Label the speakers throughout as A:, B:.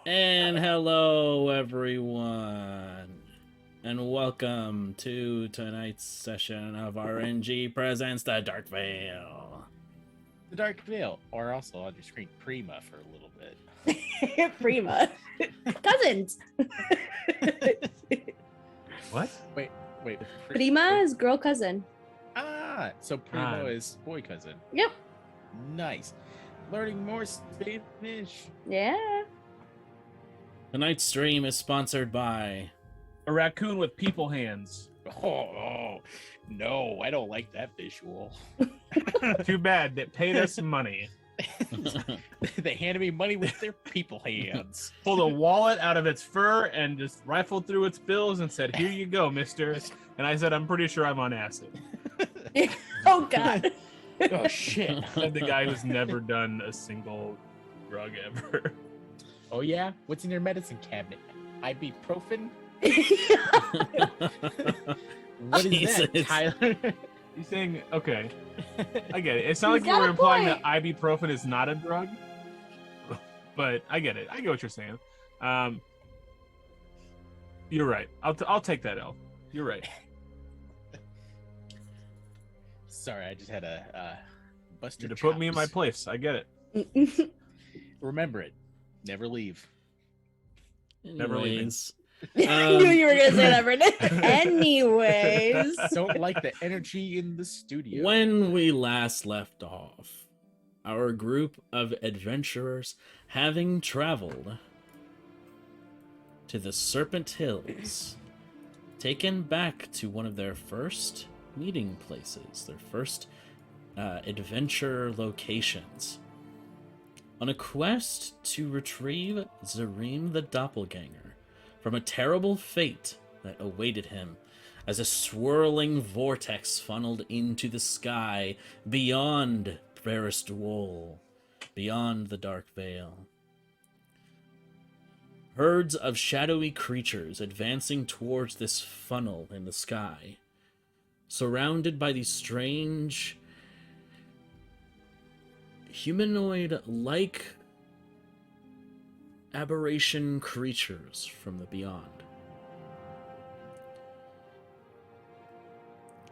A: And hello, everyone, and welcome to tonight's session of RNG Presents The Dark Veil.
B: The Dark Veil, or also on your screen, Prima for a little bit.
C: Prima. Cousins.
B: What? Wait.
C: Prima is girl cousin.
B: So Primo is boy cousin.
C: Yep.
B: Nice. Learning more Spanish.
C: Yeah.
A: Tonight's stream is sponsored by
D: a raccoon with people hands.
B: Oh, no, I don't like that visual.
D: Too bad. They paid us money.
B: They handed me money with their people hands.
D: Pulled a wallet out of its fur and just rifled through its bills and said, "Here you go, mister." And I said, "I'm pretty sure I'm on acid."
C: Oh, God.
B: Oh, shit.
D: And the guy who's never done a single drug ever.
B: Oh, yeah? What's in your medicine cabinet? Ibuprofen? What is that, Tyler?
D: He's saying, okay, I get it. It's not
C: He's
D: like you were
C: got a
D: implying
C: point.
D: that ibuprofen is not a drug, but I get it. I get what you're saying. You're right. I'll take that L. You're right.
B: Sorry, I just had a buster
D: To put me in my
B: chops.
D: place. I get it.
B: Remember it. Never leave.
D: Never leaving.
A: Anyways,
C: I knew you were going to say that, Brendan. Anyways.
B: Don't like the energy in the studio.
A: when we last left off, our group of adventurers, having traveled to the Serpent Hills, taken back to one of their first meeting places, their first adventure locations, on a quest to retrieve Zareem the Doppelganger from a terrible fate that awaited him as a swirling vortex funneled into the sky beyond Fairest Wool, beyond the Dark Veil. Herds of shadowy creatures advancing towards this funnel in the sky, surrounded by these strange humanoid-like aberration creatures from the beyond.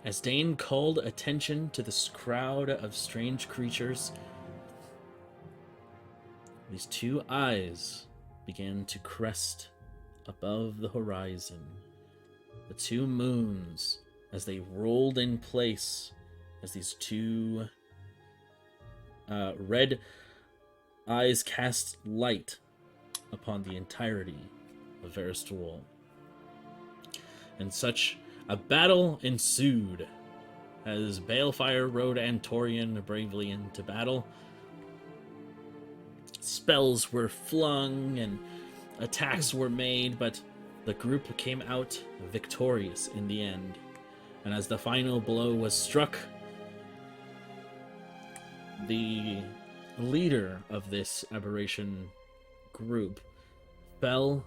A: As Dane called attention to this crowd of strange creatures, these two eyes began to crest above the horizon. The two moons, as they rolled in place, as these two red eyes cast light upon the entirety of Veristol. And such a battle ensued as Balefire rode Antorian bravely into battle. Spells were flung and attacks were made, but the group came out victorious in the end. And as the final blow was struck, the leader of this aberration group fell,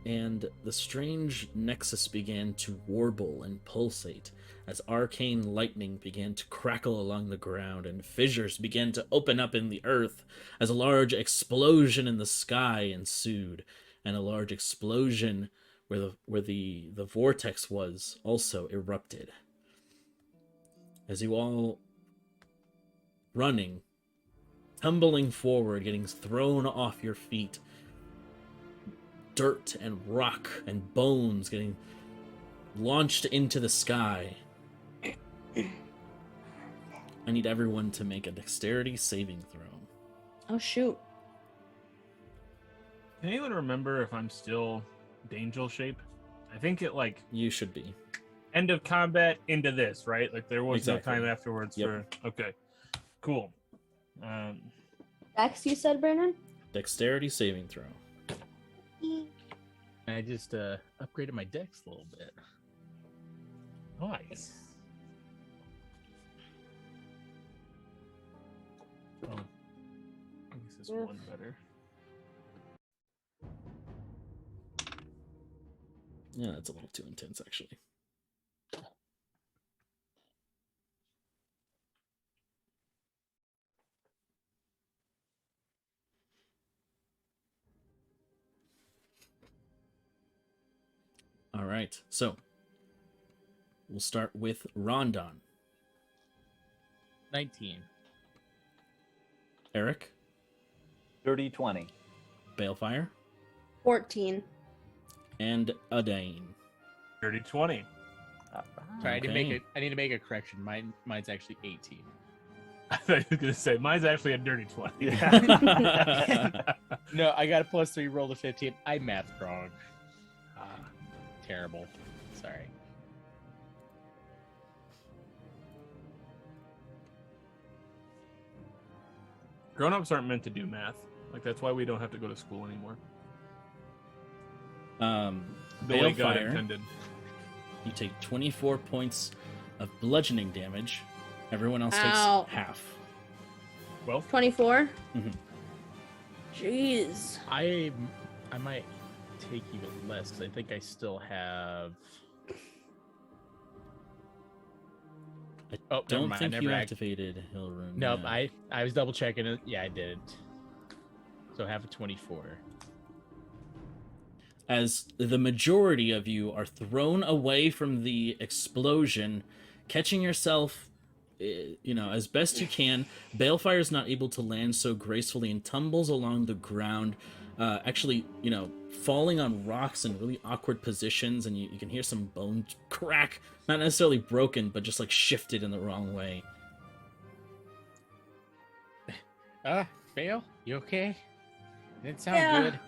A: and the strange nexus began to warble and pulsate as arcane lightning began to crackle along the ground and fissures began to open up in the earth as a large explosion in the sky ensued, and a large explosion where the vortex was also erupted. As you all running, tumbling forward, getting thrown off your feet, dirt and rock and bones getting launched into the sky. I need everyone to make a dexterity saving throw.
C: Oh, shoot.
D: Can anyone remember if I'm still Dangel shape? I think it
A: You should be.
D: end of combat into this, right? Like there was
A: Exactly.
D: no time afterwards
A: Yep.
D: for. Okay, cool.
C: Dex, you said, Brennan?
A: Dexterity saving throw.
B: I just upgraded my dex a little bit.
D: Nice. Oh, I guess this one better.
A: Yeah, that's a little too intense, actually. right. So we'll start with Rondon.
B: 19.
A: Eric.
E: Dirty 20.
A: Balefire.
C: 14.
A: And Adain.
D: Dirty 20.
B: Sorry, I
A: Okay.
B: need to make a correction. Mine's actually 18.
D: I thought you were going to say, mine's actually a dirty 20.
B: No, I got a +3, rolled a 15. I mathed wrong. Terrible. Sorry.
D: Grown-ups aren't meant to do math. Like, that's why we don't have to go to school anymore. The way God
A: Balefire.
D: intended.
A: You take 24 points of bludgeoning damage. Everyone else
C: Ow.
A: takes half.
D: Well,
C: 24?
A: Mhm.
C: Jeez.
B: I might take even less because I think I still have. Oh, never
A: Don't
B: mind.
A: think
B: I
A: you
B: never
A: activated Hill Rune.
B: Nope,
A: yeah.
B: I was double checking it. Yeah, I did. So I have a 24.
A: As the majority of you are thrown away from the explosion, catching yourself, as best you can. Balefire is not able to land so gracefully and tumbles along the ground, actually, falling on rocks in really awkward positions, and you can hear some bones crack. Not necessarily broken, but just like shifted in the wrong way.
B: Bale, you okay? Didn't sound
C: Yeah.
B: good.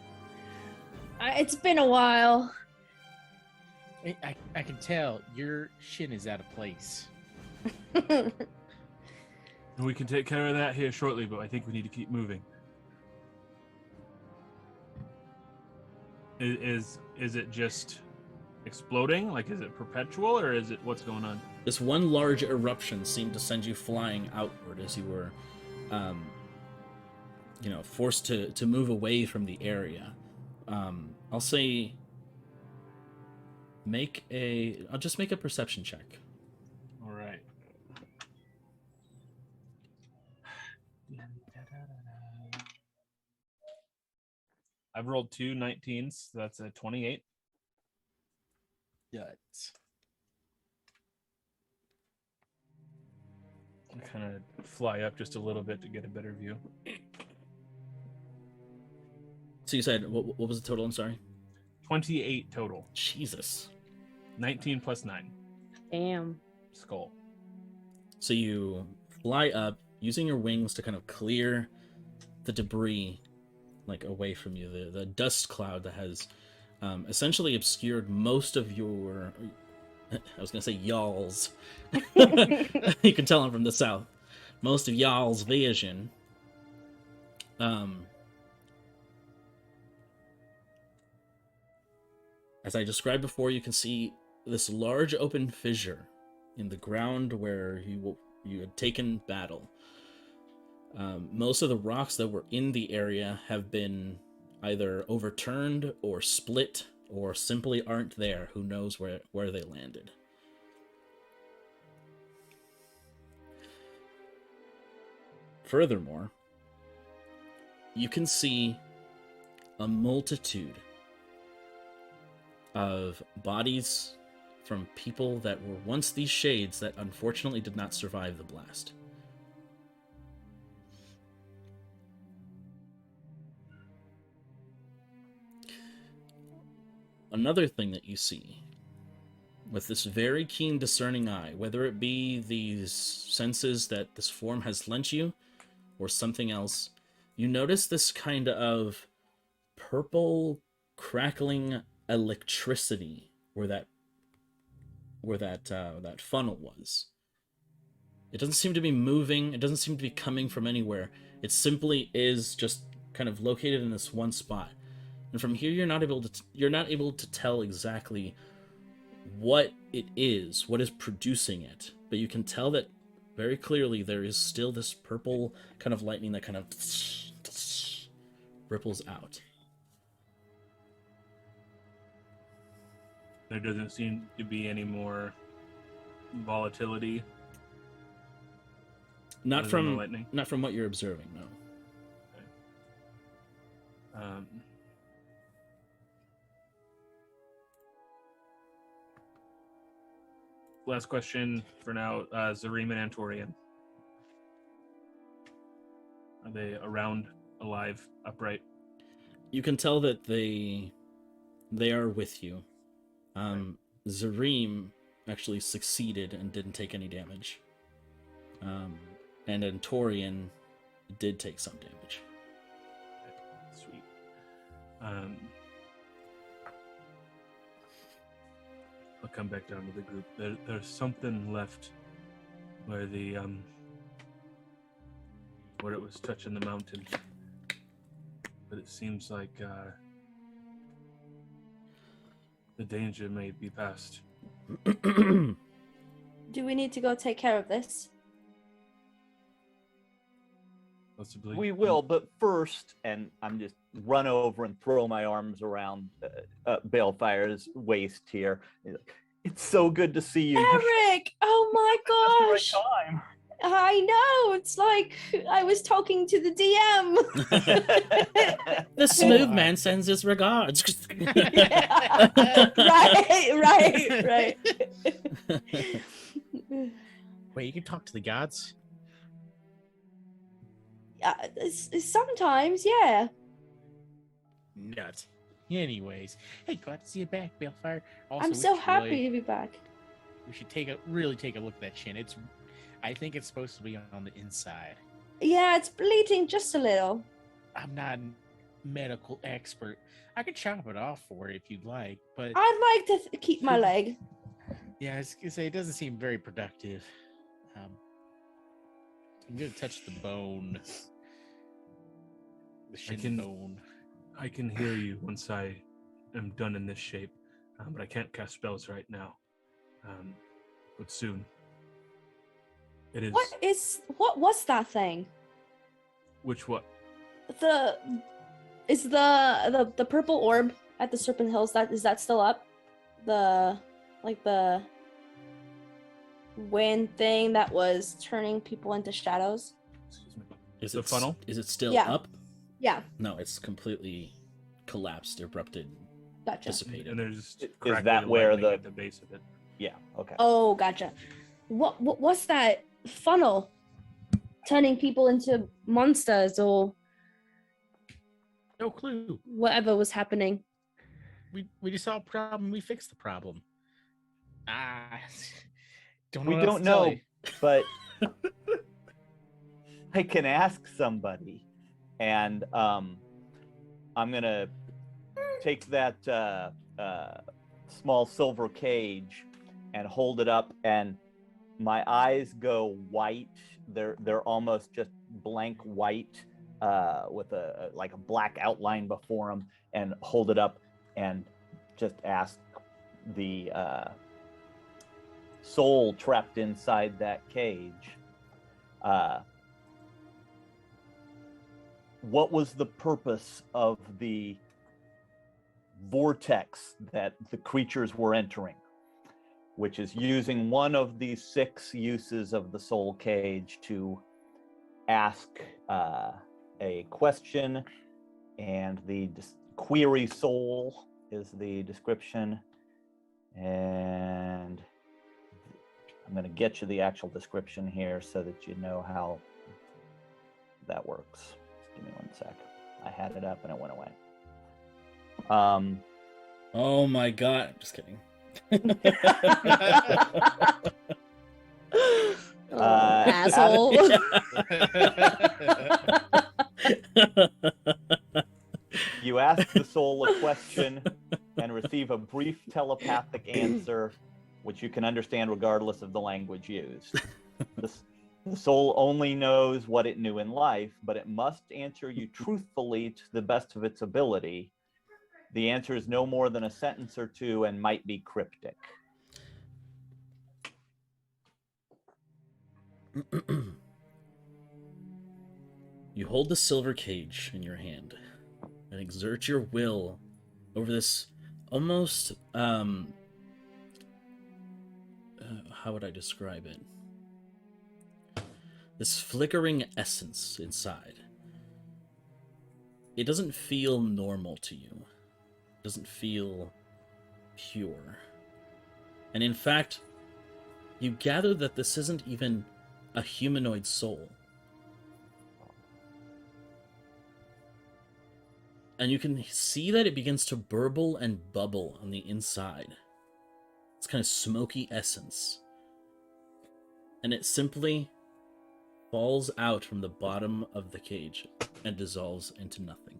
C: It's been a while.
B: I can tell your shin is out of place.
D: we can take care of that here shortly, but I think we need to keep moving. Is it just exploding? Like, is it perpetual, or is it what's going on?
A: This one large eruption seemed to send you flying outward as you were, forced to move away from the area. I'll say I'll just make a perception check.
D: All right. I've rolled 2 19s, so that's a 28.
B: Nuts.
D: I kind of fly up just a little bit to get a better view.
A: So you said, what was the total? I'm sorry.
D: 28 total.
A: Jesus.
D: 19 plus 9.
C: Damn.
D: Skull.
A: So you fly up using your wings to kind of clear the debris like away from you, the dust cloud that has essentially obscured most of your, I was gonna say y'all's, you can tell I'm from the south, most of y'all's vision. As I described before, you can see this large open fissure in the ground where you had taken battle. Most of the rocks that were in the area have been either overturned or split or simply aren't there. Who knows where they landed. Furthermore, you can see a multitude of bodies from people that were once these shades that unfortunately did not survive the blast. Another thing that you see with this very keen discerning eye, whether it be these senses that this form has lent you or something else, you notice this kind of purple crackling electricity where that funnel was. It doesn't seem to be moving. It doesn't seem to be coming from anywhere. It simply is just kind of located in this one spot. And from here, you're not able to tell exactly what it is, what is producing it. But you can tell that very clearly there is still this purple kind of lightning that kind of ripples out.
D: There doesn't seem to be any more volatility.
A: Not
D: other than the
A: from
D: lightning.
A: not from what you're observing, no.
D: last question for now. Zareem and Antorian. Are they around, alive, upright?
A: You can tell that they are with you. Zareem actually succeeded and didn't take any damage. And Antorian did take some damage.
D: Sweet. I'll come back down to the group. There's something left where where it was touching the mountain. But it seems like the danger may be past.
C: Do we need to go take care of this?
D: Possibly.
E: We will, but first, and I'm just run over and throw my arms around Balefire's waist here. It's so good to see you.
C: Eric! Oh my gosh!
E: Time.
C: I know. It's like I was talking to the DM.
A: The smooth man sends his regards.
C: Right.
B: Wait, you can talk to the gods?
C: Sometimes, yeah.
B: Nuts. Anyways, hey, glad to see you back, Balefire. Also,
C: I'm
B: we
C: so
B: should
C: happy to be back.
B: We should really take a look at that chin. I think it's supposed to be on the inside.
C: Yeah, it's bleeding just a little.
B: I'm not a medical expert. I could chop it off for you if you'd like, but
C: I'd like to keep my leg.
B: yeah, I was gonna say it doesn't seem very productive. I'm gonna touch the bone, the shin bone.
D: I can heal you once I am done in this shape, but I can't cast spells right now. But soon. It is.
C: What was that thing?
D: Which what?
C: Is the purple orb at the Serpent Hills, is that still up? The wind thing that was turning people into shadows?
D: Excuse me.
A: Is
D: The
A: it
D: funnel?
A: Is it still
C: Yeah.
A: up?
C: Yeah,
A: No, it's completely collapsed, erupted,
C: gotcha.
A: dissipated.
D: And there's
E: Is
D: crackling
E: that where
D: lightning
E: the-
D: at the base of it?
E: Yeah, okay.
C: Oh, gotcha. What's that funnel? Turning people into monsters or
B: No clue.
C: whatever was happening.
B: We just saw a problem. We fixed the problem. Don't know
E: We
B: what else
E: don't
B: to tell
E: know,
B: you.
E: but I can ask somebody, and I'm gonna take that small silver cage and hold it up, and my eyes go white. They're almost just blank white with a black outline before them, and hold it up and just ask the soul trapped inside that cage, what was the purpose of the vortex that the creatures were entering, which is using one of the 6 uses of the soul cage to ask a question, and the query soul is the description, and I'm going to get you the actual description here so that you know how that works. Just give me one sec. I had it up and it went away.
A: Oh my god! Just kidding.
C: Asshole.
E: You ask the soul a question and receive a brief telepathic answer, which you can understand regardless of the language used. The soul only knows what it knew in life, but it must answer you truthfully to the best of its ability. The answer is no more than a sentence or two and might be cryptic.
A: You hold the silver cage in your hand and exert your will over this almost, how would I describe it? This flickering essence inside. It doesn't feel normal to you. It doesn't feel pure. And in fact, you gather that this isn't even a humanoid soul. And you can see that it begins to burble and bubble on the inside. It's kind of smoky essence. And it simply falls out from the bottom of the cage and dissolves into nothing.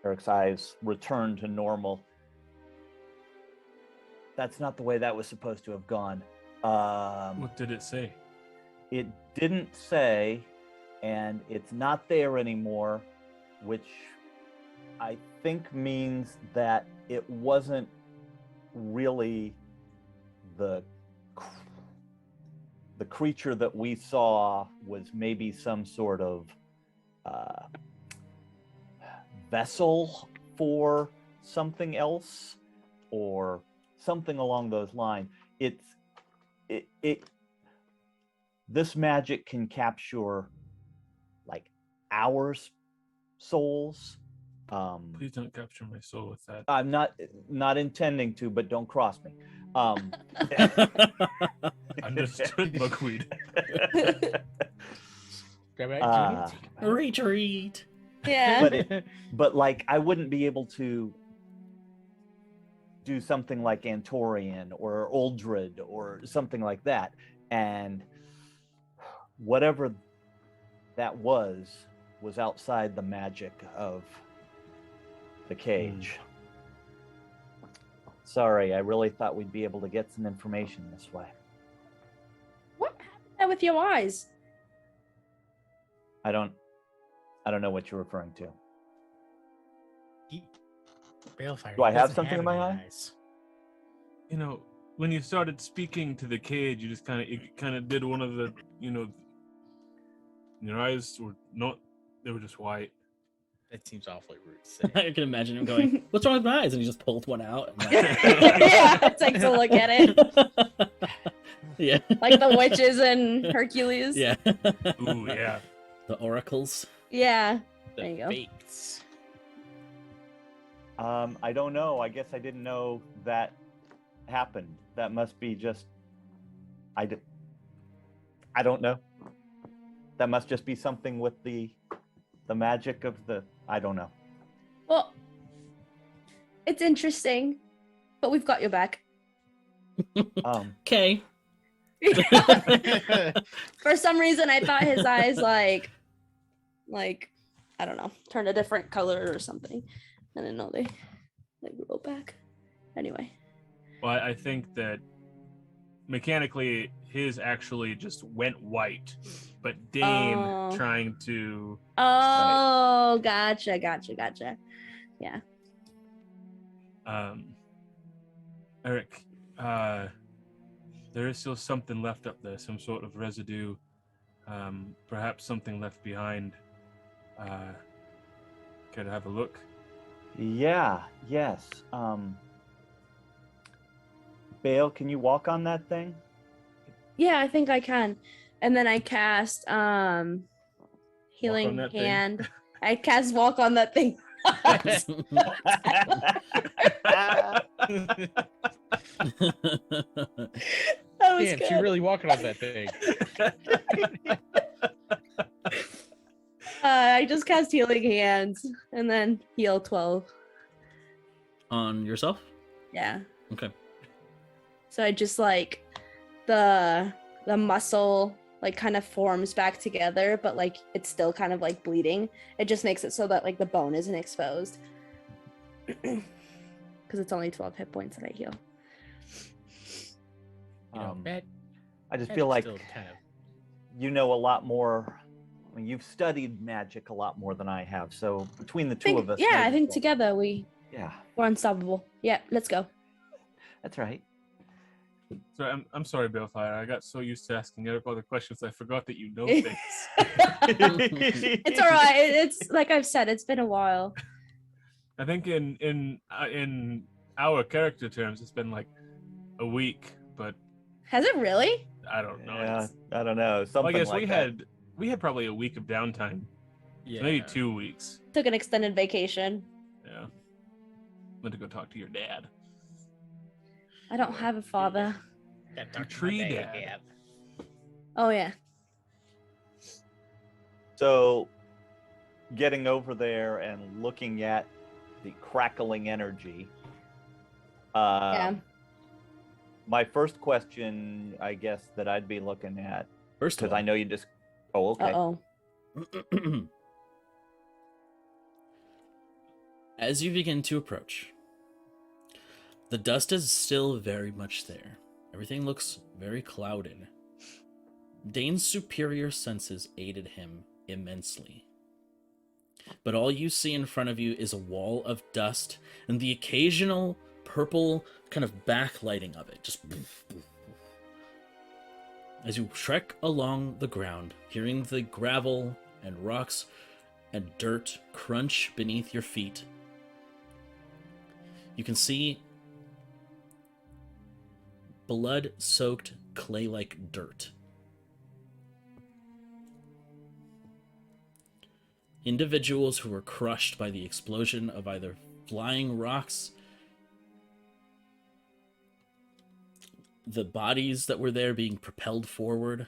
E: Eric's eyes return to normal. That's not the way that was supposed to have gone.
D: What did it say?
E: It didn't say, and it's not there anymore, which I think means that it wasn't really the creature that we saw. Was maybe some sort of vessel for something else or something along those lines. This magic can capture like our souls.
D: Please don't capture my soul with that.
E: I'm not intending to, but don't cross me.
D: Understood, Buckwheat.
A: Retreat.
C: Yeah.
E: But like I wouldn't be able to do something like Antorian or Uldred or something like that. And whatever that was outside the magic of the cage. Sorry, I really thought we'd be able to get some information this way.
C: What happened with your eyes?
E: I don't know what you're referring to.
B: Balefire,
E: Do I
B: he
E: have
B: doesn't
E: something in my
B: any
E: eye?
B: eyes.
D: You know, when you started speaking to the cage, you just kind of did one of the, your eyes were not, they were just white.
B: That seems awfully rude to say.
A: I can imagine him going, "What's wrong with my eyes?" And he just pulls one out. And
C: Yeah, takes a look at it.
A: Yeah.
C: Like the witches and Hercules.
A: Yeah.
D: Ooh, yeah.
A: The oracles.
C: Yeah.
B: The
C: There you go.
B: fates.
E: I don't know. I guess I didn't know that happened. That must be just I don't know. That must just be something with the magic of the I don't know.
C: Well, it's interesting, but we've got your back.
A: Okay.
C: For some reason, I thought his eyes like I don't know, turned a different color or something. I didn't know they grew back. Anyway.
D: Well, I think that mechanically his actually just went white, but Dane trying to.
C: Oh, gotcha. Yeah.
D: Eric, there is still something left up there, some sort of residue, perhaps something left behind. Care to have a look?
E: Yeah, yes. Bale, can you walk on that thing?
C: Yeah, I think I can. And then I cast healing
D: that thing.
C: hand. I cast walk on that thing. That was
B: Damn,
C: good.
B: she really walking on that thing.
C: I just cast healing hands and then heal 12.
A: On yourself?
C: Yeah.
A: Okay.
C: So I just like the muscle like kind of forms back together, but like it's still kind of like bleeding. It just makes it so that like the bone isn't exposed. Because it's only 12 hit points that I heal.
B: You know,
E: I just feel like
B: still kind of
E: you know a lot more. I mean, you've studied magic a lot more than I have. So between the two of us,
C: Yeah, I
E: maybe
C: think
E: we'll-
C: together we're unstoppable. Yeah, let's go.
E: That's right.
D: So I'm sorry, Balefire. I got so used to asking Eric all the questions, I forgot that you know things.
C: It's all right. It's like I've said, it's been a while.
D: I think in our character terms, it's been like a week, but
C: Has it really?
D: I don't know.
E: Yeah, I don't know. Something
D: I guess
E: like
D: we had probably a week of downtime,
B: yeah.
D: maybe 2 weeks.
C: Took an extended vacation.
D: Yeah. went to go talk to your dad.
C: I don't have a father.
B: Gotta talk to
D: Tree
B: my
D: dad.
B: dad.
C: Oh yeah.
E: So, getting over there and looking at the crackling energy.
C: Yeah.
E: My first question, I guess, that I'd be looking at,
A: First of
E: because
A: all,
E: I know you just. Oh, okay.
C: Uh-oh.
A: as you begin to approach, the dust is still very much there. Everything looks very clouded. Dane's superior senses aided him immensely. But all you see in front of you is a wall of dust and the occasional purple kind of backlighting of it. Just poof, poof, poof. As you trek along the ground, hearing the gravel and rocks and dirt crunch beneath your feet, you can see blood-soaked clay-like dirt. Individuals who were crushed by the explosion of either flying rocks, the bodies that were there being propelled forward,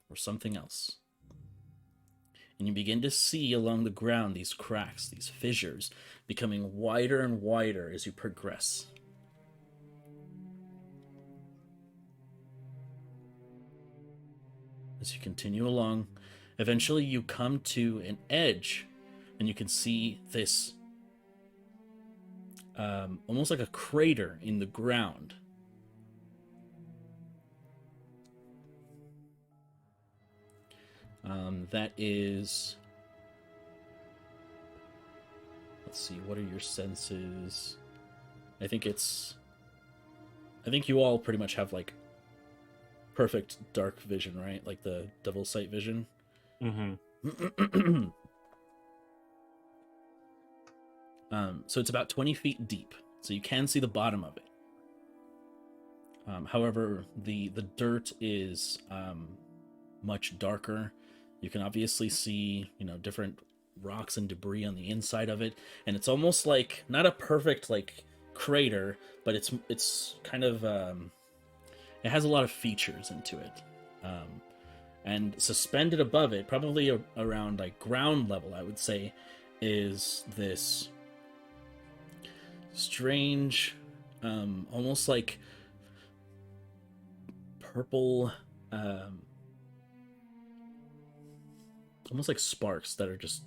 A: or something else. And you begin to see along the ground these cracks, these fissures, becoming wider and wider as you progress. As you continue along, eventually you come to an edge, and you can see this almost like a crater in the ground. That is... Let's see, what are your senses? I think you all pretty much have, like, perfect dark vision, right? Like the devil's sight vision.
D: Mm-hmm.
A: So it's about 20 feet deep, so you can see the bottom of it. However, the dirt is much darker. You can obviously see, different rocks and debris on the inside of it, and it's almost like not a perfect like crater, but it's kind of it has a lot of features into it. And suspended above it, probably around like ground level, I would say, is this strange, almost like purple, almost like sparks that are just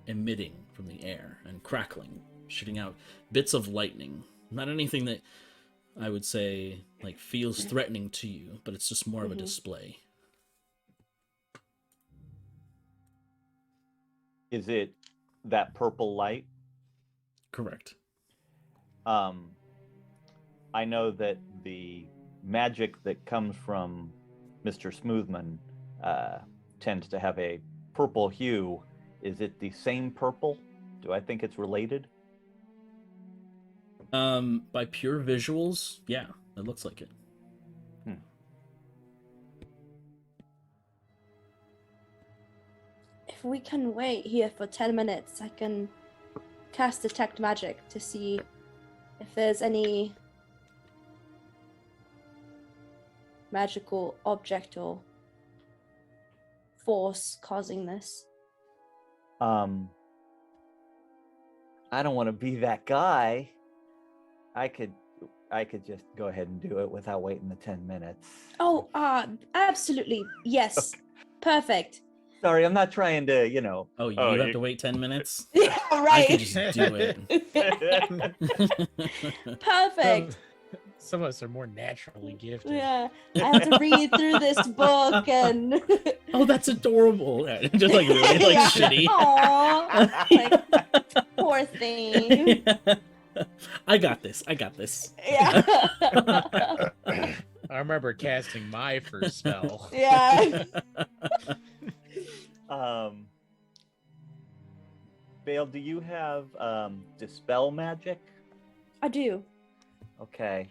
A: emitting from the air and crackling, shooting out bits of lightning. Not anything that I would say like feels threatening to you, but it's just more of a display.
E: Is it that purple light?
A: Correct.
E: I know that the magic that comes from Mr. Smoothman tends to have a purple hue. Is it the same purple? Do I think it's related?
A: By pure visuals, yeah, it looks like it.
C: If we can wait here for 10 minutes, I can cast Detect Magic to see if there's any magical object or force causing this.
E: I don't want to be that guy. I could just go ahead and do it without waiting the 10 minutes.
C: Oh, absolutely. Yes.
E: Okay.
C: Perfect.
E: Sorry, I'm not trying to,
A: Oh, you have to wait 10 minutes?
C: Yeah,
A: I
C: right.
A: can just do it.
C: Perfect.
B: Some of us are more naturally gifted.
C: Yeah. I have to read through this book and
A: Oh, that's adorable. Just like really like
C: Yeah.
A: shitty.
C: Aw. Like, poor thing.
A: I got this.
C: Yeah.
B: I remember casting my first spell.
C: Yeah.
E: Vale, do you have dispel magic?
C: I do.
E: Okay.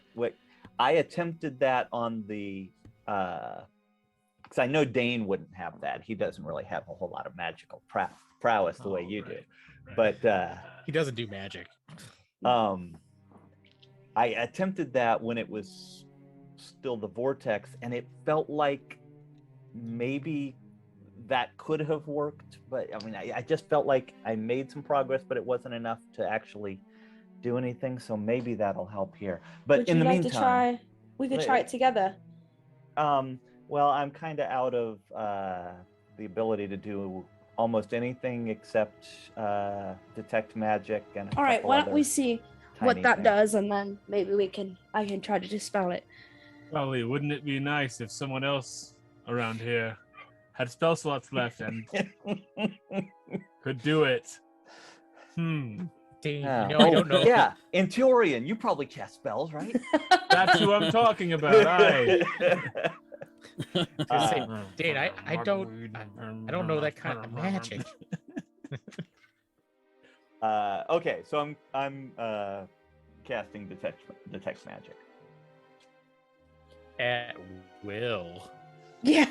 E: I attempted that on the because I know Dane wouldn't have that. He doesn't really have a whole lot of magical prowess the way you do.
D: Right.
E: But
B: He doesn't do magic.
E: I attempted that when it was still the vortex, and it felt like maybe that could have worked, but I mean, I just felt like I made some progress, but it wasn't enough to actually do anything. So maybe that'll help here. But
C: Would
E: in
C: you
E: the
C: like
E: meantime,
C: to try? We could try it together.
E: Well, I'm kind of out of the ability to do almost anything except detect magic and.
C: All right, why don't we see what
E: tiny
C: that
E: things.
C: does, and then maybe I can try to dispel it.
D: Golly, wouldn't it be nice if someone else around here had spell slots left and could do it?
B: Dang,
E: Yeah.
B: I don't know.
E: Yeah, Anturian, you probably cast spells, right?
D: That's who I'm talking about. I.
B: Just say, Dane, I don't know that kind of magic.
E: Okay, so I'm casting detect magic.
B: At will.
C: Yeah.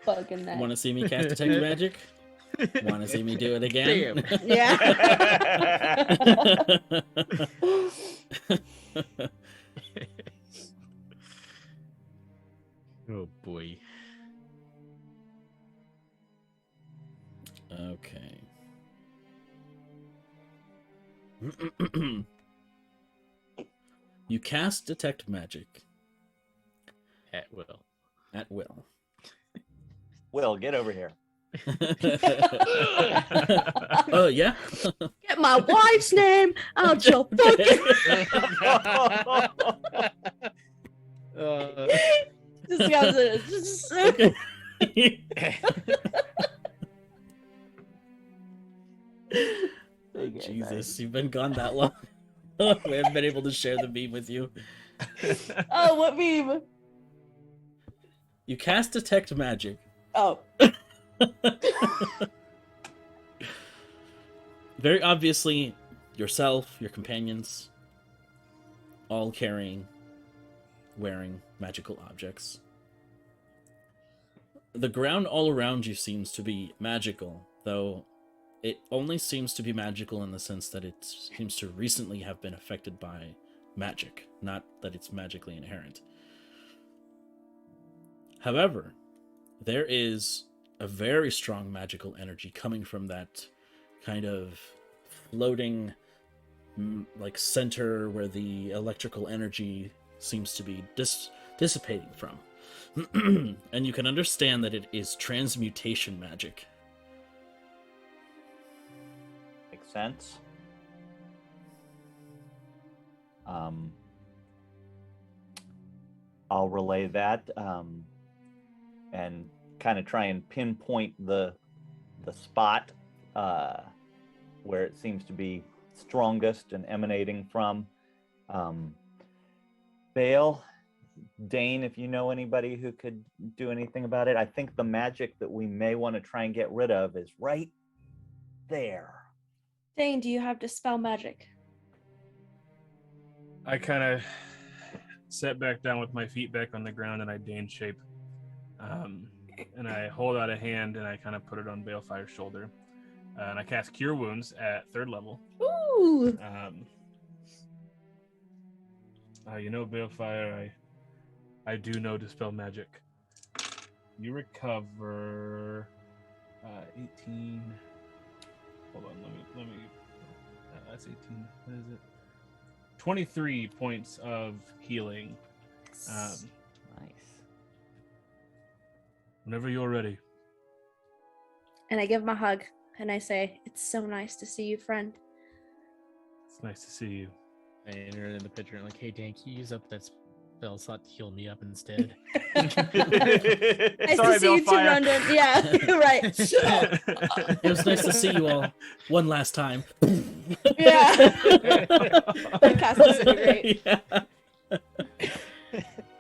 C: Fucking that.
A: Want to see me cast detect magic? Want to see me do it again?
B: Damn.
C: Yeah.
B: Oh boy.
A: Okay. You cast detect magic
B: At will.
A: at will.
E: Will, get over here.
A: Oh yeah.
C: Get my wife's name out your fucking. Just goes
A: Okay. Oh, Jesus, you've been gone that long. We haven't been able to share the meme with you.
C: Oh, what meme?
A: You cast detect magic.
C: Oh.
A: Very obviously, yourself, your companions, all wearing magical objects. The ground all around you seems to be magical, though it only seems to be magical in the sense that it seems to recently have been affected by magic, not that it's magically inherent. However, there is a very strong magical energy coming from that kind of floating like center where the electrical energy seems to be dissipating from. And you can understand that it is transmutation magic.
E: Makes sense. I'll relay that and kind of try and pinpoint the spot where it seems to be strongest and emanating from. Bale, Dane, if you know anybody who could do anything about it, I think the magic that we may want to try and get rid of is right there.
C: Dane, do you have dispel magic?
D: I kind of set back down with my feet back on the ground, and I Dane shape. And I hold out a hand, and I kind of put it on Balefire's shoulder. And I cast Cure Wounds at 3rd level.
C: Ooh.
D: You know, Balefire, I do know Dispel Magic. You recover 18. Hold on, let me. That's 18. What is it? 23 points of healing.
E: Nice.
D: Whenever you're ready.
C: And I give him a hug, and I say, "It's so nice to see you, friend."
D: It's nice to see you.
B: I enter in the picture and like, hey Dan, can you use up that spell slot to heal me up instead?
C: Nice
D: Sorry,
C: to see you too,
D: Bellfire.
C: Rondon. Yeah, right. Shut up.
A: It was nice to see you all one last time.
C: Yeah. I cast Disintegrate.
A: Yeah.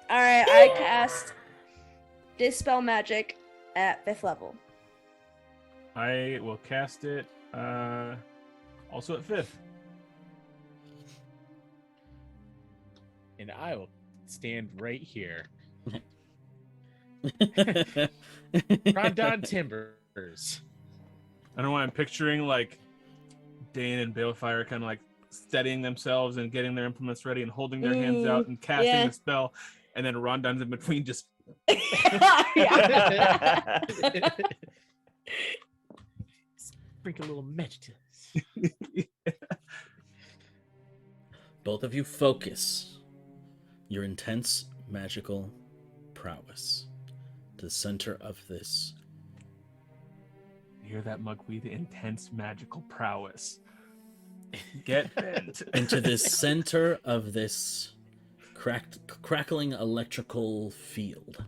C: All right, I cast Dispel Magic at 5th level.
D: I will cast it also at 5th.
B: And I will stand right here. Rondon Timbers.
D: I don't know why I'm picturing like Dane and Balefire kind of like steadying themselves and getting their implements ready and holding their hands out and casting
C: yeah.
D: the spell, and then Rondon's in between just
C: Yeah.
B: Sprinkle a little magic to us.
A: Both of you focus your intense magical prowess to the center of this.
D: You hear that, Mugweed? Intense magical prowess. Get bent.
A: Into this center of this crackling electrical field.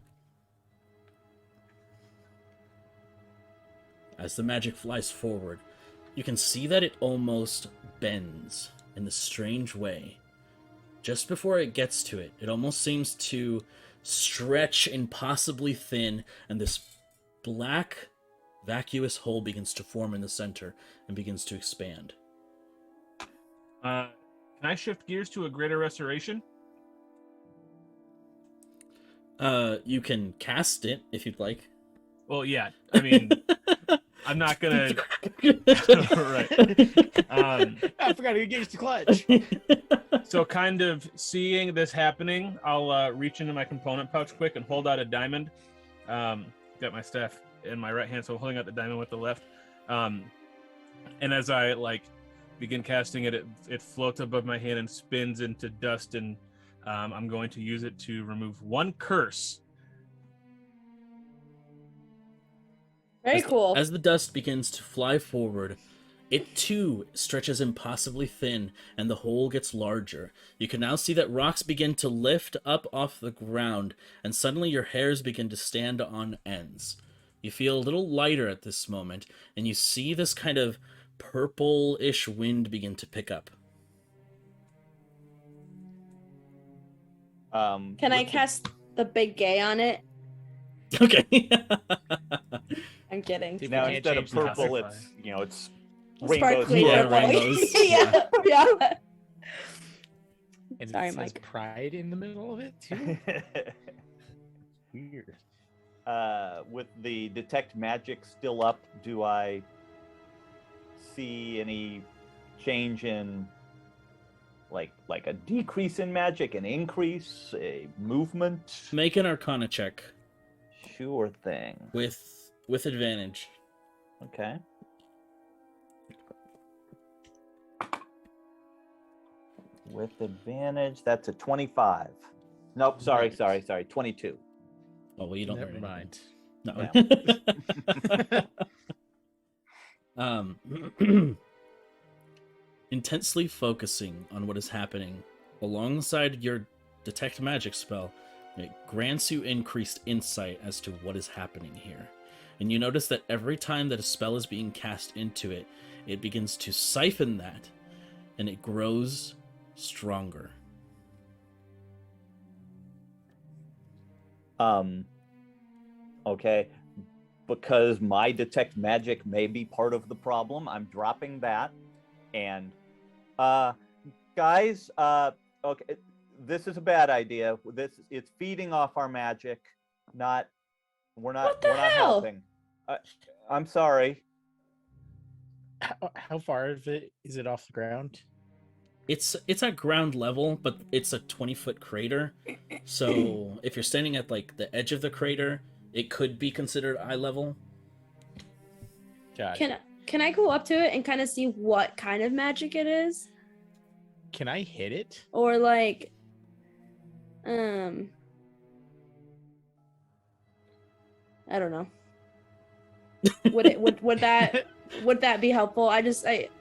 A: As the magic flies forward, you can see that it almost bends in this strange way. Just before it gets to it, it almost seems to stretch impossibly thin, and this black, vacuous hole begins to form in the center and begins to expand.
D: Can I shift gears to a greater restoration?
A: You can cast it if you'd like.
D: Well, yeah. I mean, I'm not gonna. Right.
B: I forgot to engage the clutch.
D: So, kind of seeing this happening, I'll reach into my component pouch quick and hold out a diamond. Got my staff in my right hand, so I'm holding out the diamond with the left. And as I begin casting it, it floats above my hand and spins into dust, and I'm going to use it to remove one curse.
C: Very cool.
A: As the dust begins to fly forward, it too stretches impossibly thin, and the hole gets larger. You can now see that rocks begin to lift up off the ground, and suddenly your hairs begin to stand on ends. You feel a little lighter at this moment, and you see this kind of purple-ish wind begin to pick up.
C: Can I cast the big gay on it?
A: Okay.
C: I'm kidding.
B: See,
E: Now
B: we can't
E: instead of
B: change the
E: purple,
B: classifier.
E: it's rainbows.
C: Sparkly
A: Yeah,
C: purple.
A: rainbows.
C: yeah. Yeah.
B: And
C: Sorry,
B: it says
C: Mike.
B: pride in the middle of it too. Weird.
E: With the detect magic still up, do I see any change in like a decrease in magic, an increase, a movement?
A: Make an Arcana check
E: Sure thing.
A: with advantage.
E: Okay. With advantage, that's a 25. Nope, sorry, 22.
A: Oh, well, you don't
B: Never
A: learn
B: mind.
A: anything. No. Intensely focusing on what is happening alongside your detect magic spell, it grants you increased insight as to what is happening here. And you notice that every time that a spell is being cast into it, it begins to siphon that, and it grows stronger.
E: Okay. Because my detect magic may be part of the problem, I'm dropping that. And guys, okay, this is a bad idea. It's feeding off our magic. We're not
C: What the hell?
E: helping. I'm sorry.
B: How far is it off the ground?
A: It's at ground level, but it's a 20-foot crater. So if you're standing at the edge of the crater, it could be considered eye level.
B: Gotcha.
C: Can I go up to it and kind of see what kind of magic it is?
B: Can I hit it?
C: Or I don't know. Would that be helpful? I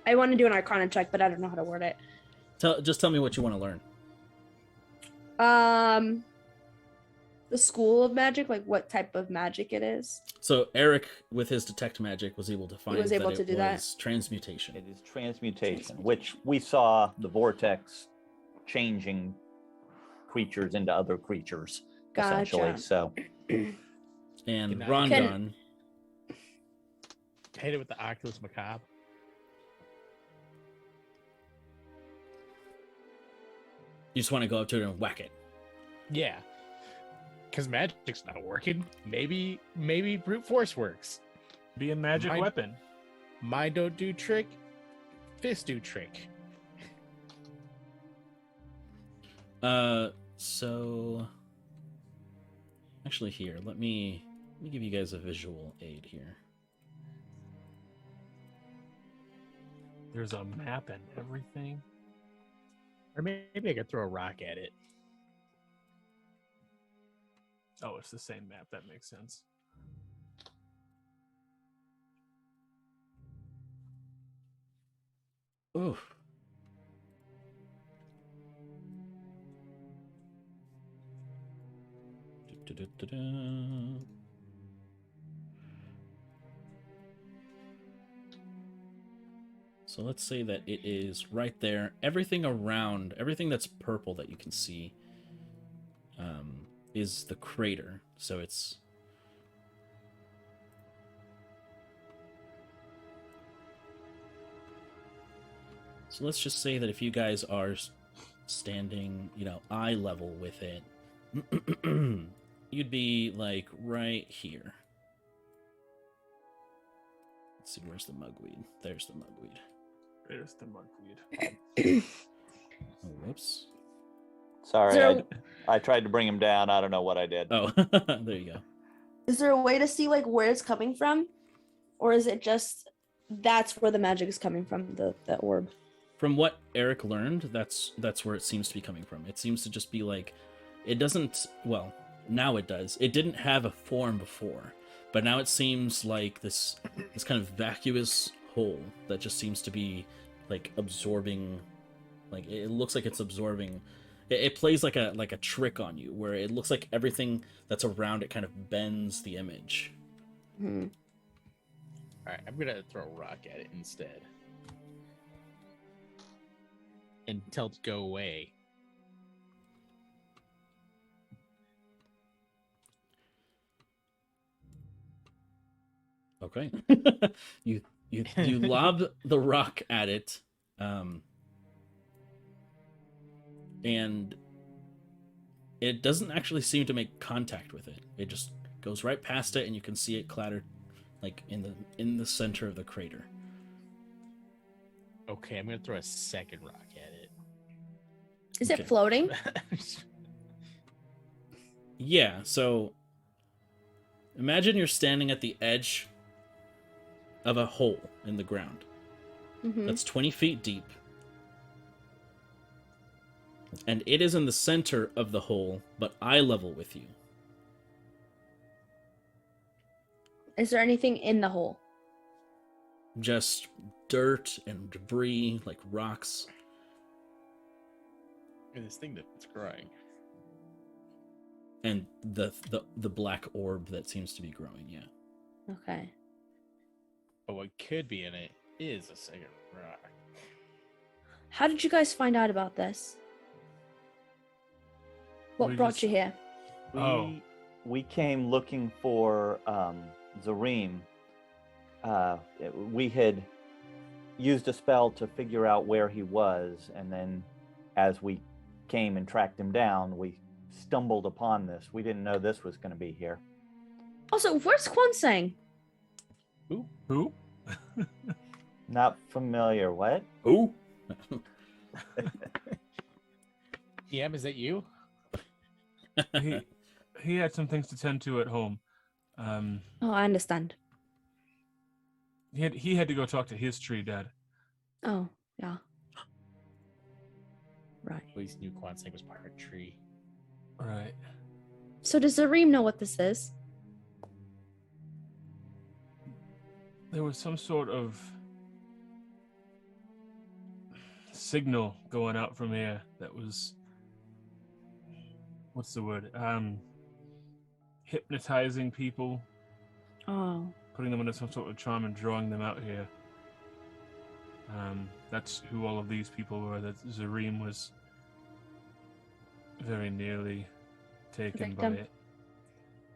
C: want to do an Arcana check, but I don't know how to word it.
A: Just tell me what you want to learn.
C: The school of magic, what type of magic it is.
A: So Eric, with his detect magic, was able to find
C: was able
A: that
C: to
A: it
C: do that.
A: was transmutation.
E: It is transmutation, which we saw the vortex changing creatures into other creatures, essentially.
C: Gotcha.
E: So
A: And
B: Can I-
A: Rondon,
B: Hit it with the Oculus Macabre.
A: you just want to go up to it and whack it.
B: Yeah. Because magic's not working. Maybe brute force works.
D: Be a magic
B: Mine-
D: weapon.
B: Mine don't do trick. fist do trick.
A: So actually here, let me give you guys a visual aid here.
D: There's a map and everything.
B: Or maybe I could throw a rock at it.
D: Oh, it's the same map. That makes sense.
A: Ooh. Du-du-du-du-du. So let's say that it is right there. Everything around, everything that's purple that you can see, is the crater. So it's so let's just say that if you guys are standing, eye level with it, you'd be like right here. Let's see, where's the mugweed? There's the mugweed.
D: There's the mugweed.
A: Oh, whoops.
E: Sorry,
C: So-
E: I tried to bring him down. I don't know what I did.
A: Oh, there you go.
C: Is there a way to see like where it's coming from, or is it just that's where the magic is coming from, the orb?
A: From what Eric learned, that's where it seems to be coming from. It seems to just be like, it doesn't, well, now it does. It didn't have a form before, but now it seems like this kind of vacuous hole that just seems to be like absorbing, like it looks like it's absorbing. It plays like a trick on you, where it looks like everything that's around it kind of bends the image.
C: Hmm.
B: All right, I'm gonna throw a rock at it instead, and tell it to go away.
A: Okay. you lob the rock at it, and it doesn't actually seem to make contact with it. It just goes right past it, and you can see it clatter like in the center of the crater.
B: Okay, I'm gonna throw a second rock at it.
C: Is
A: Okay.
C: it floating?
A: Yeah, so imagine you're standing at the edge of a hole in the ground
C: Mhm.
A: that's 20 feet deep. And it is in the center of the hole, but eye level with you.
C: Is there anything in the hole?
A: Just dirt and debris, like rocks.
B: And this thing that's growing.
A: And the black orb that seems to be growing, yeah.
C: Okay.
B: But what could be in it is a second rock.
C: How did you guys find out about this? What
D: We
C: brought
D: just-
C: you here?
D: Oh.
E: We came looking for Zareem. We had used a spell to figure out where he was, and then as we came and tracked him down, we stumbled upon this. We didn't know this was going to be here.
C: Also, where's Kwansang?
D: Who?
E: Not familiar. What?
A: Ooh.
B: DM, is that you?
D: He had some things to tend to at home.
C: Oh, I understand.
D: He had to go talk to his tree dad.
C: Oh, yeah. Right.
B: At least knew Kwansang was part of a tree.
D: Right.
C: So does Zareem know what this is?
D: There was some sort of signal going out from here that was, what's the word? Hypnotizing people,
C: Oh.
D: putting them under some sort of charm and drawing them out here. That's who all of these people were. That Zareem was very nearly taken by
C: Victim.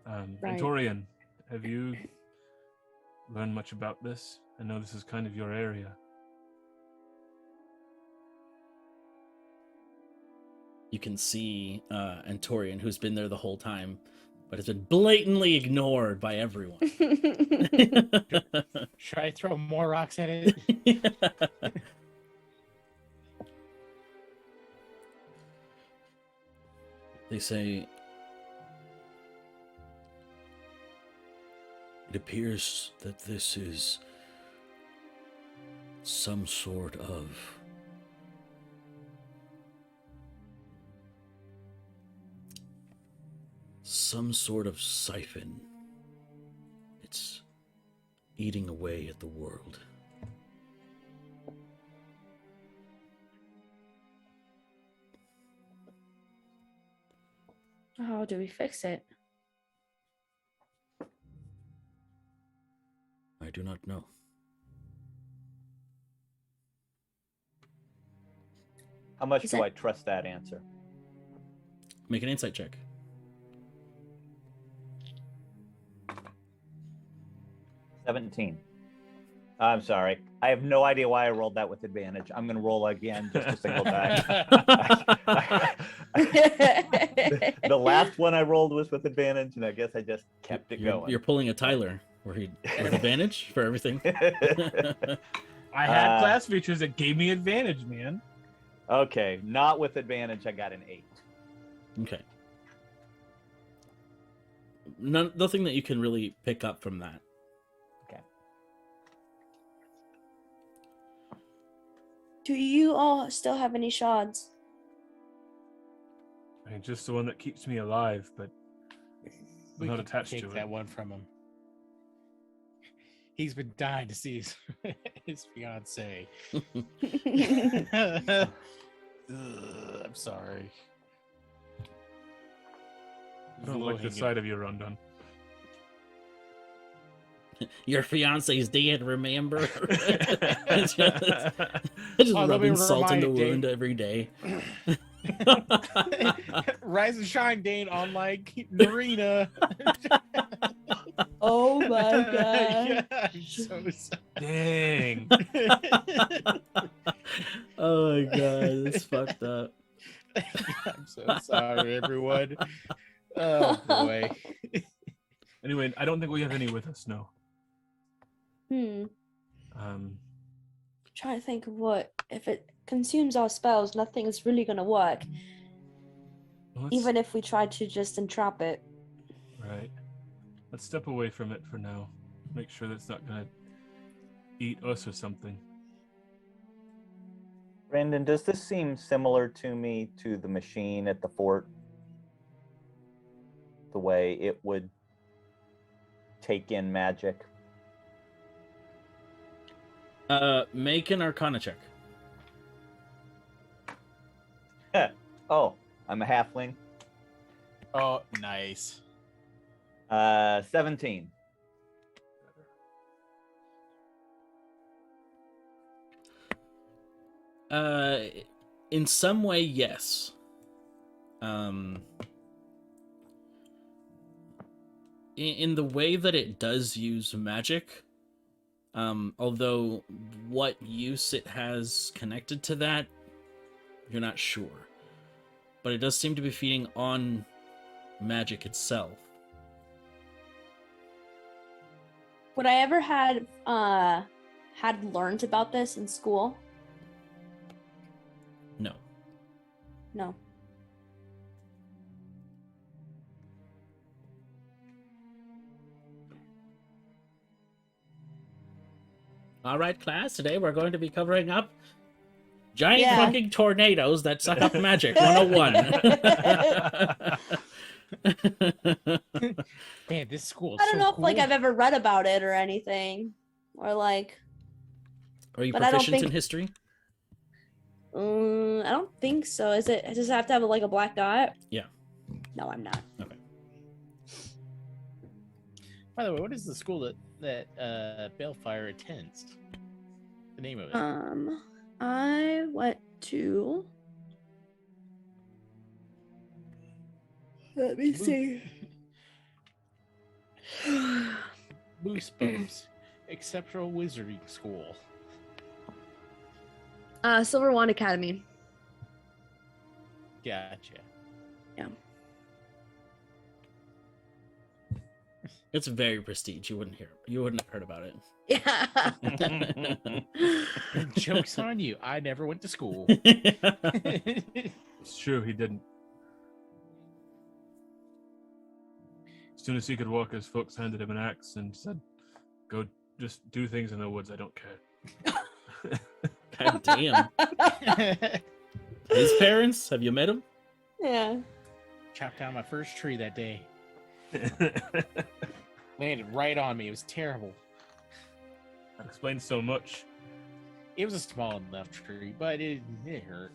D: it.
C: Right.
D: Antorian, have you learned much about this? I know this is kind of your area.
A: You can see Antorian, who's been there the whole time, but has been blatantly ignored by everyone.
B: Should I throw more rocks at it?
A: They say it appears that this is some sort of siphon. It's eating away at the world.
C: How do we fix it?
A: I do not know.
E: How much
C: Is
E: do
C: that-
E: I trust that answer?
A: Make an insight check.
E: 17. I'm sorry. I have no idea why I rolled that with advantage. I'm going to roll again, just a single die. The last one I rolled was with advantage, and I guess I just kept it going.
A: You're pulling a Tyler, where he with advantage for everything.
D: I had class features that gave me advantage, man.
E: Okay, not with advantage. I got an 8.
A: Okay. Nothing that you can really pick up from that.
E: Okay.
C: Do you all still have any shards?
D: I mean, just the one that keeps me alive, but
B: We
D: not
B: can
D: attached
B: take
D: to it.
B: that one from him. He's been dying to see his fiance. I'm sorry.
D: I don't like the sight of you, Rondon.
A: Your fiance's dead, remember? Just rubbing salt in the wound every day.
B: Rise and shine, Dane, on like Marina.
C: Oh my god.
B: Yeah, I'm so sorry.
D: Dang.
A: Oh my god, it's fucked up.
B: I'm so sorry, everyone. Oh boy.
D: Anyway, I don't think we have any with us, no.
C: Trying to think of what, if it consumes our spells, nothing is really gonna work. Even if we try to just entrap it.
D: Right. Let's step away from it for now. Make sure that's not gonna eat us or something.
E: Brandon, does this seem similar to me to the machine at the fort? The way it would take in magic?
A: Make an Arcana check.
E: Oh, I'm a halfling.
B: Oh, nice.
E: 17.
A: In some way, yes. In the way that it does use magic, although what use it has connected to that, you're not sure. But it does seem to be feeding on magic itself.
C: Would I ever had learned about this in school?
A: No.
C: No.
A: All right, class. Today we're going to be covering up giant
C: Yeah.
A: fucking tornadoes that suck up magic 101.
B: Man, this school is
C: I don't
B: so
C: know if
B: cool.
C: like I've ever read about it or anything, or like
A: Are you
C: But I don't
A: proficient in
C: think-
A: history?
C: I don't think so. Does it have to have like a black dot?
A: Yeah.
C: No, I'm not.
A: Okay.
B: By the way, what is the school that Balefire attends? The name of it.
C: I went to. Let me see.
B: Moose Bumps Exceptional Wizarding School.
C: Silver Wand Academy.
B: Gotcha.
A: It's very prestige. You wouldn't have heard about it.
C: Yeah.
B: Joke's on you. I never went to school.
D: It's true, he didn't. soon as he could walk, his folks handed him an axe and said, "Go, just do things in the woods. I don't care."
A: God damn. His parents? Have you met him?
C: Yeah.
B: Chopped down my first tree that day. Landed right on me. It was terrible.
D: That explains so much.
B: It was a small enough tree, but it hurt.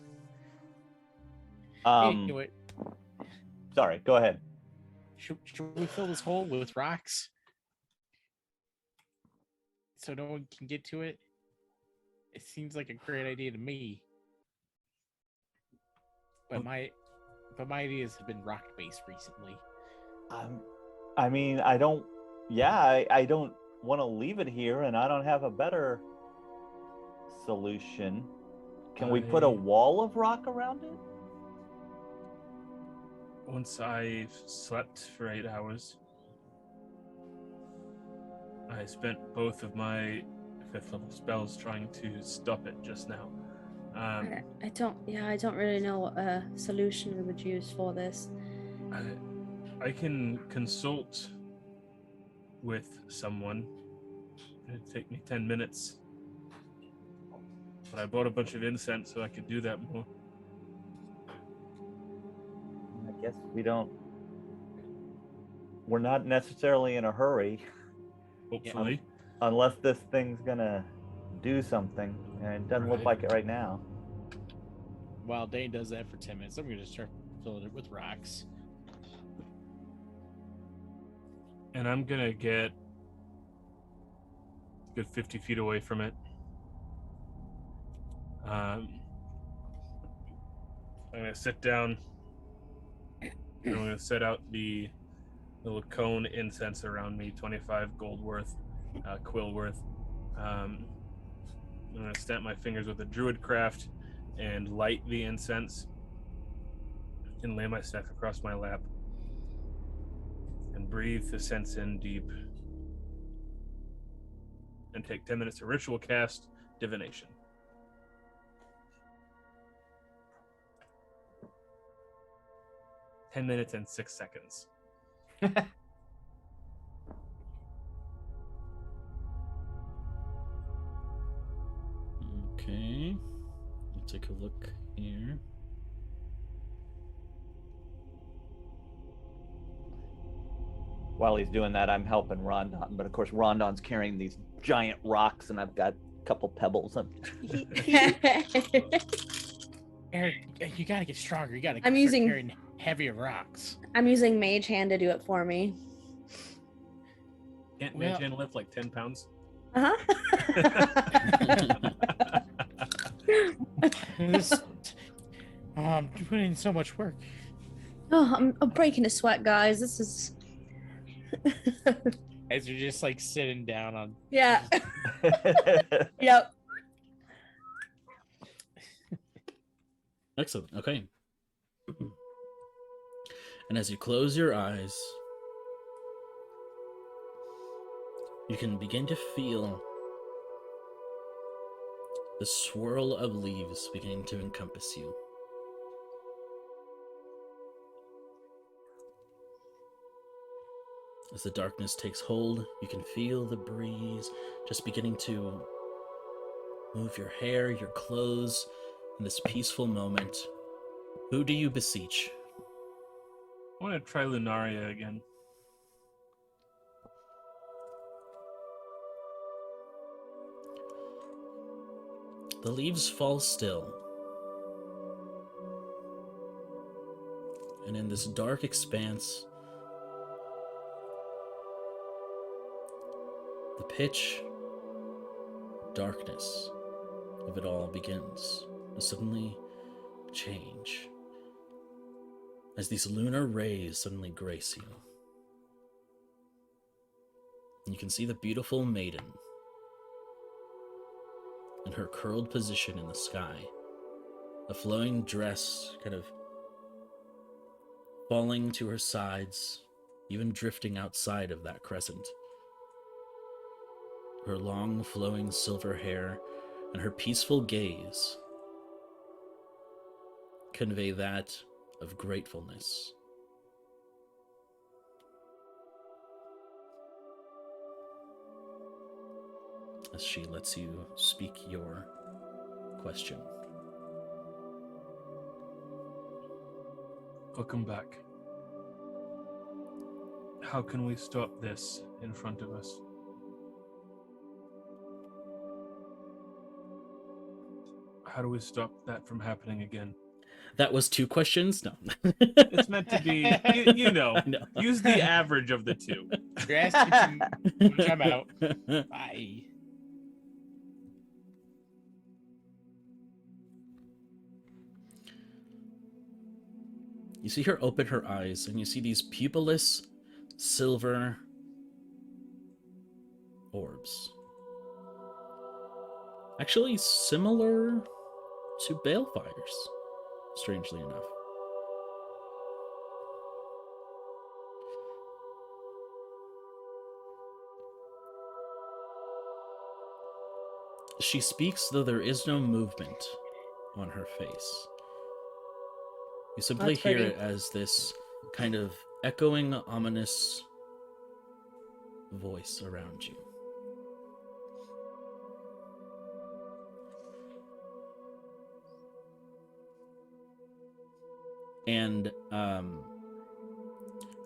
E: Um,
B: Anyway,
E: sorry, go ahead.
B: should we fill this hole with rocks so no one can get to it? It seems like a great idea to me. But my ideas have been rock based recently.
E: I mean, I don't. Yeah, I don't want to leave it here, and I don't have a better solution. Can we put a wall of rock around it?
D: Once I've slept for 8 hours, I spent both of my 5th level spells trying to stop it just now.
C: I don't really know what a solution we would use for this.
D: I can consult with someone. It'd take me 10 minutes. But I bought a bunch of incense so I could do that more.
E: I guess we're not necessarily in a hurry,
D: Hopefully.
E: unless this thing's gonna do something, and it doesn't look
D: Right.
E: like it right now.
B: While Dane does that for 10 minutes, I'm going to start filling it with rocks.
D: And I'm gonna get a good 50 feet away from it. I'm gonna sit down. And I'm gonna set out the little cone incense around me, 25 gold worth, quill worth. I'm gonna stamp my fingers with a druid craft and light the incense and lay my staff across my lap and breathe the sense in deep and take 10 minutes to ritual cast divination. "10 minutes and 6 seconds.
A: Okay. Let's take a look here.
E: While he's doing that, I'm helping Rondon, but of course Rondon's carrying these giant rocks, and I've got a couple pebbles.
B: Eric, you got to get stronger. You got to
C: I'm using-
B: carrying heavier rocks.
C: I'm using Mage Hand to do it for me.
D: Can't
B: Well-
D: Mage Hand lift like 10 pounds?
C: Uh-huh.
B: I'm putting in so much work.
C: Oh, I'm breaking a sweat, guys. This is
B: As you're just like sitting down on.
C: yeah. Yep.
A: Excellent. Okay. And as you close your eyes, you can begin to feel the swirl of leaves beginning to encompass you. As the darkness takes hold, you can feel the breeze just beginning to move your hair, your clothes, in this peaceful moment. Who do you beseech?
D: I want to try Lunaria again.
A: The leaves fall still. And in this dark expanse, the pitch darkness of it all begins to suddenly change as these lunar rays suddenly grace you. And you can see the beautiful maiden in her curled position in the sky, a flowing dress kind of falling to her sides, even drifting outside of that crescent. Her long flowing silver hair and her peaceful gaze convey that of gratefulness. as she lets you speak your question.
D: Welcome back. How can we stop this in front of us? How do we stop that from happening again?
A: That was 2 questions? No.
D: It's meant to be, you know,
A: I know.
D: use the average of the 2.
B: You're asking too much. I'm out. Bye.
A: You see her open her eyes, and you see these pupilless silver orbs. Actually similar to Balefire's, strangely enough. She speaks, though there is no movement on her face. You simply
C: That's
A: hear
C: pretty.
A: it as this kind of echoing, ominous voice around you. And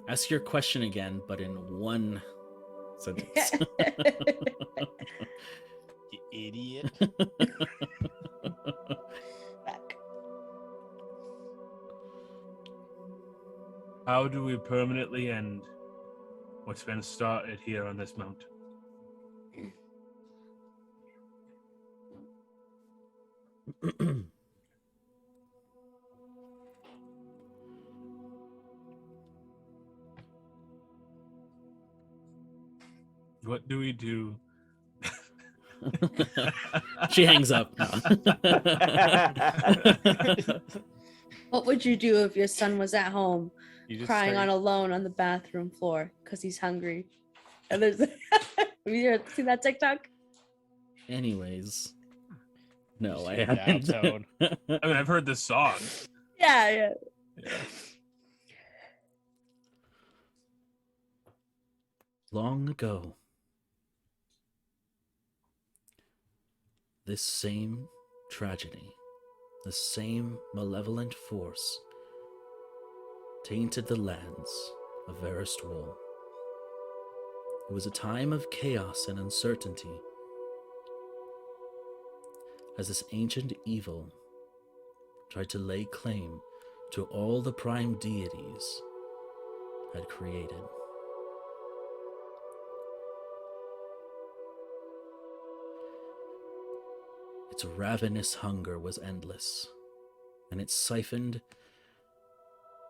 A: ask your question again, but in one sentence.
B: You idiot.
C: Back.
D: How do we permanently end what's been started here on this mountain? What do we do?
A: She hangs up.
C: What would you do if your son was at home
B: You just
C: crying
B: start-
C: alone on the bathroom floor because he's hungry? And there's have you seen that TikTok?
A: Anyways. No,
B: Just
A: I
B: hit the
A: haven't.
B: outtone.
D: I mean, I've heard this song.
C: Yeah.
D: Yeah.
A: Long ago, this same tragedy, the same malevolent force, tainted the lands of Veristwall. It was a time of chaos and uncertainty, as this ancient evil tried to lay claim to all the prime deities had created. Its ravenous hunger was endless, and it siphoned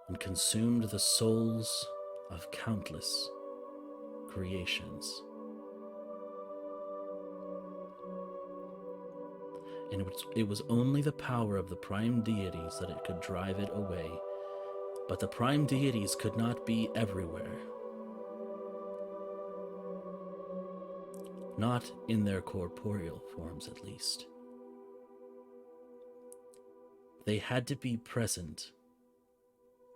A: and consumed the souls of countless creations. And it was only the power of the prime deities that it could drive it away. But the prime deities could not be everywhere. Not in their corporeal forms, at least. They had to be present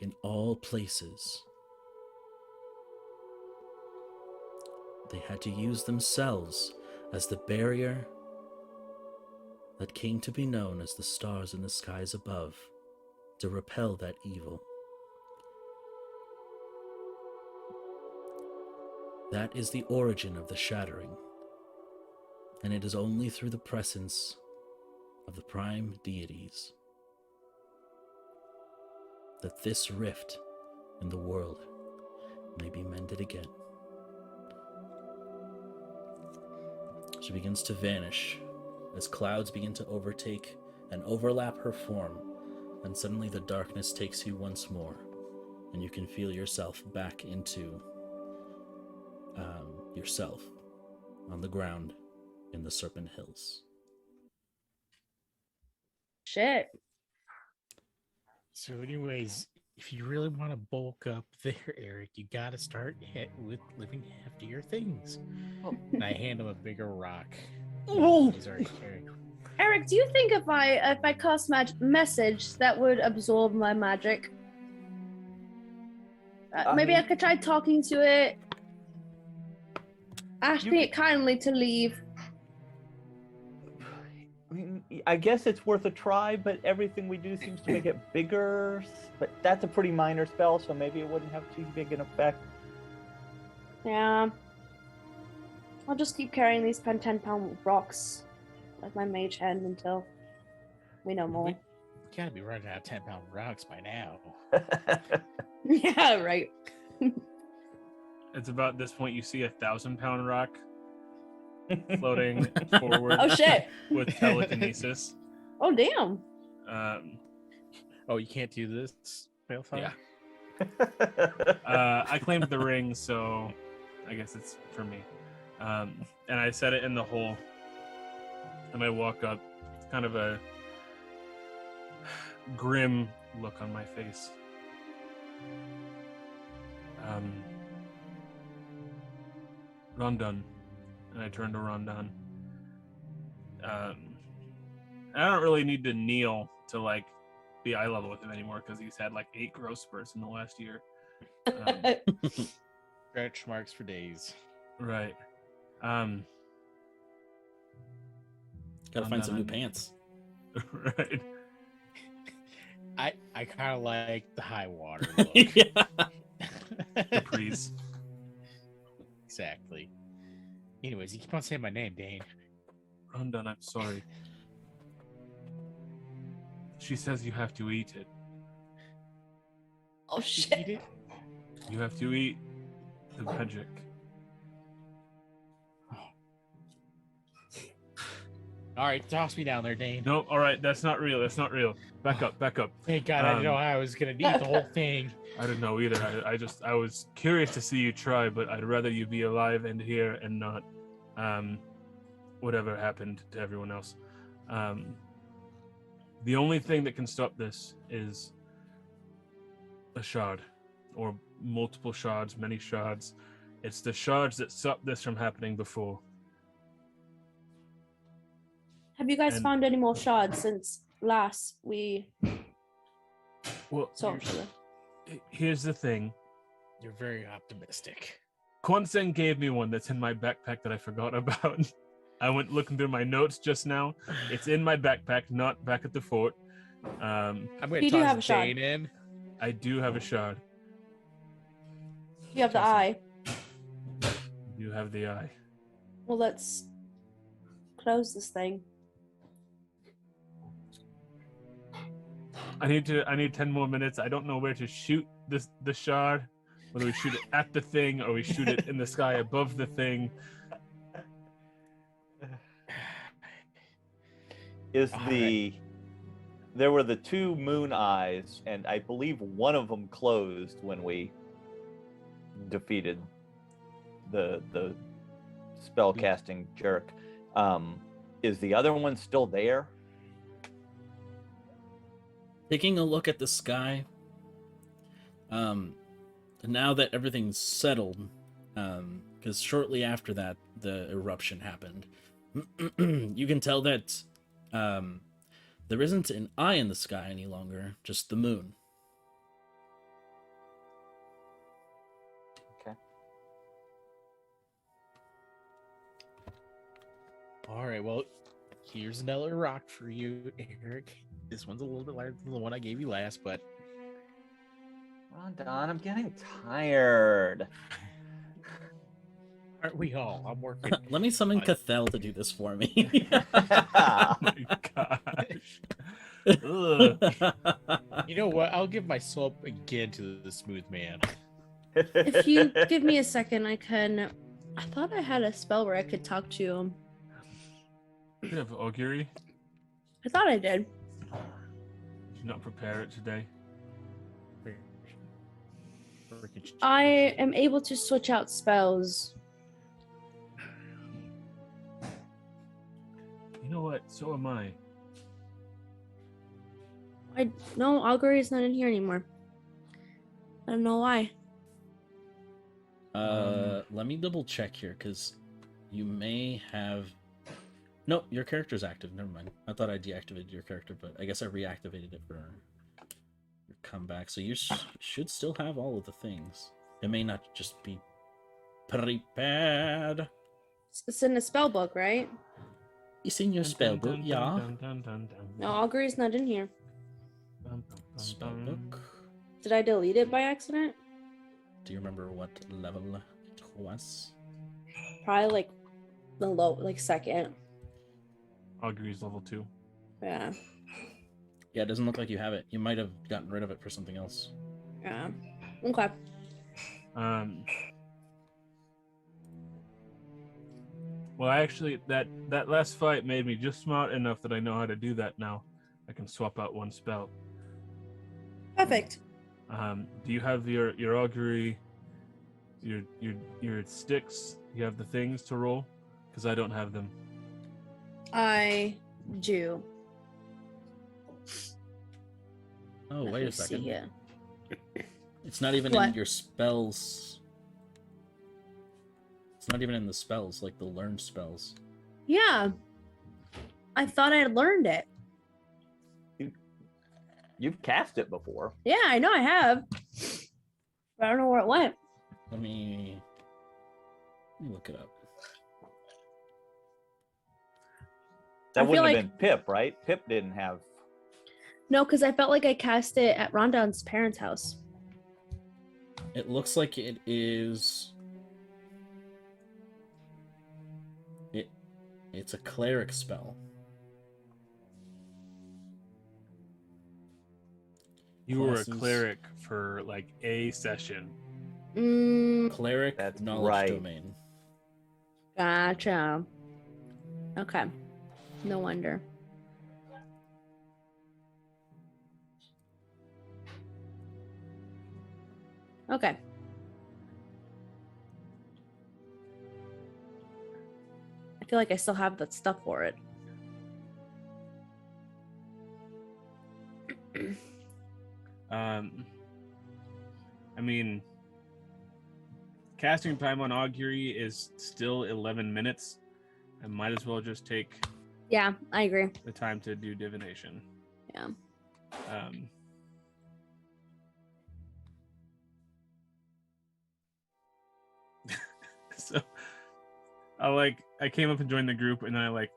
A: in all places. They had to use themselves as the barrier that came to be known as the stars in the skies above to repel that evil. That is the origin of the shattering, and it is only through the presence of the prime deities that this rift in the world may be mended again. She begins to vanish as clouds begin to overtake and overlap her form, and suddenly the darkness takes you once more, and you can feel yourself back into yourself on the ground in the Serpent Hills.
C: Shit.
B: So, anyways, if you really want to bulk up there, Eric, you got to start with living heftier things. And I hand him a bigger rock.
C: Oh.
B: He's already carrying.
C: Eric, do you think if I cast message that would absorb my magic? Maybe I could try talking to it, asking it kindly to leave.
E: I guess it's worth a try, but everything we do seems to make it bigger. But that's a pretty minor spell, so maybe it wouldn't have too big an effect.
C: Yeah. I'll just keep carrying these 10-pound rocks like my mage hand until we know more.
B: We gotta be running out of 10-pound rocks by now.
C: Yeah, right.
D: It's about this point you see a 1,000-pound rock floating forward
C: Oh shit.
D: with telekinesis.
C: Oh damn.
B: Oh, you can't do this, Balefire?
D: Yeah. I claimed the ring, so I guess it's for me. And I set it in the hole. And I walk up. It's kind of a grim look on my face. Rondon. And I turn to Rondon. I don't really need to kneel to like be eye level with him anymore because he's had like 8 growth spurts in the last year.
B: Stretch marks for days.
D: Right.
A: Gotta find some new pants.
D: Right.
B: I kind of like the high water look.
A: Yeah.
D: Capris.
B: Exactly. Anyways, you keep on saying my name, Dane.
D: Rondon, I'm sorry. She says you have to eat it.
C: Oh
B: Eat
C: shit.
B: it?
D: You have to eat the magic.
B: All right, toss me down there, Dane.
D: No, all right, that's not real. That's not real. Back up, back up.
B: Thank God I didn't know how I was gonna eat the whole thing.
D: I didn't know either. I was curious to see you try, but I'd rather you be alive and here and not whatever happened to everyone else. The only thing that can stop this is a shard, or multiple shards, many shards. It's the shards that stopped this from happening before.
C: Have you guys
D: And-
C: found any more shards since last we
D: Well,
C: saw each other?
D: here's the thing.
B: You're very optimistic.
D: Kwansen gave me one that's in my backpack that I forgot about. I went looking through my notes just now. It's in my backpack, not back at the fort.
B: I'm gonna
C: You do have a
B: toss
C: shard.
B: Dane in.
D: I do have a shard.
C: You have the
B: Awesome.
C: eye.
D: You have the eye.
C: Well, let's close this thing.
D: I need 10 more minutes. I don't know where to shoot the shard. Whether we shoot it at the thing or we shoot it in the sky above the thing.
E: There were the 2 moon eyes, and I believe one of them closed when we defeated the spell casting jerk. Is the other one still there?
A: Taking a look at the sky, now that everything's settled, because shortly after that, the eruption happened, you can tell that there isn't an eye in the sky any longer, just the moon.
E: Okay.
B: All right, well, here's another rock for you, Eric. This one's a little bit larger than the one I gave you last, but
E: Rondon, I'm getting tired.
B: aren't we all? I'm working.
A: Let me summon
B: Fine.
A: Khyle to do this for me.
D: Oh my gosh. Ugh.
B: You know what? I'll give my soul up again to the smooth man.
C: If you give me a second, I thought I had a spell where I could talk to him.
D: You have augury?
C: I thought I did.
D: Did you not prepare it today?
C: I am able to switch out spells.
D: You know what? So am I.
C: No, augury is not in here anymore. I don't know why.
A: Let me double check here, because you may have... Nope, your character's active. Never mind. I thought I deactivated your character, but I guess I reactivated it for your comeback. So you should still have all of the things. It may not just be prepared.
C: It's in the spell book, right?
A: It's in your spell book, yeah.
C: No, augury's not in here.
A: Spell book.
C: Did I delete it by accident?
A: Do you remember what level it was?
C: Probably like the low, like second.
D: Augury's level 2.
C: Yeah.
A: Yeah, it doesn't look like you have it. You might have gotten rid of it for something else.
C: Yeah. Okay.
D: Well, actually, that last fight made me just smart enough that I know how to do that now. I can swap out one spell.
C: Perfect.
D: Do you have your augury, your sticks? You have the things to roll? Because I don't have them.
C: I do.
A: Oh,
C: Let
A: wait
C: me
A: a second.
C: see it.
A: It's not even
C: What?
A: in your spells. It's not even in the spells, like the learned spells.
C: Yeah. I thought I had learned it.
E: You've cast it before.
C: Yeah, I know I have. But I don't know where it went.
A: Let me look it up.
E: That
C: I feel
E: wouldn't have
C: like-
E: been Pip, right? Pip didn't have.
C: No, because I felt like I cast it at Rondon's parents' house.
A: It looks like it is. It's a cleric spell.
D: You were a
A: Classes.
D: cleric for like a session.
A: Cleric
E: That's
A: knowledge
E: right.
A: domain.
C: Gotcha. Okay. No wonder. Okay. I feel like I still have that stuff for it.
D: I mean, casting time on augury is still 11 minutes. I might as well just take
C: Yeah, I agree.
D: the time to do divination.
C: Yeah.
D: So I came up and joined the group, and then I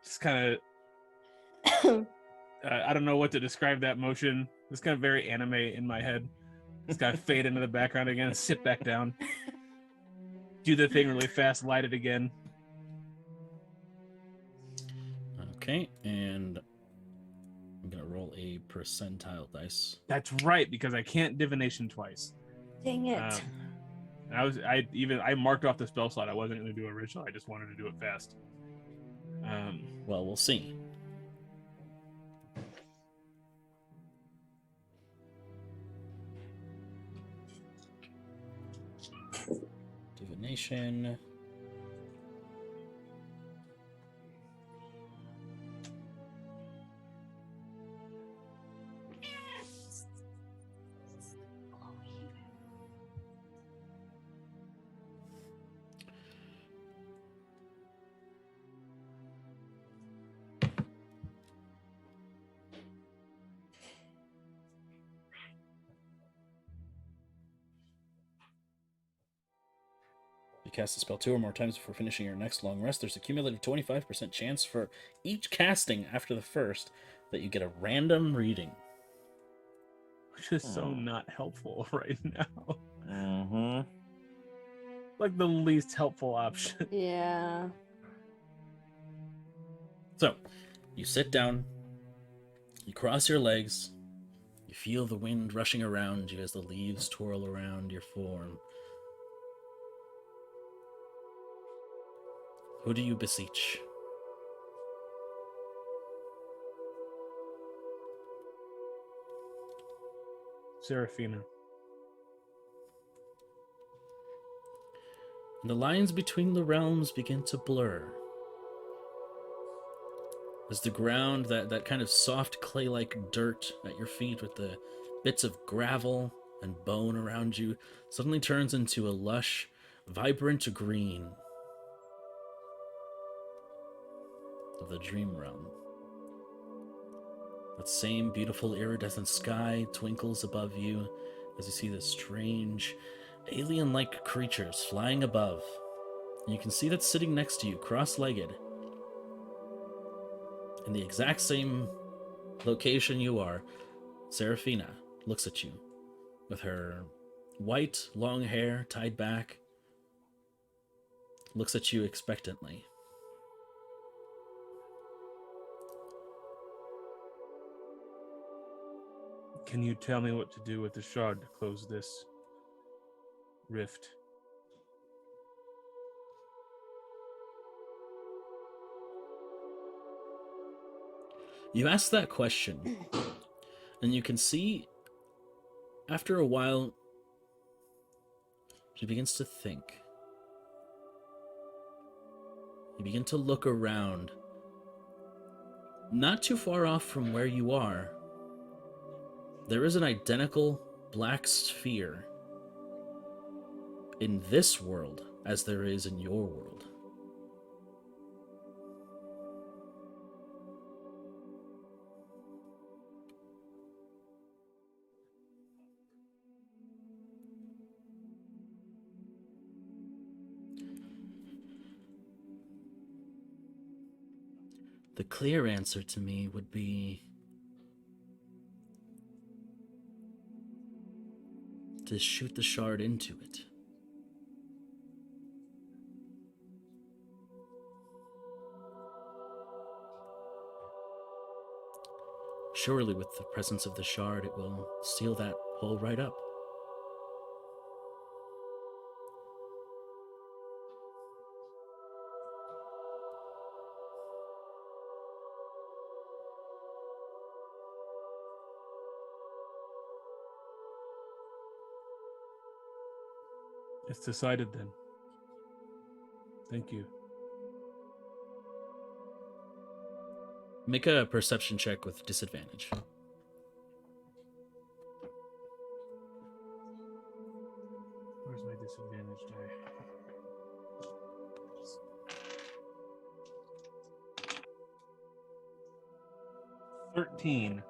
D: just kind of I don't know what to describe that motion. It's kind of very anime in my head. Just kind of fade into the background again, sit back down, do the thing really fast, light it again.
A: Okay, and I'm gonna roll a percentile dice.
D: That's right, because I can't divination twice.
C: Dang it.
D: I marked off the spell slot. I wasn't going to do original. I just wanted to do it fast.
A: Well, we'll see. Divination. You cast the spell 2 or more times before finishing your next long rest. There's a cumulative 25% chance for each casting after the first that you get a random reading.
D: Which is so not helpful right now.
E: Mm-hmm.
D: Like the least helpful option.
C: Yeah.
A: So, you sit down, you cross your legs, you feel the wind rushing around you as the leaves twirl around your form. Who do you beseech?
D: Seraphina.
A: The lines between the realms begin to blur. As the ground, that kind of soft clay-like dirt at your feet with the bits of gravel and bone around you, suddenly turns into a lush, vibrant green of the dream realm. That same beautiful iridescent sky twinkles above you as you see the strange, alien-like creatures flying above. And you can see that sitting next to you, cross-legged, in the exact same location you are, Serafina looks at you with her white, long hair tied back, looks at you expectantly.
D: Can you tell me what to do with the shard to close this rift?
A: You ask that question, and you can see, after a while, she begins to think. You begin to look around. Not too far off from where you are, there is an identical black sphere in this world as there is in your world. The clear answer to me would be to shoot the shard into it. Surely with the presence of the shard, it will seal that hole right up.
D: It's decided then. Thank you.
A: Make a perception check with disadvantage.
D: Where's my disadvantage die? 13.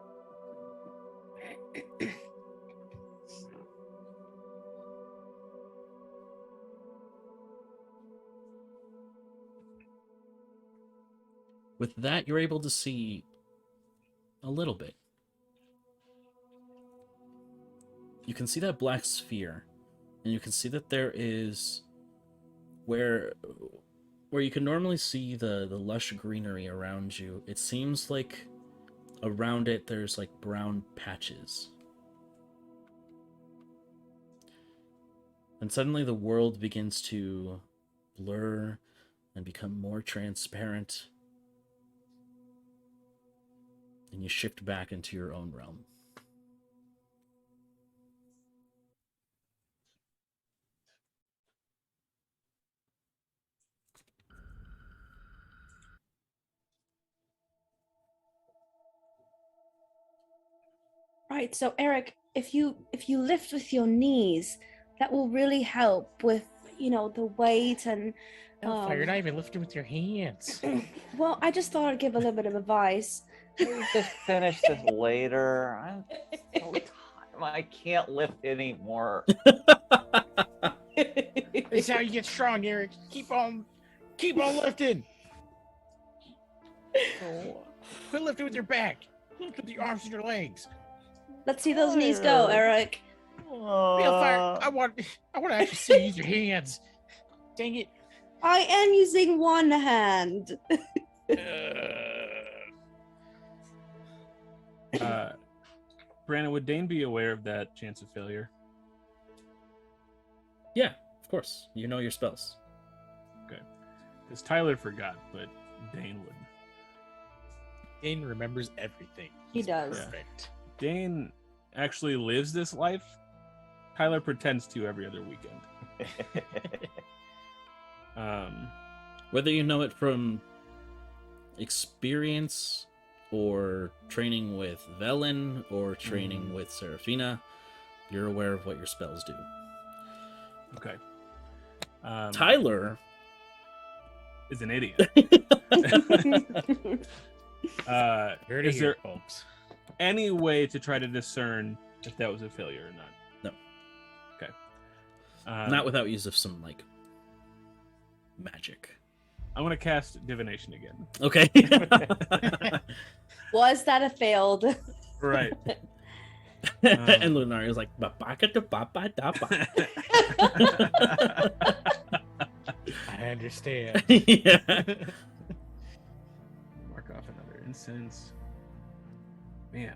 A: With that, you're able to see a little bit. You can see that black sphere, and you can see that there is where you can normally see the lush greenery around you. It seems like around it there's like brown patches. And suddenly the world begins to blur and become more transparent. And you shift back into your own realm.
C: Right, so Eric, if you lift with your knees, that will really help with, the weight and
B: Hellfire, you're not even lifting with your hands.
C: well, I just thought I'd give a little bit of advice.
E: Can we just finish this later? I'm so tired. I can't lift anymore.
B: This is how you get strong, Eric. Keep on lifting. Oh, quit lifting with your back. Lift with your arms and your legs.
C: Let's see those knees go, Eric.
B: Hellfire, I want to actually see you use your hands. Dang it.
C: I am using one hand.
D: Brandon, would Dane be aware of that chance of failure?
A: Yeah, of course. You know your spells.
D: Okay. Because Tyler forgot, but Dane wouldn't.
B: Dane remembers everything.
C: He does.
B: Perfect.
D: Dane actually lives this life. Tyler pretends to every other weekend.
A: Whether you know it from experience or training with Velen or training with Serafina, you're aware of what your spells do.
D: Okay.
A: Tyler
D: is an idiot.
B: Heard it
D: Is
B: here,
D: there
B: folks.
D: any way to try to discern if that was a failure or not?
A: No.
D: Okay.
A: not without use of some like magic.
D: I'm gonna cast divination again.
A: Okay.
C: Was that a failed?
D: Right.
A: And Lunari's like, "Ba-ba-ka-da-ba-ba-da-ba."
B: I understand.
A: Yeah.
D: Mark off another incense. Man.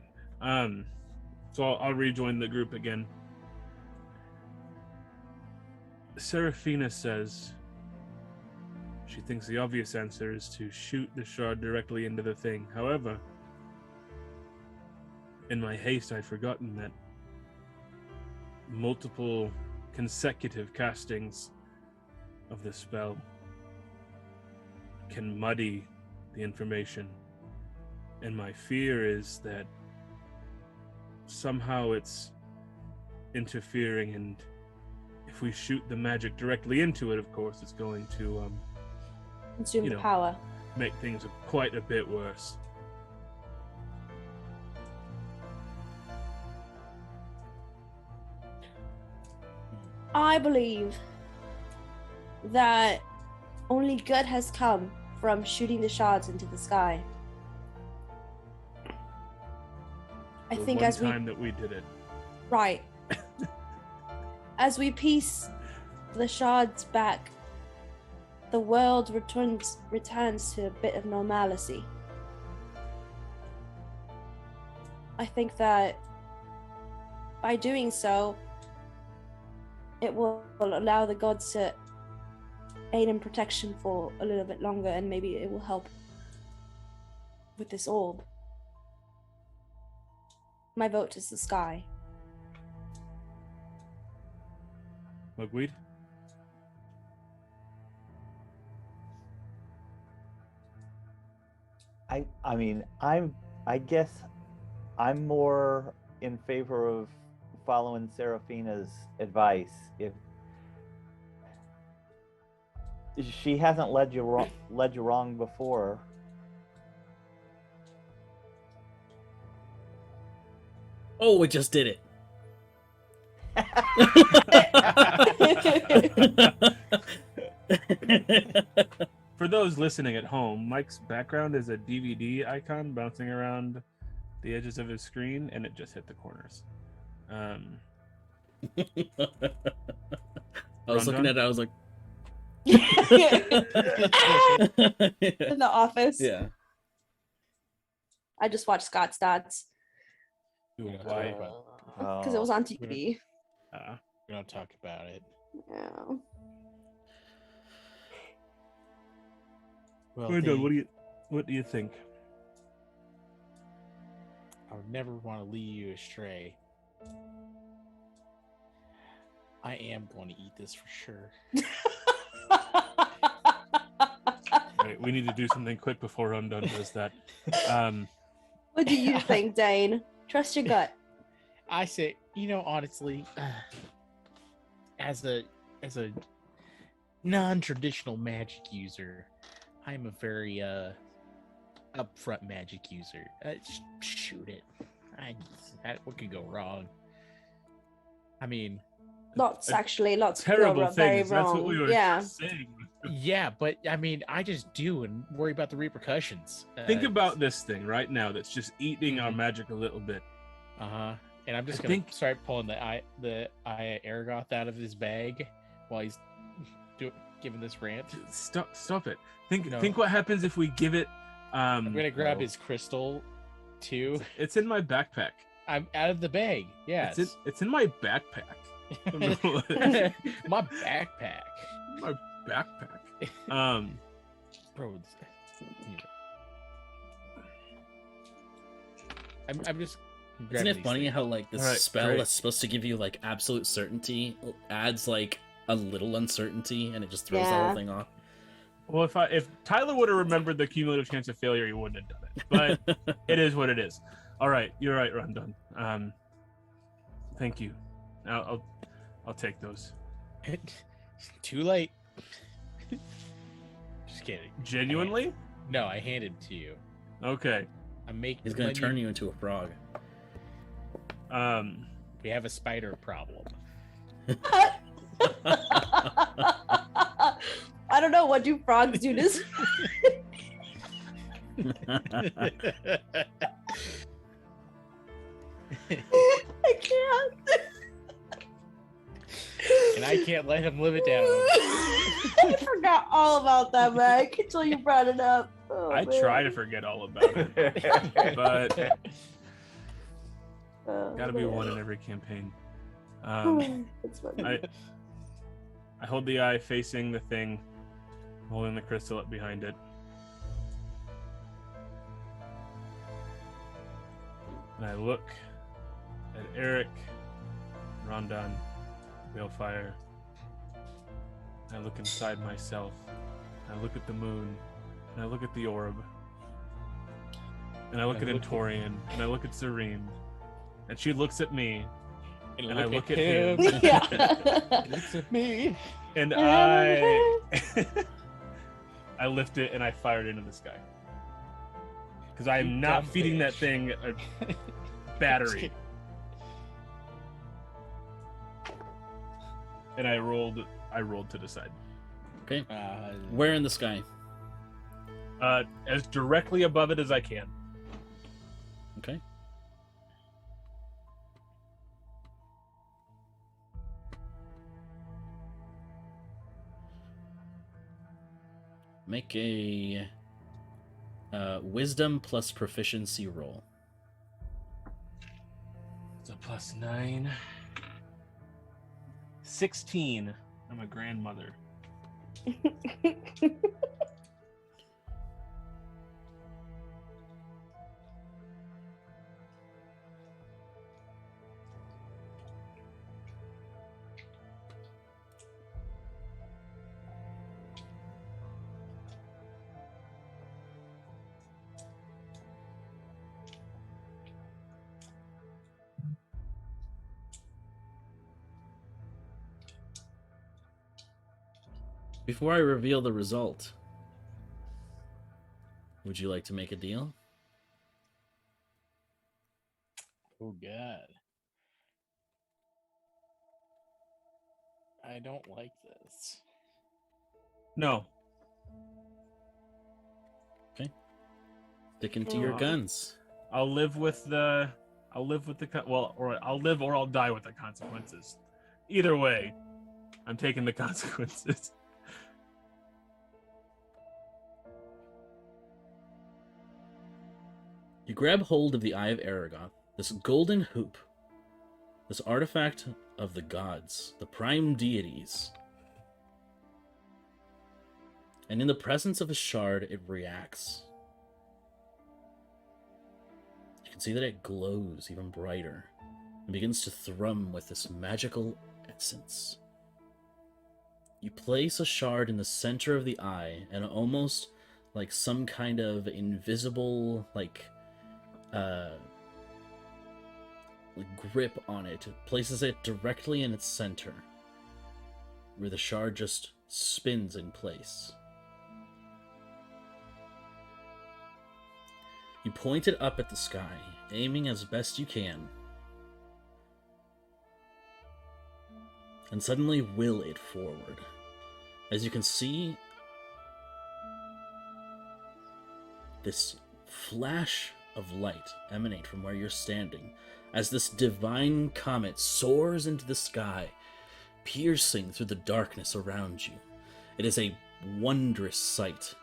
D: So I'll rejoin the group again. Seraphina says she thinks the obvious answer is to shoot the shard directly into the thing. However, in my haste, I'd forgotten that multiple consecutive castings of the spell can muddy the information. And my fear is that somehow it's interfering, and if we shoot the magic directly into it, of course, it's going to
C: Consume
D: you
C: the
D: know.
C: power.
D: make things quite a bit worse.
C: I believe that only good has come from shooting the shards into the sky. I
D: The
C: think
D: one
C: as we
D: time that we did it.
C: right as we piece the shards back, the world returns to a bit of normalcy. I think that by doing so, it will allow the gods to aid in protection for a little bit longer, and maybe it will help with this orb. My vote is the sky.
D: Mugweed?
E: I guess I'm more in favor of following Seraphina's advice. If she hasn't led you wrong before,
A: Oh, it just did it.
D: For those listening at home, Mike's background is a DVD icon bouncing around the edges of his screen, and it just hit the corners.
A: I was looking at it, I was like,
C: In the office.
A: yeah.
C: I just watched Scott's Dots
B: We don't
D: Why?
B: talk about,
C: because it was on TV.
B: we don't talk about it.
C: Yeah.
B: Well,
D: Brandon,
B: Dave,
D: what do you think?
B: I would never want to lead you astray. I am going to eat this for sure.
D: Right, we need to do something quick before Undone does that.
C: What do you think, Dane? Trust your gut.
B: I say, honestly, as a non-traditional magic user, I'm a very upfront magic user. Shoot it. What could go wrong? I mean,
C: Lots could
D: Terrible
C: go very
D: things. That's what
C: wrong.
D: we were
C: Yeah.
D: saying.
B: yeah, but I mean, I just do and worry about the repercussions.
D: Think about this thing right now that's just eating our
B: Mhm.
D: magic a little bit.
B: And I'm just
D: I
B: gonna
D: think-
B: start pulling the eye Aragoth out of his bag while he's giving this rant.
D: Stop it. Think
B: No.
D: what happens if we give it.
B: I'm gonna grab
D: well,
B: his crystal too.
D: It's in my backpack.
B: I'm out of the bag. Yes.
D: It's in my backpack.
B: My backpack.
D: My backpack.
B: Bro. I'm just.
A: Isn't
B: grabbing
A: it
B: these
A: funny
B: things.
A: how like this
D: Alright,
A: spell
D: great.
A: that's supposed to give you like absolute certainty adds like a little uncertainty and it just throws the
C: Yeah.
A: whole thing off?
D: Well, if Tyler would have remembered the cumulative chance of failure, he wouldn't have done it. But it is what it is. All right, you're right, Rondon. Thank you. I'll take those.
B: Too late. Just kidding.
D: Genuinely?
B: No, I handed it to you.
D: Okay.
B: I'm making.
A: He's gonna turn you into a frog.
B: We have a spider problem.
C: I don't know, what do frogs do this? I can't.
B: And I can't let him live it down.
C: I forgot all about that, Mac, until you brought it up. Oh,
D: I
C: man.
D: try to forget all about it, but
C: Oh,
D: gotta be
C: man.
D: one in every campaign.
C: That's funny.
D: I hold the eye facing the thing, holding the crystal up behind it. And I look at Eric, Rondon, Balefire. I look inside myself. I look at the moon. And I look at the orb. And I look at Entorian. And I look at Serene. And she looks at me. And I look at him.
C: Yeah.
B: Looks at me.
D: And I lift it and I fire it into the sky. Because I am
B: You
D: not
B: dumb
D: feeding that
B: bitch.
D: thing a battery. And I rolled to decide.
A: Okay. Where in the sky?
D: As directly above it as I can.
A: Okay. Make a wisdom plus proficiency roll.
D: It's a +9. 16. I'm a grandmother.
A: Before I reveal the result, would you like to make a deal?
B: Oh God. I don't like this.
D: No.
A: Sticking to your guns.
D: I'll live with the I'll live or I'll die with the consequences. Either way, I'm taking the consequences.
A: You grab hold of the Eye of Aragoth, this golden hoop, this artifact of the gods, the prime deities. And in the presence of a shard, it reacts. You can see that it glows even brighter and begins to thrum with this magical essence. You place a shard in the center of the eye, and almost like some kind of invisible, grip on it, places it directly in its center, where the shard just spins in place. You point it up at the sky, aiming as best you can, and suddenly will it forward. As you can see, this flash of light emanate from where you're standing, as this divine comet soars into the sky, piercing through the darkness around you. It is a wondrous sight.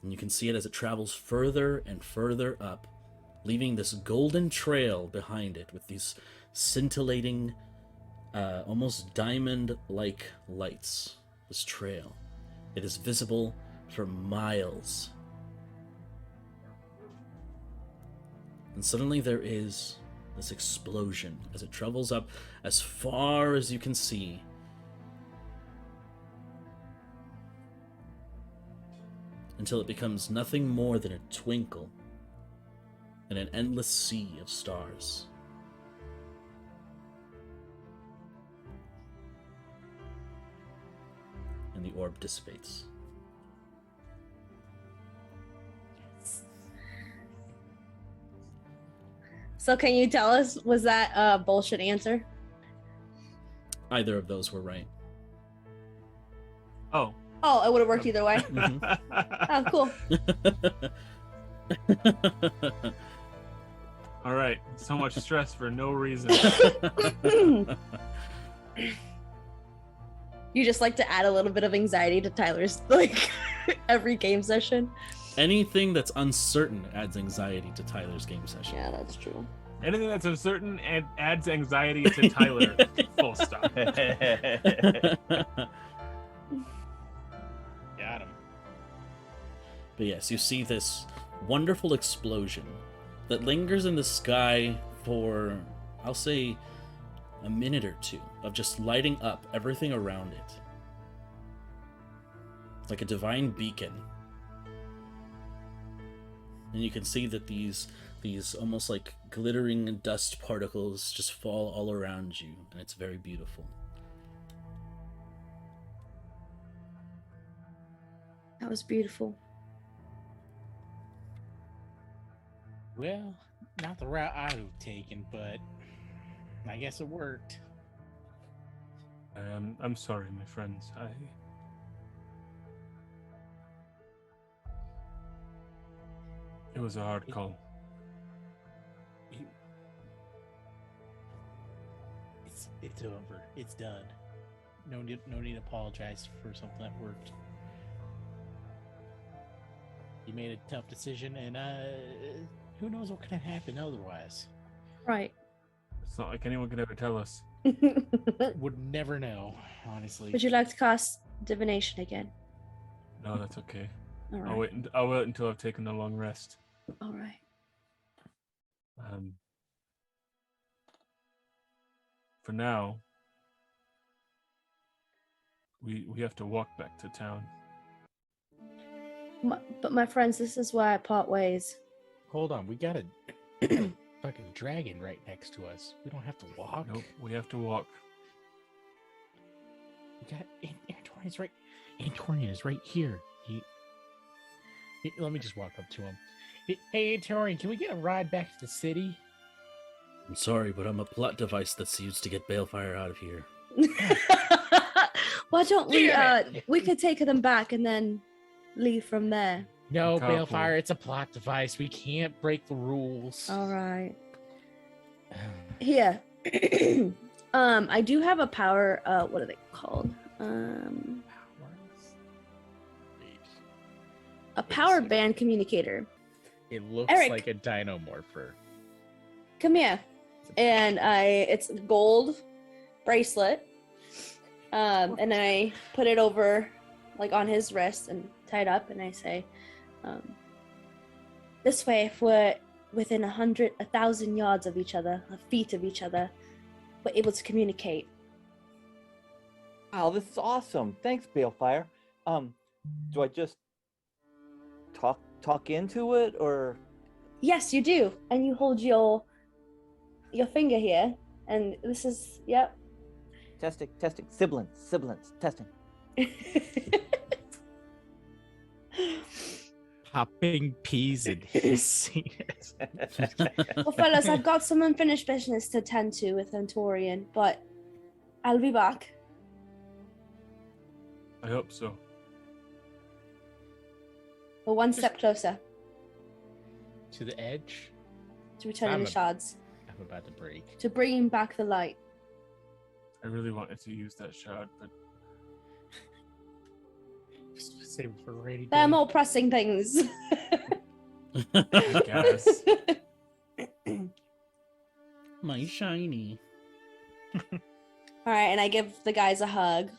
A: And you can see it as it travels further and further up, leaving this golden trail behind it with these scintillating, almost diamond-like lights. This trail. It is visible for miles. And suddenly there is this explosion as it travels up as far as you can see. Until it becomes nothing more than a twinkle in an endless sea of stars. And the orb dissipates.
C: So can you tell us, was that a bullshit answer?
A: Either of those were right.
D: Oh.
C: Oh, it would have worked either way. Oh, cool.
D: All right. So much stress for no reason.
C: You just like to add a little bit of anxiety to Tyler's like every game session.
A: Anything that's uncertain adds anxiety to Tyler's game session.
C: Yeah, that's true.
D: Anything that's uncertain and adds anxiety to Tyler. Full stop.
B: Got him.
A: But yes, you see this wonderful explosion that lingers in the sky for, I'll say, a minute or two of just lighting up everything around it. It's like a divine beacon. And you can see that these almost like glittering dust particles just fall all around you, and it's very beautiful.
C: That was beautiful.
B: Well, not the route I would have taken, but I guess it worked.
D: I'm sorry, my friends. It was a hard call.
B: It's over. It's done. No need to apologize for something that worked. You made a tough decision, and who knows what could have happened otherwise.
C: Right.
D: It's not like anyone could ever tell us.
B: Would never know, honestly.
C: Would you like to cast divination again?
D: No, that's okay.
C: All right.
D: I'll wait until I've taken a long rest.
C: All right.
D: For now, we have to walk back to town.
C: But my friends, this is why I part ways.
B: Hold on, we got a fucking dragon right next to us. We don't have to walk.
D: Nope, we have to walk.
B: We got Antorian's right. Antorian is right here. Let me just walk up to him. Hey, Antorian, can we get a ride back to the city?
A: I'm sorry, but I'm a plot device that's used to get Balefire out of here.
C: Why don't we
B: Damn it.
C: we could take them back and then leave from there.
B: No,
D: Careful.
B: Balefire, it's a plot device. We can't break the rules.
C: All right. Here. I do have a power what are they called? A power band communicator.
B: It looks
C: Eric.
B: like a dinomorpher.
C: Come here. And it's a gold bracelet. And I put it over like on his wrist and tie it up, and I say, this way, if we're within 1,000 yards of each other, feet of each other, we're able to communicate.
E: Wow, this is awesome. Thanks, Balefire. Do I just talk into it, or?
C: Yes, you do. And you hold your finger here, and this is, yep.
E: Testing. Sibilance, testing.
B: Popping peas and hissing.
C: Well, fellas, I've got some unfinished business to tend to with Antorian, but I'll be back.
D: I hope so.
C: We're one step closer
B: To the edge?
C: to returning the shards,
B: I'm about to break.
C: to bringing back the light.
D: I really wanted to use that shard, but
B: Save it for a rainy day.
C: There are more pressing things.
D: I guess.
A: My shiny.
C: All right, and I give the guys a hug.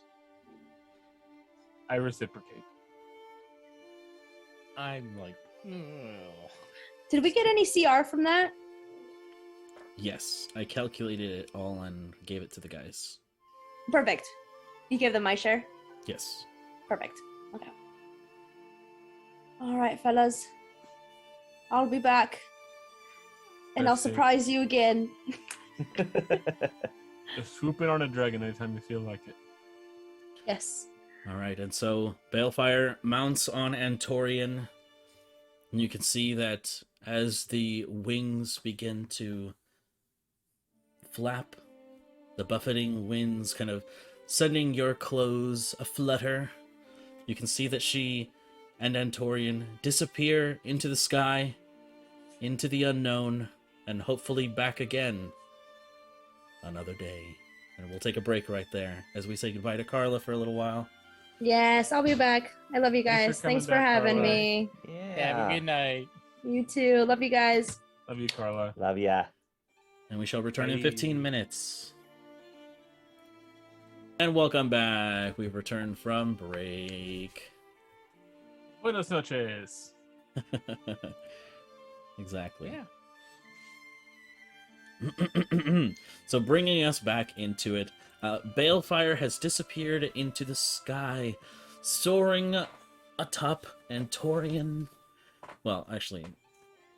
D: I reciprocate.
B: I'm like,
C: Did we get any CR from that?
A: Yes, I calculated it all and gave it to the guys.
C: Perfect. You give them my share?
A: Yes.
C: Perfect. Okay. All right, fellas. I'll be back. And I'll
D: That's safe.
C: surprise you again.
D: Just swoop in on a dragon anytime you feel like it.
C: Yes.
A: All right, and so Balefire mounts on Antorian, and you can see that as the wings begin to flap, the buffeting winds kind of sending your clothes aflutter, You can see that she and Antorian disappear into the sky, into the unknown, and hopefully back again another day. And we'll take a break right there as we say goodbye to Carla for a little while.
C: Yes, I'll be back. I love you
D: Thanks for
C: guys.
D: coming
C: Thanks for
D: back,
C: having
D: Carla.
C: me.
B: Have a good night.
C: You too. Love you guys.
D: Love you, Carla.
E: Love ya.
A: And we shall return in
D: Bye.
A: 15 minutes. And welcome back. We've returned from break.
D: Buenas noches.
A: Exactly.
B: Yeah.
A: So bringing us back into it, Balefire has disappeared into the sky, soaring atop Antorian. Well, actually,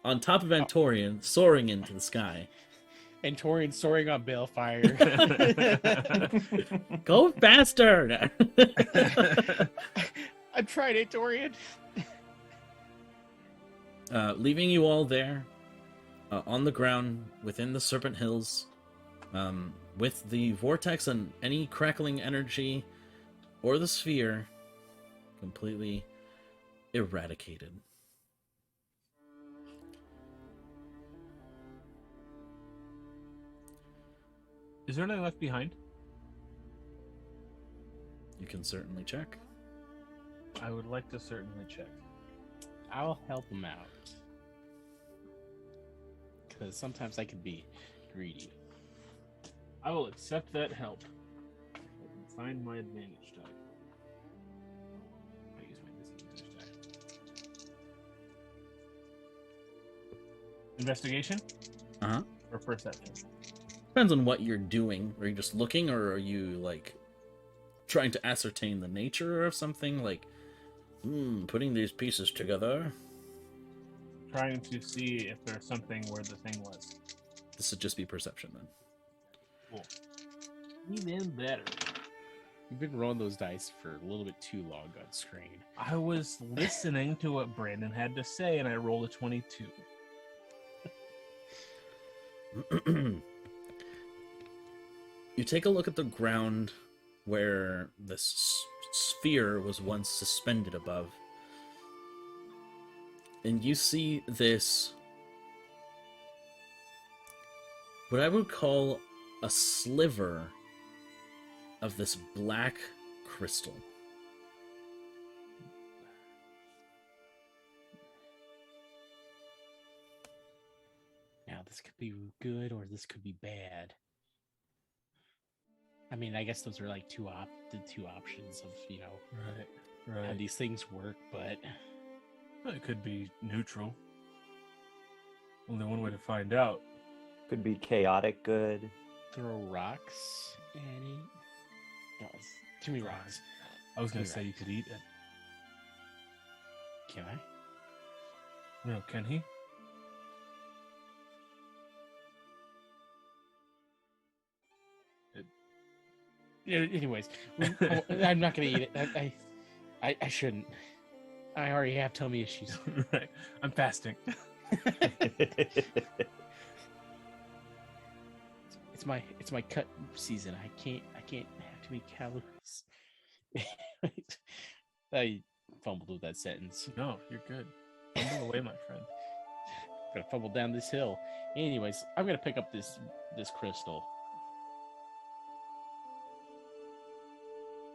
A: on top of Antorian, soaring into the sky.
B: And Torian soaring on Balefire.
A: Go faster!
B: I'm trying it, Torian.
A: Leaving you all there, on the ground within the Serpent Hills, with the vortex and any crackling energy or the sphere completely eradicated.
D: Is there anything left behind?
A: You can certainly check.
D: I would like to certainly check.
B: I'll help him out. Because sometimes I can be greedy.
D: I will accept that help. I can find my advantage die. I use my disadvantage die. Investigation
A: Uh-huh.
D: or perception?
A: Depends on what you're doing. Are you just looking, or are you, like, trying to ascertain the nature of something? Like, putting these pieces together?
D: Trying to see if there's something where the thing was.
A: This would just be perception, then.
D: Cool. Even better.
B: You've been rolling those dice for a little bit too long on screen.
D: I was listening to what Brandon had to say, and I rolled a 22.
A: You take a look at the ground where the sphere was once suspended above, and you see this, what I would call a sliver of this black crystal.
B: Now, this could be good or this could be bad. I mean, I guess those are like the two options of,
D: Right.
B: how these things work, but
D: Well, it could be neutral. Only one way to find out.
E: Could be chaotic good.
B: throw rocks at it. No, it's too many rocks.
D: I was gonna
B: You're
D: say
B: right.
D: you could eat it.
B: Can I?
D: No, can he?
B: Yeah, anyways, I'm not gonna eat it. I shouldn't. I already have tummy issues.
D: Right. I'm fasting.
B: It's my cut season. I can't have too many calories. I fumbled with that sentence.
D: No, you're good. Fumble away, my friend.
B: Gonna fumble down this hill. Anyways, I'm gonna pick up this crystal.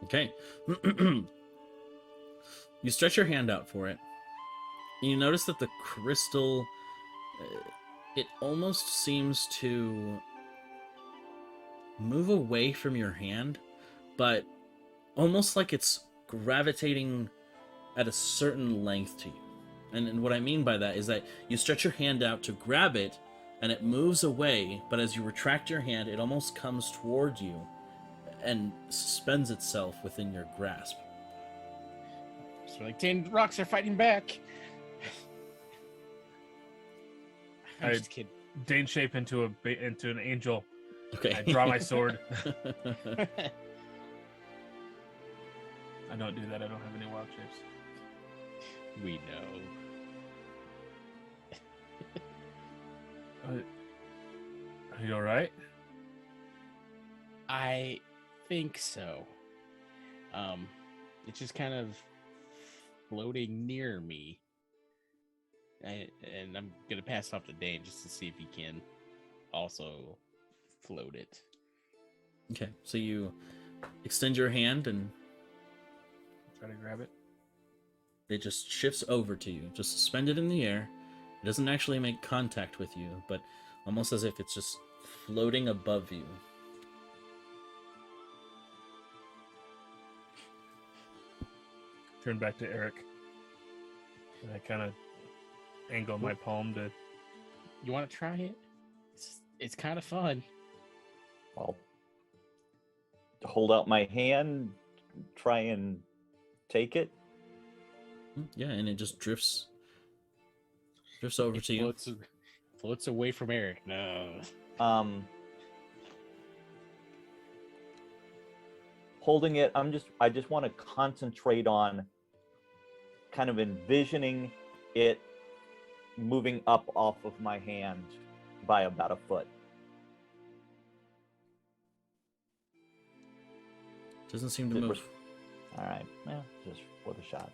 A: Okay. You stretch your hand out for it. And you notice that the crystal, it almost seems to move away from your hand, but almost like it's gravitating at a certain length to you. And what I mean by that is that you stretch your hand out to grab it, and it moves away, but as you retract your hand, it almost comes toward you and suspends itself within your grasp.
B: So like 10 rocks are fighting back. I'm just kidding.
D: Dane shape into an angel.
A: Okay.
D: I draw my sword. I don't do that. I don't have any wild shapes.
B: We know.
D: Are you all right?
B: I think so. It just kind of floating near me. And I'm gonna pass off to Dane just to see if he can also float it.
A: Okay, so you extend your hand and
D: Try to grab it.
A: it just shifts over to you, just suspended in the air. It doesn't actually make contact with you, but almost as if it's just floating above you.
D: Turn back to Eric. And I kind of angle my palm to.
B: You want to try it? It's kind of fun.
E: I'll hold out my hand, try and take it.
A: Yeah, and it just drifts over to you.
B: Floats away from Eric. No.
E: Holding it, I just want to concentrate on kind of envisioning it moving up off of my hand by about a foot.
A: Doesn't seem to move.
E: All right, well, just worth a shot.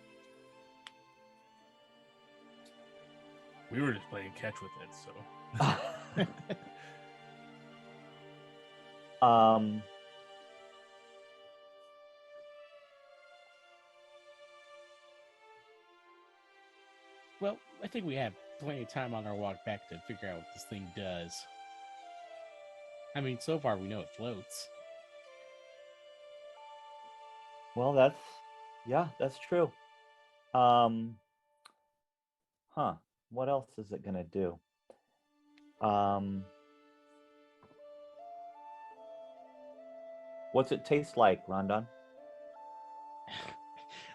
D: We were just playing catch with it, so.
B: Well, I think we have plenty of time on our walk back to figure out what this thing does. I mean, so far we know it floats.
E: Well, that's true. What else is it gonna do? What's it taste like, Rondon?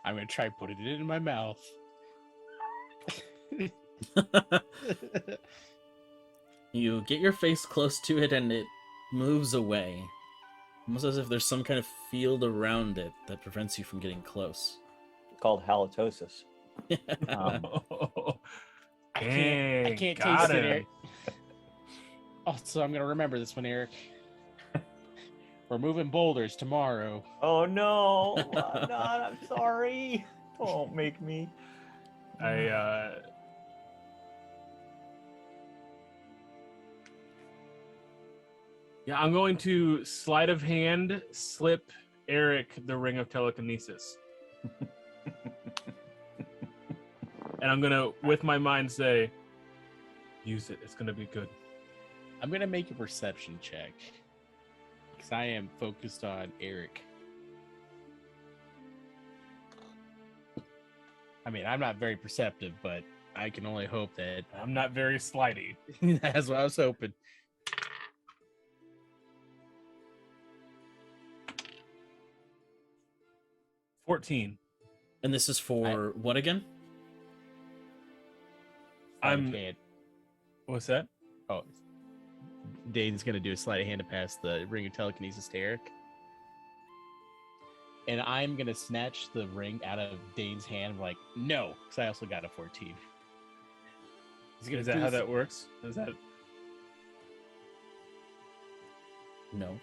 B: I'm gonna try putting it in my mouth.
A: You get your face close to it and it moves away. Almost as if there's some kind of field around it that prevents you from getting close.
E: It's called halitosis.
B: I can't taste it, Eric. Also, I'm gonna remember this one, Eric. We're moving boulders tomorrow.
E: Oh no, Rondon, I'm sorry. Don't make me.
D: Yeah, I'm going to sleight of hand slip Eric the ring of telekinesis. And I'm going to, with my mind, say, use it. It's going to be good.
B: I'm gonna make a perception check. Because I am focused on Eric. I mean, I'm not very perceptive, but I can only hope that...
D: I'm not very slidey.
B: That's what I was hoping.
D: $14.
A: And this is for what again?
D: What's that?
B: Oh, Dane's gonna do a sleight of hand to pass the ring of telekinesis to Eric, and I'm gonna snatch the ring out of Dane's hand. I'm like, no, because I also got a 14.
D: Is that how that works? Is that?
A: No.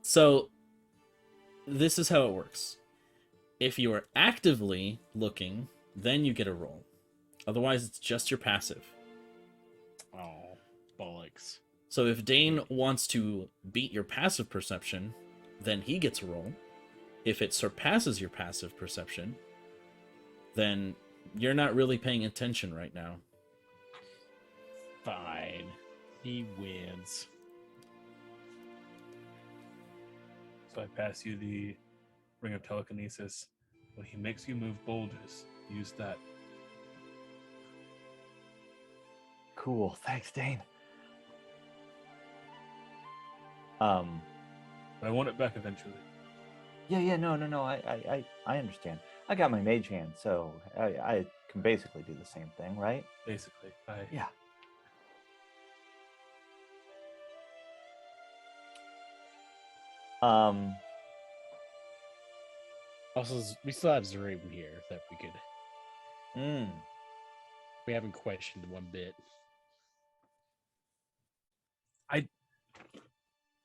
A: So, this is how it works. If you are actively looking, then you get a roll. Otherwise, it's just your passive.
B: Oh, bollocks.
A: So if Dane wants to beat your passive perception, then he gets a roll. If it surpasses your passive perception, then you're not really paying attention right now.
B: Fine. He wins.
D: So I pass you the ring of telekinesis. When he makes you move boulders, use that.
E: Cool. Thanks, Dane.
D: I want it back eventually.
E: Yeah, no. I understand. I got my mage hand, so I can basically do the same thing, right?
D: Basically.
E: Yeah.
B: Also, we still have Zarim here that we could. We haven't questioned one bit.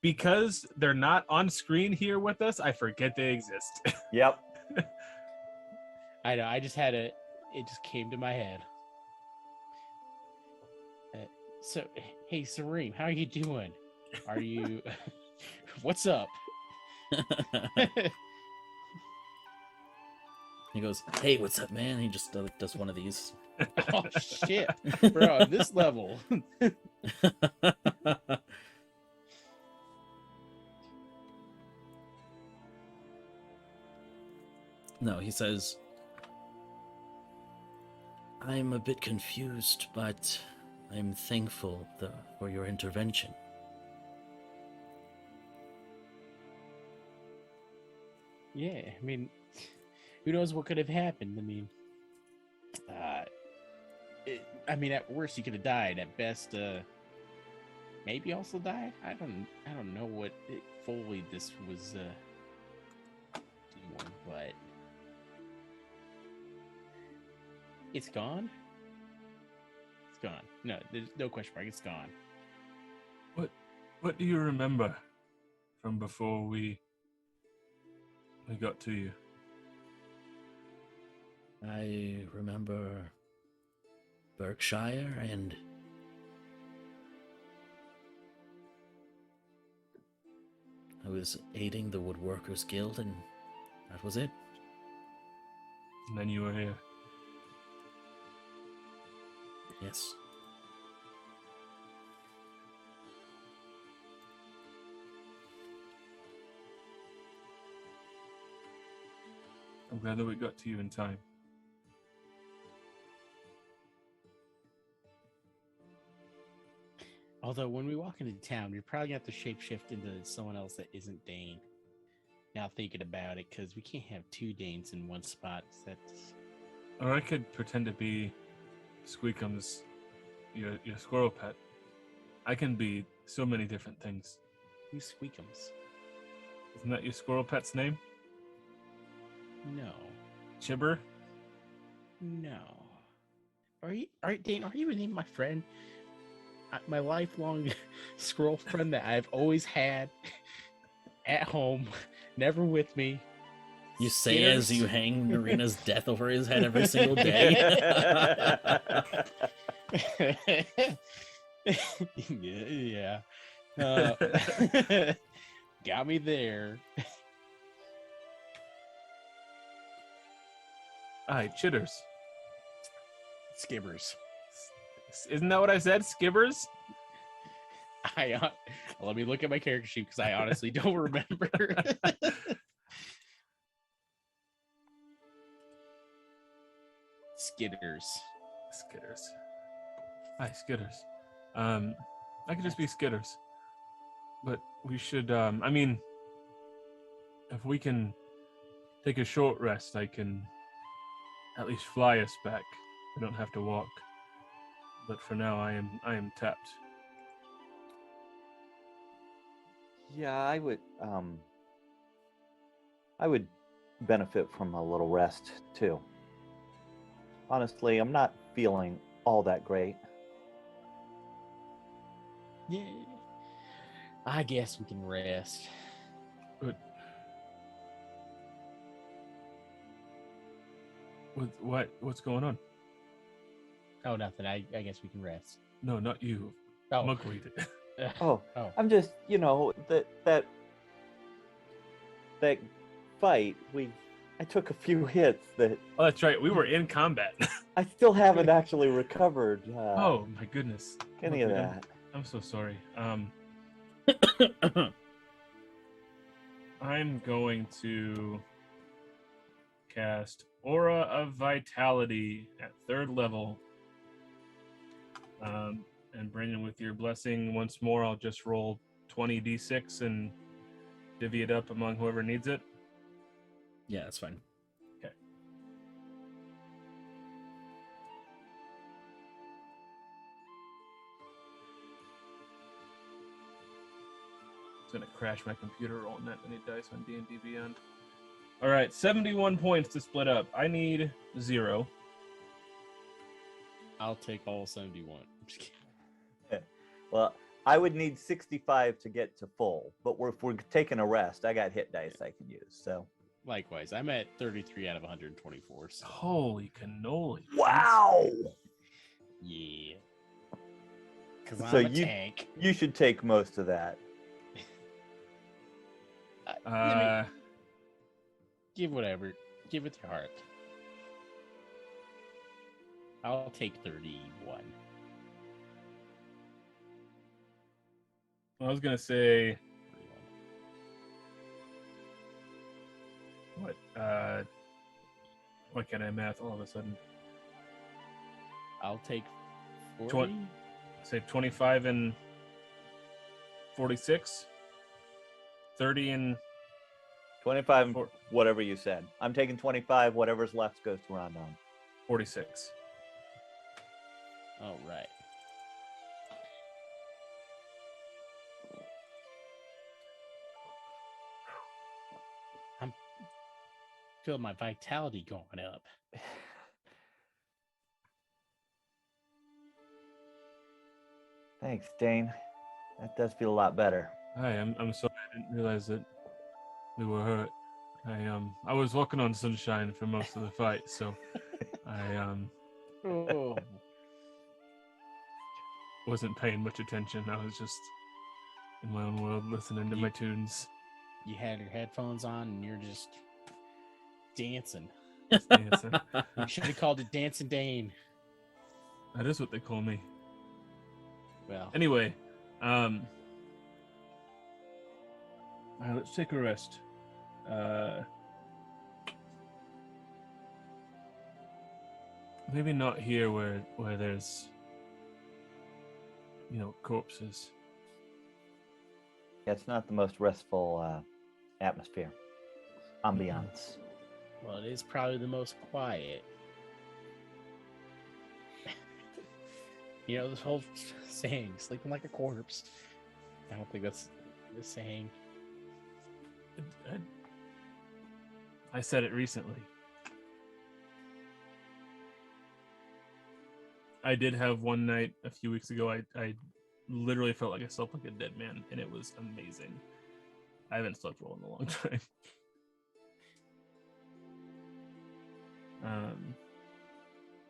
D: Because they're not on screen here with us, I forget they exist.
E: Yep.
B: I know. I just had it. It just came to my head. So, hey, Serene, how are you doing? Are you? What's up?
A: He goes, "Hey, what's up, man?" He just does one of these.
B: Oh shit, bro! On this level.
A: No, he says, "I'm a bit confused, but I'm thankful for your intervention."
B: Yeah, I mean, who knows what could have happened? I mean, at worst, he could have died. At best, maybe also died. I don't know what fully this was doing, but it's gone. It's gone. No, there's no question mark. It's gone.
D: What do you remember from before we got to you?
A: I remember Berkshire and I was aiding the Woodworkers Guild, and that was it.
D: And then you were here.
A: Yes.
D: I'm glad that we got to you in time.
B: Although when we walk into town, we're probably gonna have to shapeshift into someone else that isn't Dane. Now thinking about it, because we can't have two Danes in one spot. That's
D: Or I could pretend to be Squeakum's, your squirrel pet. I can be so many different things.
B: who's Squeakums?
D: Isn't that your squirrel pet's name?
B: No,
D: Chibber?
B: no. Are you Dane? Are you even my friend? My lifelong squirrel friend that I've always had at home, never with me.
A: You say as you hang Narina's death over his head every single day.
B: Yeah. Got me there.
D: Aye, Chitters.
B: Skibbers.
D: Isn't that what I said? Skibbers?
B: Let me look at my character sheet because I honestly don't remember. Skitters.
D: Skitters. Hi, Skitters. I could just be Skitters. But we should, I mean, if we can take a short rest, I can at least fly us back. We don't have to walk. But for now, I am tapped.
E: Yeah, I would benefit from a little rest too. Honestly, I'm not feeling all that great.
B: Yeah. I guess we can rest.
D: But what's going on?
B: Oh, nothing. I guess we can rest.
D: No, not you.
B: Oh.
D: Mugweed.
E: Oh,
B: Oh.
E: I'm just, that fight, I took a few hits that
D: Oh, that's right. We were in combat.
E: I still haven't actually recovered.
D: Oh my goodness.
E: Any of
D: Mugweed,
E: that.
D: I'm so sorry. I'm going to cast Aura of Vitality at 3rd level. And Brendan, with your blessing, once more, I'll just roll 20d6 and divvy it up among whoever needs it.
A: Yeah, that's fine.
D: Okay. It's gonna crash my computer rolling that many dice on D&D Beyond. All right, 71 points to split up. I need 0.
B: I'll take all 71. I'm just kidding.
E: Well, I would need 65 to get to full, but if we're taking a rest, I got hit dice I can use. So
B: Likewise, I'm at 33 out of 124. So.
D: Holy cannoli!
E: Wow.
B: Yeah. Because
E: So
B: I'm a tank.
E: you should take most of that.
B: Give whatever. Give it your heart. I'll take 31.
D: I was gonna say
B: 31.
D: what? Why can't I math all of a sudden?
B: I'll take 40.
D: Say 25 and 46, 30 and
E: 25,
D: Four-
E: whatever you said. I'm taking 25. Whatever's left goes to Rondon.
D: 46.
B: All right. I'm feeling my vitality going up.
E: Thanks, Dane. That does feel a lot better.
D: Hi, I'm sorry. I didn't realize that we were hurt. I was walking on sunshine for most of the fight, so I
B: Oh.
D: wasn't paying much attention. I was just in my own world listening to my tunes.
B: You had your headphones on and you're just dancing.
D: Just dancing.
B: You should have called it Dancing Dane.
D: That is what they call me.
B: Well,
D: Anyway, let's take a rest. Maybe not here where there's corpses.
E: Yeah, it's not the most restful atmosphere. Ambiance.
B: well, it is probably the most quiet. This whole saying, sleeping like a corpse. I don't think that's the saying.
D: I said it recently. I did have one night a few weeks ago. I literally felt like I slept like a dead man, and it was amazing. I haven't slept well in a long time.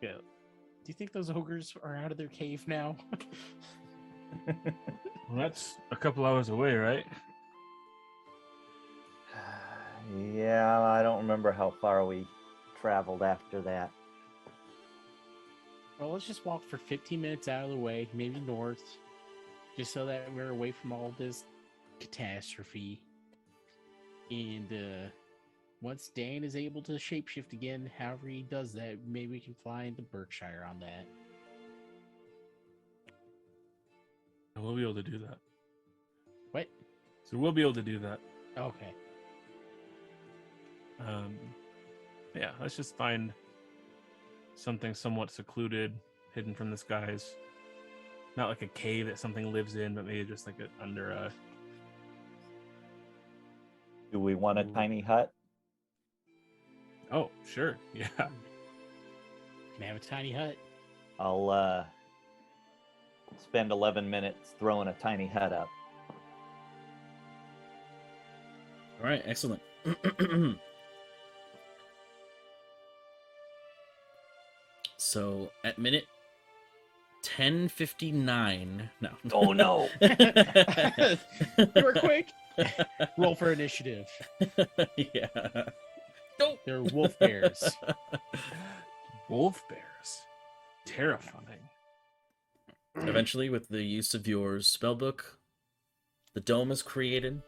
B: Yeah. Do you think those ogres are out of their cave now?
D: Well, that's a couple hours away, right?
E: Yeah, I don't remember how far we traveled after that.
B: Well, let's just walk for 15 minutes out of the way, maybe north, just so that we're away from all this catastrophe. And once Dan is able to shapeshift again, however he does that, maybe we can fly into Berkshire on that.
D: We'll be able to do that.
B: What?
D: So we'll be able to do that.
B: Okay.
D: Yeah, let's just find something somewhat secluded, hidden from the skies. Not like a cave that something lives in, but maybe just like under a...
E: Do we want a tiny hut?
D: Oh, sure. Yeah.
B: Can I have a tiny hut?
E: I'll spend 11 minutes throwing a tiny hut up.
A: All right, excellent. So at minute 10:59, no.
E: Oh no!
B: You were quick. Roll for initiative.
A: Yeah.
B: They're wolf bears.
D: Wolf bears. Terrifying.
A: Eventually, with the use of your spellbook, the dome is created,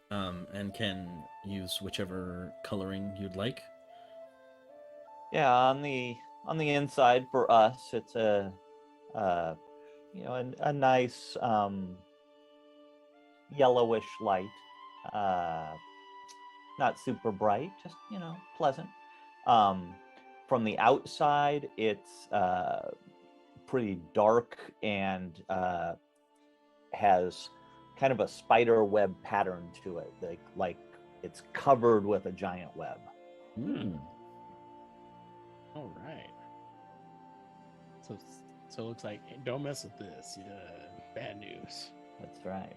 A: and can use whichever coloring you'd like.
E: Yeah, on the inside for us, it's a nice yellowish light. Not super bright, just pleasant. From the outside, it's pretty dark and has kind of a spider web pattern to it, like it's covered with a giant web.
B: All right. So it looks like, hey, don't mess with this. Bad news.
E: That's right.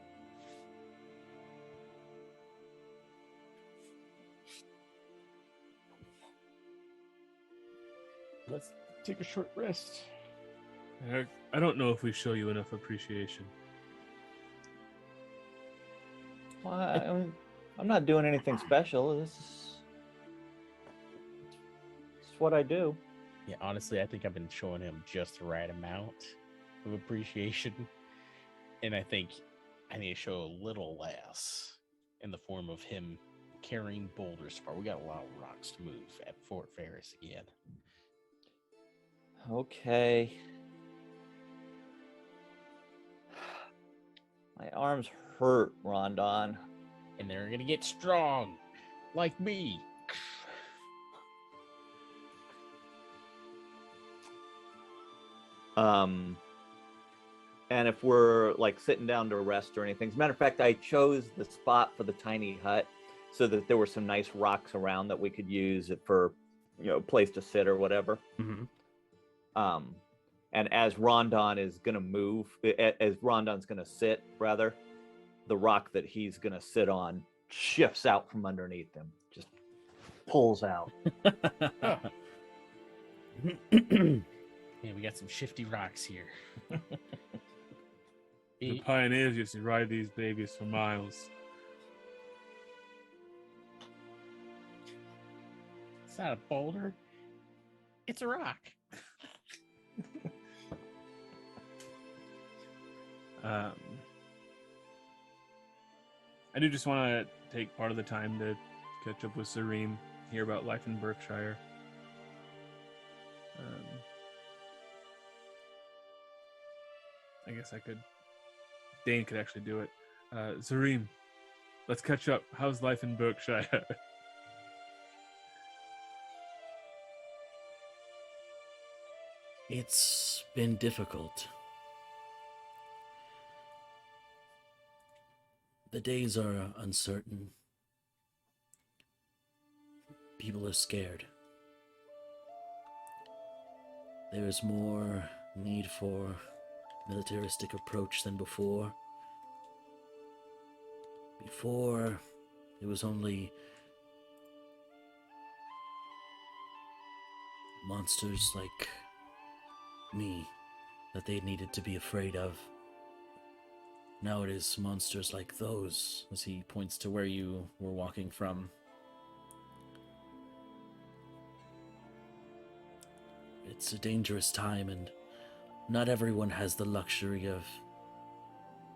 B: Let's take a short rest.
D: I don't know if we show you enough appreciation.
E: Well, I'm not doing anything special. This is what I do.
B: Yeah, honestly, I think I've been showing him just the right amount of appreciation. And I think I need to show a little less in the form of him carrying boulders far. We got a lot of rocks to move at Fort Ferris again.
E: Okay. My arms hurt, Rondon.
B: And they're going to get strong, like me.
E: And if we're like sitting down to rest or anything, as a matter of fact, I chose the spot for the tiny hut so that there were some nice rocks around that we could use it for, a place to sit or whatever.
A: Mm-hmm.
E: And as Rondon is gonna move, as Rondon's gonna sit, rather, the rock that he's gonna sit on shifts out from underneath him, just pulls out.
B: Yeah, we got some shifty rocks here.
D: The pioneers used to ride these babies for miles.
B: It's not a boulder. It's a rock.
D: I do just want to take part of the time to catch up with Sareem, hear about life in Berkshire. I guess Dane could actually do it. Sareem, let's catch up. How's life in Berkshire?
A: It's been difficult. The days are uncertain. People are scared. There is more need for militaristic approach than before. Before, it was only monsters like me that they needed to be afraid of. Now it is monsters like those, as he points to where you were walking from. It's a dangerous time, and not everyone has the luxury of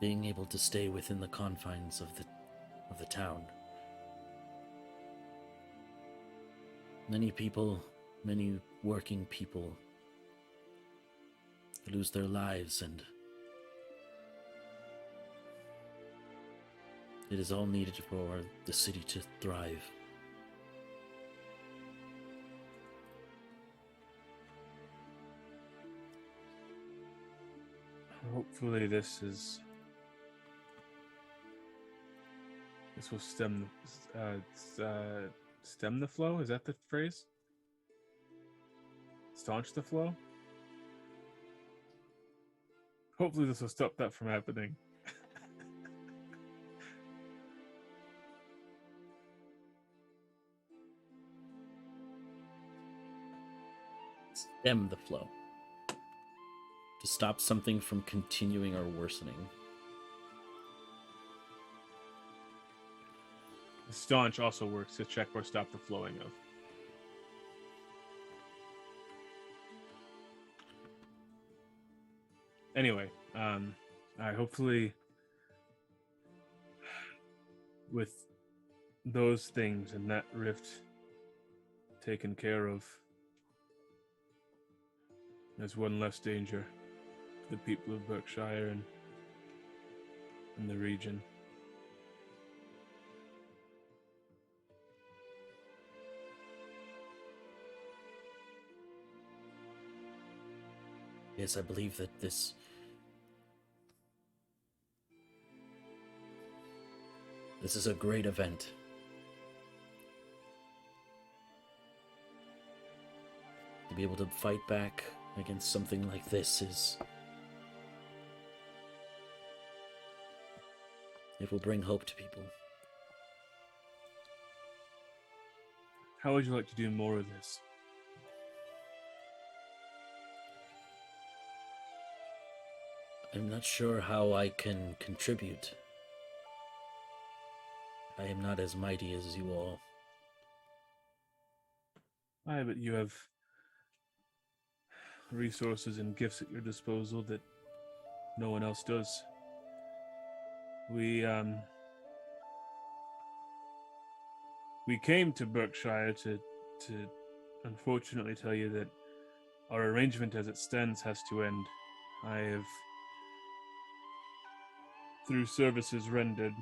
A: being able to stay within the confines of the town. Many people, many working people lose their lives, and it is all needed for the city to thrive.
D: Hopefully this will stem the flow. Is that the phrase? Staunch the flow. Hopefully this will stop that from happening.
A: Stem the flow. To stop something from continuing or worsening.
D: Staunch also works to check or stop the flowing of. Anyway, I hopefully with those things and that rift taken care of, there's one less danger to the people of Berkshire and the region.
A: Yes, I believe that this is a great event. To be able to fight back against something like this it will bring hope to people.
D: How would you like to do more of this?
A: I'm not sure how I can contribute. I am not as mighty as you all.
D: Aye, but you have resources and gifts at your disposal that no one else does. We came to Berkshire to unfortunately tell you that our arrangement as it stands has to end. I have, through services rendered,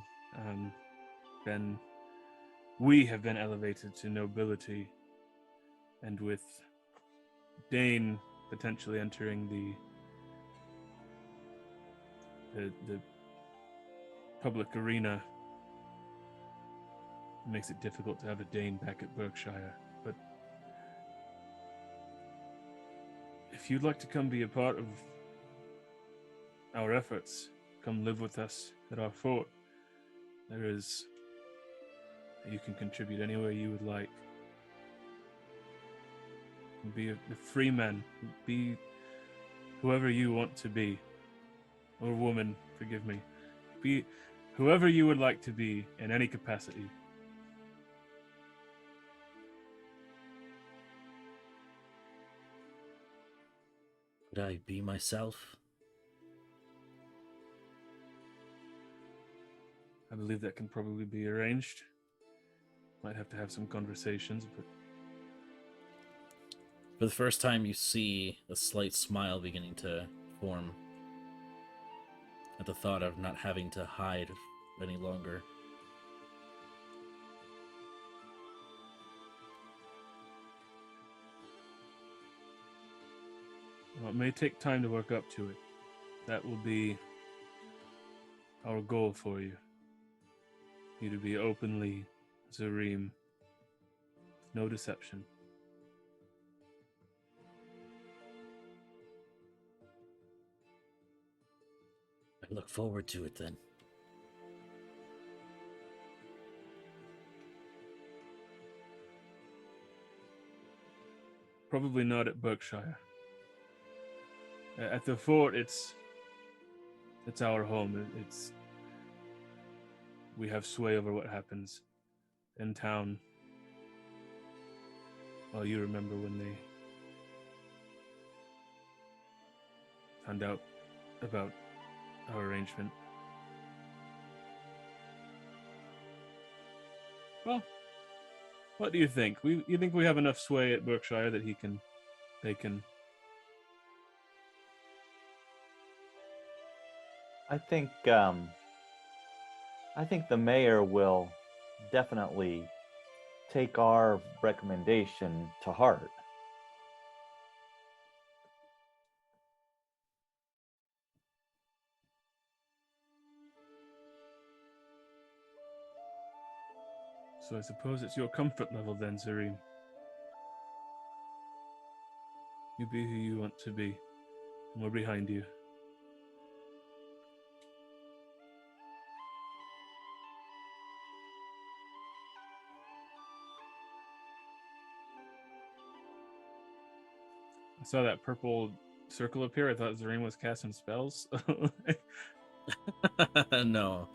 D: we have been elevated to nobility, and with Dane potentially entering the public arena, it makes it difficult to have a Dane back at Berkshire. But if you'd like to come be a part of our efforts, come live with us at our fort. You can contribute anywhere you would like. Be a free man. Be whoever you want to be. Or woman, forgive me. Be whoever you would like to be in any capacity.
A: Could I be myself?
D: I believe that can probably be arranged. Might have to have some conversations, but
A: For the first time, you see a slight smile beginning to form at the thought of not having to hide any longer.
D: well, it may take time to work up to it. That will be our goal for you. You to be openly Zareem. No deception.
A: I look forward to it then.
D: Probably not at Berkshire. At the fort, it's our home. We have sway over what happens in town. Well, you remember when they found out about our arrangement. Well, what do you think? You think we have enough sway at Berkshire that they can?
E: I think the mayor will definitely take our recommendation to heart.
D: So I suppose it's your comfort level then, Zareem. You be who you want to be, and we're behind you. I saw that purple circle appear. I thought Zareem was casting spells.
A: No,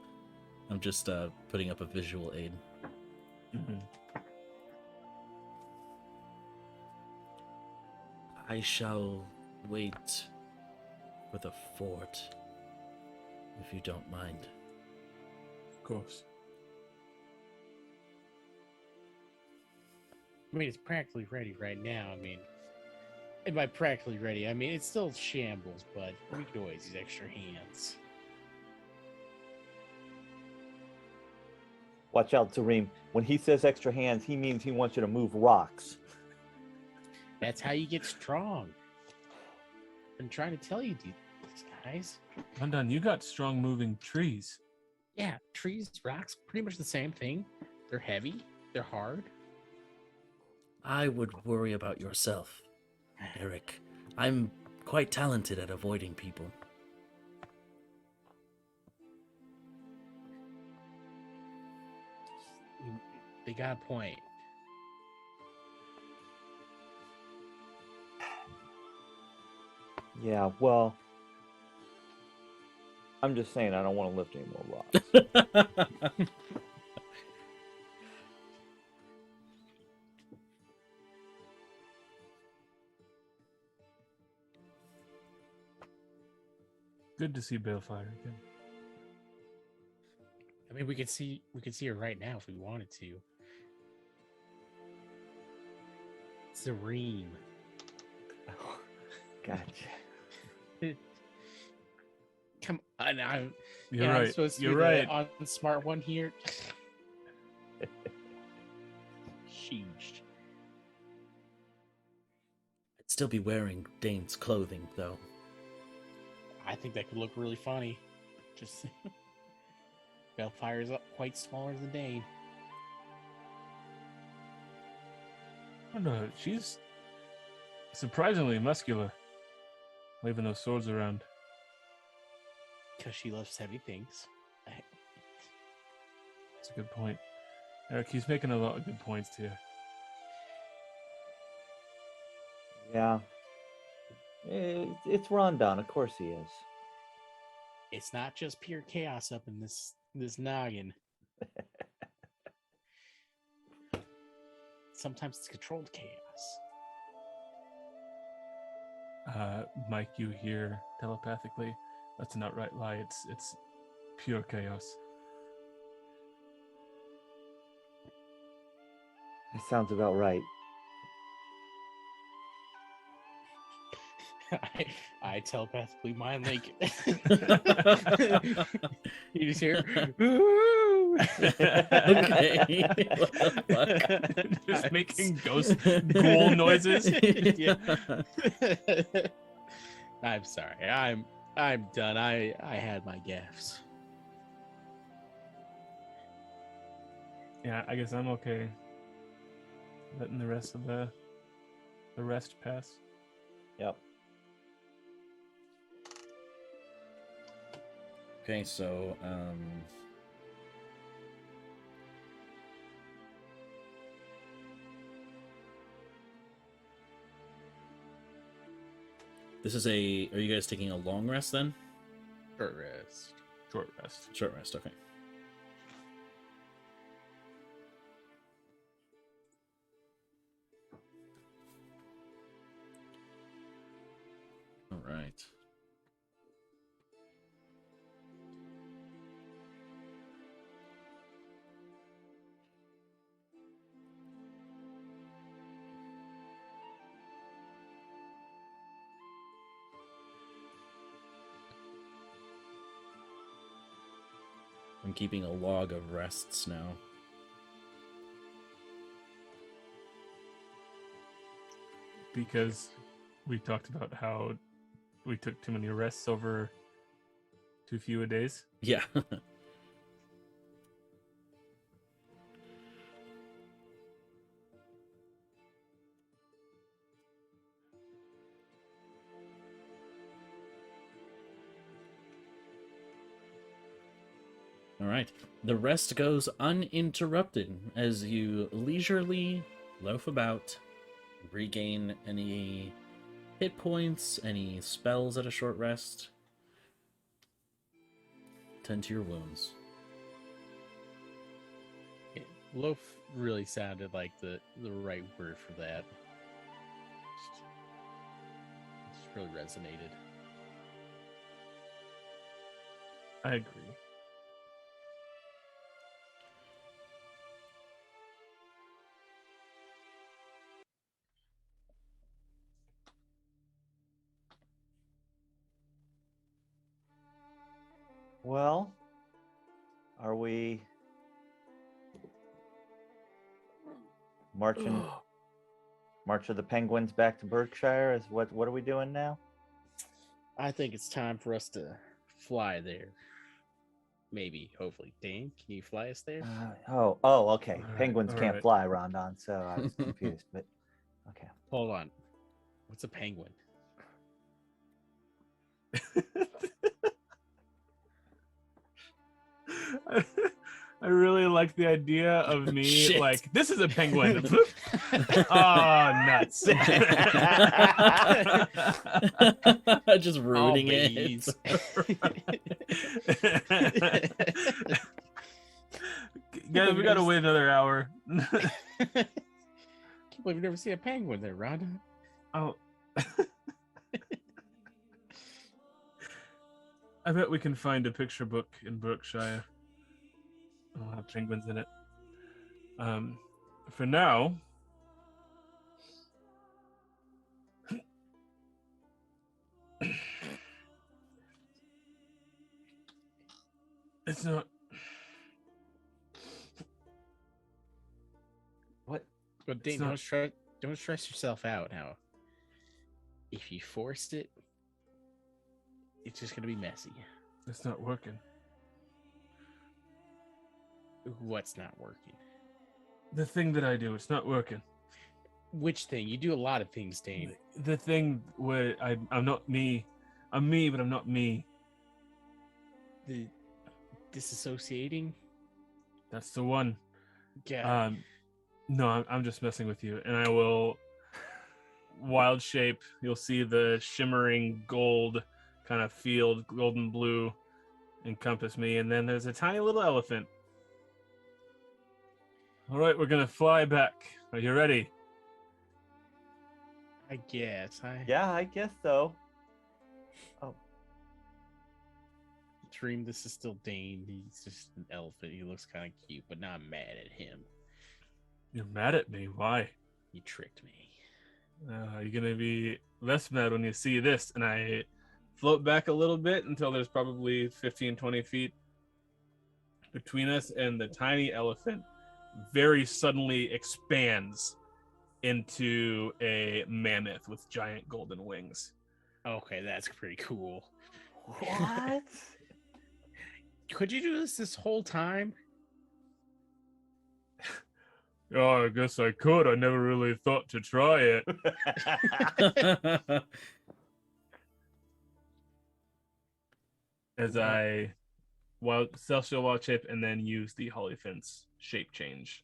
A: I'm just putting up a visual aid.
D: Mm-hmm.
A: I shall wait for the fort, if you don't mind.
D: Of course.
B: I mean, it's practically ready right now. I mean, and by practically ready, I mean it's still shambles, but we could always use extra hands.
E: Watch out, Zareem. When he says extra hands, he means he wants you to move rocks.
B: That's how you get strong. I'm trying to tell you, these guys.
D: Undone, you got strong moving trees.
B: Yeah, trees, rocks, pretty much the same thing. They're heavy, they're hard.
A: I would worry about yourself, Eric. I'm quite talented at avoiding people.
B: They got a point.
E: Yeah, well, I'm just saying I don't want to lift any more rocks.
D: Good to see Balefire again.
B: I mean, we could see her right now if we wanted to. Serene.
E: Gotcha.
B: Come on, I'm
D: You're
B: I'm
D: right.
B: supposed to
D: You're
B: be
D: right.
B: the unsmart one here. Sheesh.
A: I'd still be wearing Dane's clothing, though.
B: I think that could look really funny. Just Bellfire's up quite smaller than Dane.
D: I don't know. She's surprisingly muscular, waving those swords around.
B: Because she loves heavy things.
D: That's a good point. Eric, he's making a lot of good points here.
E: Yeah. It's Rondon, of course he is.
B: It's not just pure chaos up in this noggin. Sometimes it's controlled chaos.
D: Mike, you hear telepathically. That's an outright lie. It's pure chaos.
E: That sounds about right.
B: I telepathically mind link. You just hear, "Ooh."
A: Okay. What the fuck?
D: Just making ghost ghoul noises.
B: Yeah. I'm sorry. I'm done. I had my gaffes.
D: Yeah, I guess I'm okay. Letting the rest of the rest pass.
E: Yep.
A: Okay, so this is a. Are you guys taking a long rest then?
B: Short rest.
D: Short rest.
A: Short rest. Okay. All right. I'm keeping a log of rests now.
D: Because we talked about how we took too many rests over too few a days.
A: Yeah. All right. The rest goes uninterrupted as you leisurely loaf about, regain any hit points, any spells at a short rest. Tend to your wounds.
B: Loaf really sounded like the right word for that. Just really resonated.
D: I agree.
E: Well, are we marching March of the Penguins back to Berkshire? Is what are we doing now?
B: I think it's time for us to fly there. Maybe, hopefully. Dane, can you fly us there?
E: Oh, okay.
D: All right,
E: Penguins
D: all
E: can't
D: right.
E: fly, Rondon, so I was confused, but okay.
B: Hold on. What's a penguin?
D: I I really like the idea of me
A: Shit.
D: like, this is a penguin. Oh, nuts.
A: Just ruining it.
D: Guys, we gotta wait another hour.
B: Can't believe you've never seen a penguin there, Rhonda.
D: Oh. I bet we can find a picture book in Berkshire. It'll have penguins in it. For now, it's not.
E: What?
B: But Dane,
D: not-
B: don't stress yourself out now. If you forced it, it's just gonna be messy.
D: It's not working.
B: What's not working?
D: The thing that I do, it's not working.
B: Which thing? You do a lot of things, Dane.
D: The thing where I'm not me. I'm me, but I'm not me.
B: The disassociating.
D: That's the one.
B: Yeah.
D: No, I'm just messing with you, and I will wild shape. You'll see the shimmering gold kind of field, golden blue, encompass me, and then there's a tiny little elephant. All right, we're gonna fly back. Are you ready?
B: I guess.
E: Yeah, I guess so.
B: Dream this is still Dane. He's just an elephant. He looks kind of cute, but now I'm mad at him.
D: You're mad at me. Why?
B: He tricked me.
D: You're gonna be less mad when you see this. And I float back a little bit until there's probably 15, 20 feet between us, and the tiny elephant very suddenly expands into a mammoth with giant golden wings.
B: Okay, that's pretty cool.
E: What?
B: Could you do this whole time?
D: Oh, I guess I could. I never really thought to try it. As I celestial wild shape and then use the Hollyphant's shape change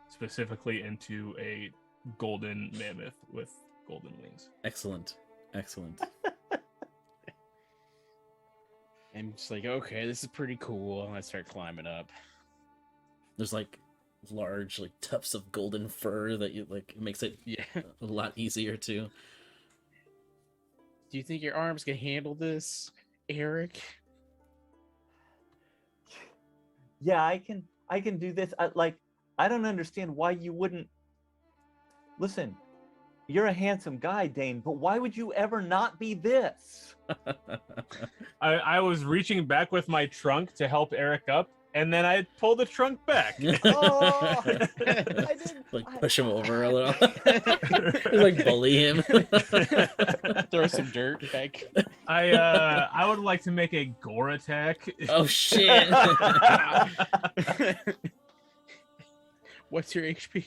D: specifically into a golden mammoth with golden wings.
A: Excellent.
B: I'm just like, okay, this is pretty cool. And I start climbing up.
A: There's like large like tufts of golden fur that you like makes it
B: Yeah.
A: a lot easier to.
B: Do you think your arms can handle this, Eric?
E: Yeah, I can do this. I don't understand why you wouldn't. Listen, you're a handsome guy, Dane, but why would you ever not be this?
D: I was reaching back with my trunk to help Eric up, and then I pulled the trunk back.
E: Oh, I didn't.
A: Like push him over a little. Like bully him.
B: Throw some dirt back.
D: I would like to make a gore attack.
A: Oh shit.
B: What's your HP?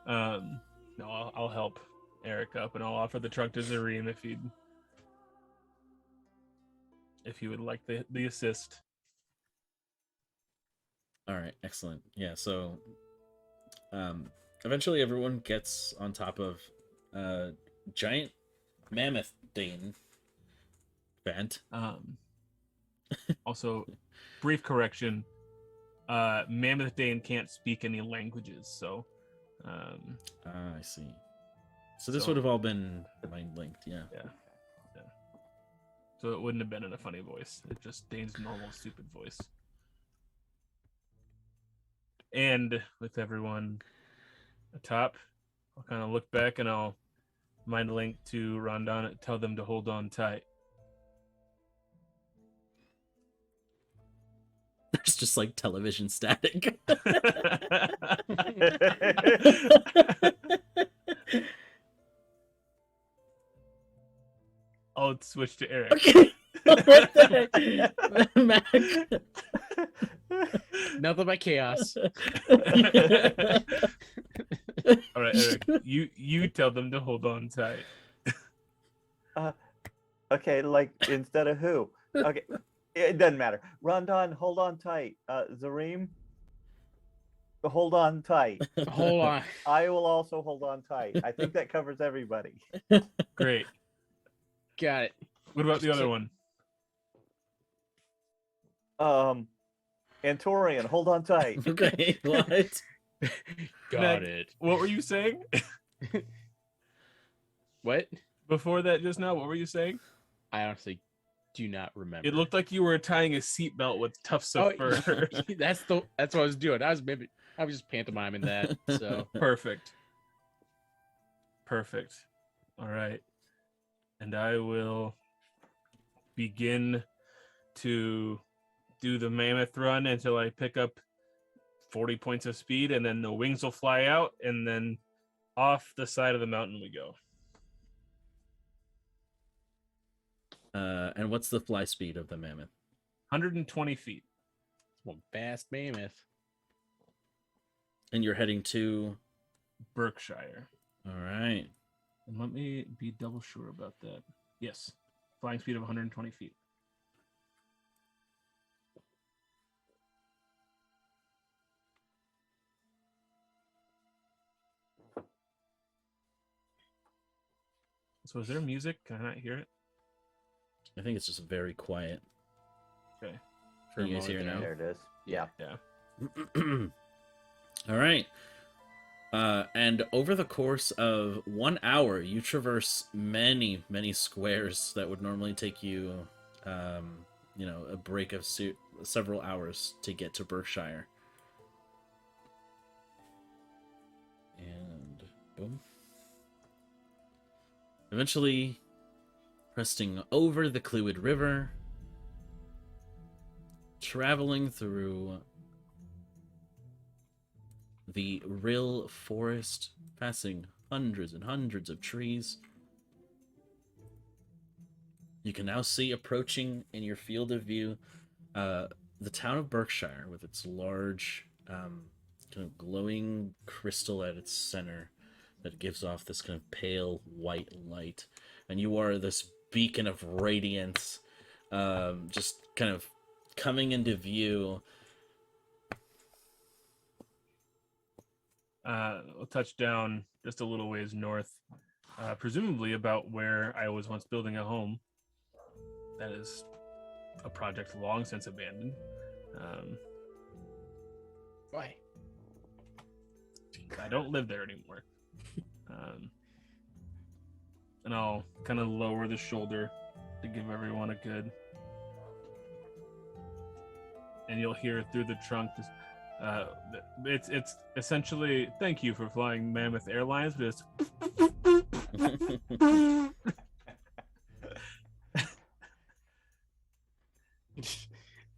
D: No, I'll help Eric up, and I'll offer the trunk to Zareem if he would like the assist.
A: All right, excellent. Yeah, so eventually everyone gets on top of giant mammoth Dane vent.
D: Also, brief correction. Mammoth Dane can't speak any languages, so
A: I see. So this would have all been mind linked, yeah.
D: So it wouldn't have been in a funny voice. It's just Dane's normal stupid voice. And with everyone atop, I'll kind of look back and I'll mind link to Rondon and tell them to hold on tight.
A: There's just like television static.
D: I'll switch to Eric.
A: Okay. What the heck? Mac.
B: Nothing but chaos.
D: All right, Eric, you tell them to hold on tight.
E: Okay, like instead of who? Okay, It doesn't matter. Rondon, hold on tight. Zareem, hold on tight.
B: Hold on.
E: I will also hold on tight. I think that covers everybody.
D: Great.
B: Got it.
D: What about the other one?
E: Antorian, hold on tight.
A: Okay, what?
B: Got
D: Meg,
B: it.
D: What were you saying?
B: What?
D: Before that just now, what were you saying?
B: I honestly do not remember.
D: It looked like you were tying a seatbelt with tufts of fur.
B: that's what I was doing. I was just pantomiming that. So
D: Perfect. All right. And I will begin to do the mammoth run until I pick up 40 points of speed, and then the wings will fly out, and then off the side of the mountain we go.
A: And what's the fly speed of the mammoth?
D: 120 feet.
B: one fast mammoth.
A: And you're heading to...
D: Berkshire.
A: All right.
D: And let me be double sure about that. Yes. Flying speed of 120 feet. So is there music? Can I not hear it?
A: I think it's just very quiet.
D: Okay.
A: Can you guys hear now?
E: There it is. Yeah.
D: Yeah.
A: All right. And over the course of 1 hour, you traverse many, many squares that would normally take you, a break of several hours to get to Berkshire. And boom. Eventually, cresting over the Clwyd River, traveling through the Rill Forest, passing hundreds and hundreds of trees. You can now see approaching in your field of view the town of Berkshire with its large kind of glowing crystal at its center that gives off this kind of pale white light. And you are this beacon of radiance, just kind of coming into view.
D: I'll touch down just a little ways north, presumably about where I was once building a home. That is a project long since abandoned.
B: Why?
D: I don't live there anymore. And I'll kind of lower the shoulder to give everyone a good. And you'll hear through the trunk this. It's essentially thank you for flying Mammoth Airlines, but it's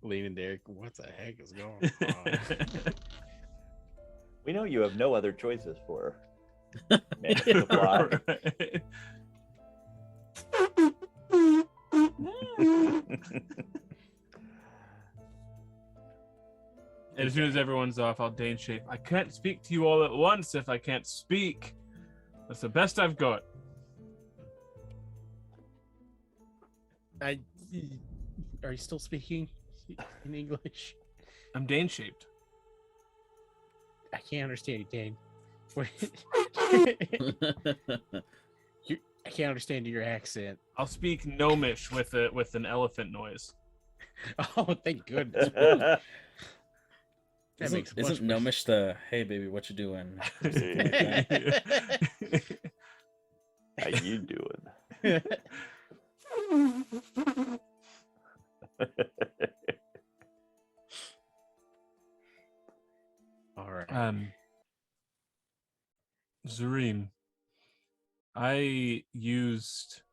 B: Leaning there, what the heck is going on?
E: We know you have no other choices for Mammoth to fly.
D: Right. And as soon as everyone's off, I'll Dane shape. I can't speak to you all at once if I can't speak. That's the best I've got.
B: Are you still speaking in English?
D: I'm Dane shaped.
B: I can't understand you, Dane. I can't understand your accent.
D: I'll speak gnomish with an elephant noise.
B: Oh, thank goodness. That makes
A: Isn't Gnomish the "Hey baby, what you doing"?
E: How you doing?
B: All right.
D: Zareem, I used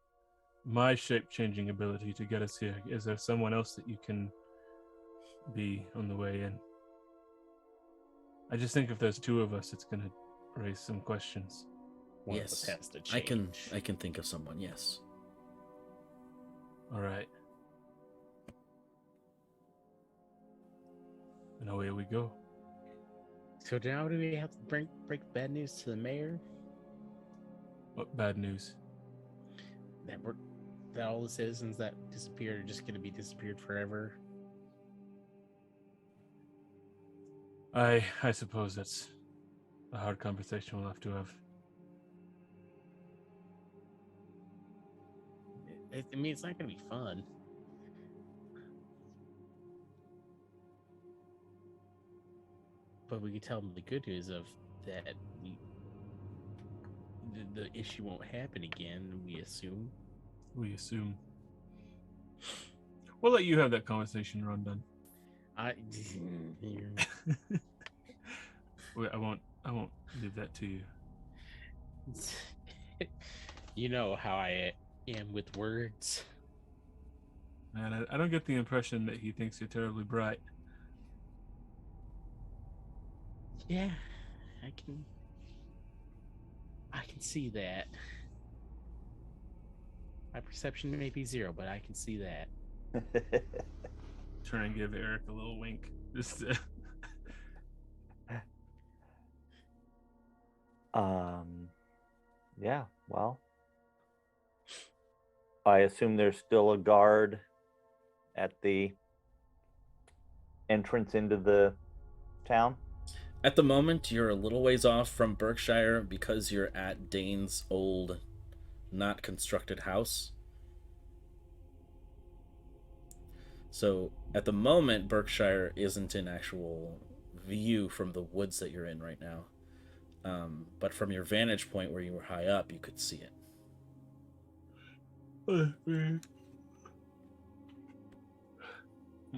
D: my shape-changing ability to get us here. Is there someone else that you can be on the way in? I just think if there's two of us, it's gonna raise some questions.
B: One of
A: Yes,
B: us has to
A: I can
B: change.
A: think of someone. Yes.
D: All right. And away we go.
B: So now do we have to break bad news to the mayor?
D: What bad news?
B: That we're that all the citizens that disappeared are just going to be disappeared forever?
D: I suppose that's a hard conversation we'll have to have.
B: I mean, it's not going to be fun. But we can tell them the good news of that the issue won't happen again, we assume.
D: We assume. We'll let you have that conversation, Rondon. Wait, I won't leave that to you.
B: You know how I am with words.
D: Man, I don't get the impression that he thinks you're terribly bright.
B: Yeah, I can see that. My perception may be 0, but I can see that.
D: Try and give Eric a little wink. Just
E: Yeah, well, I assume there's still a guard at the entrance into the town.
A: At the moment, you're a little ways off from Berkshire because you're at Dane's old, not constructed house. So at the moment, Berkshire isn't in actual view from the woods that you're in right now. But from your vantage point where you were high up, you could see it.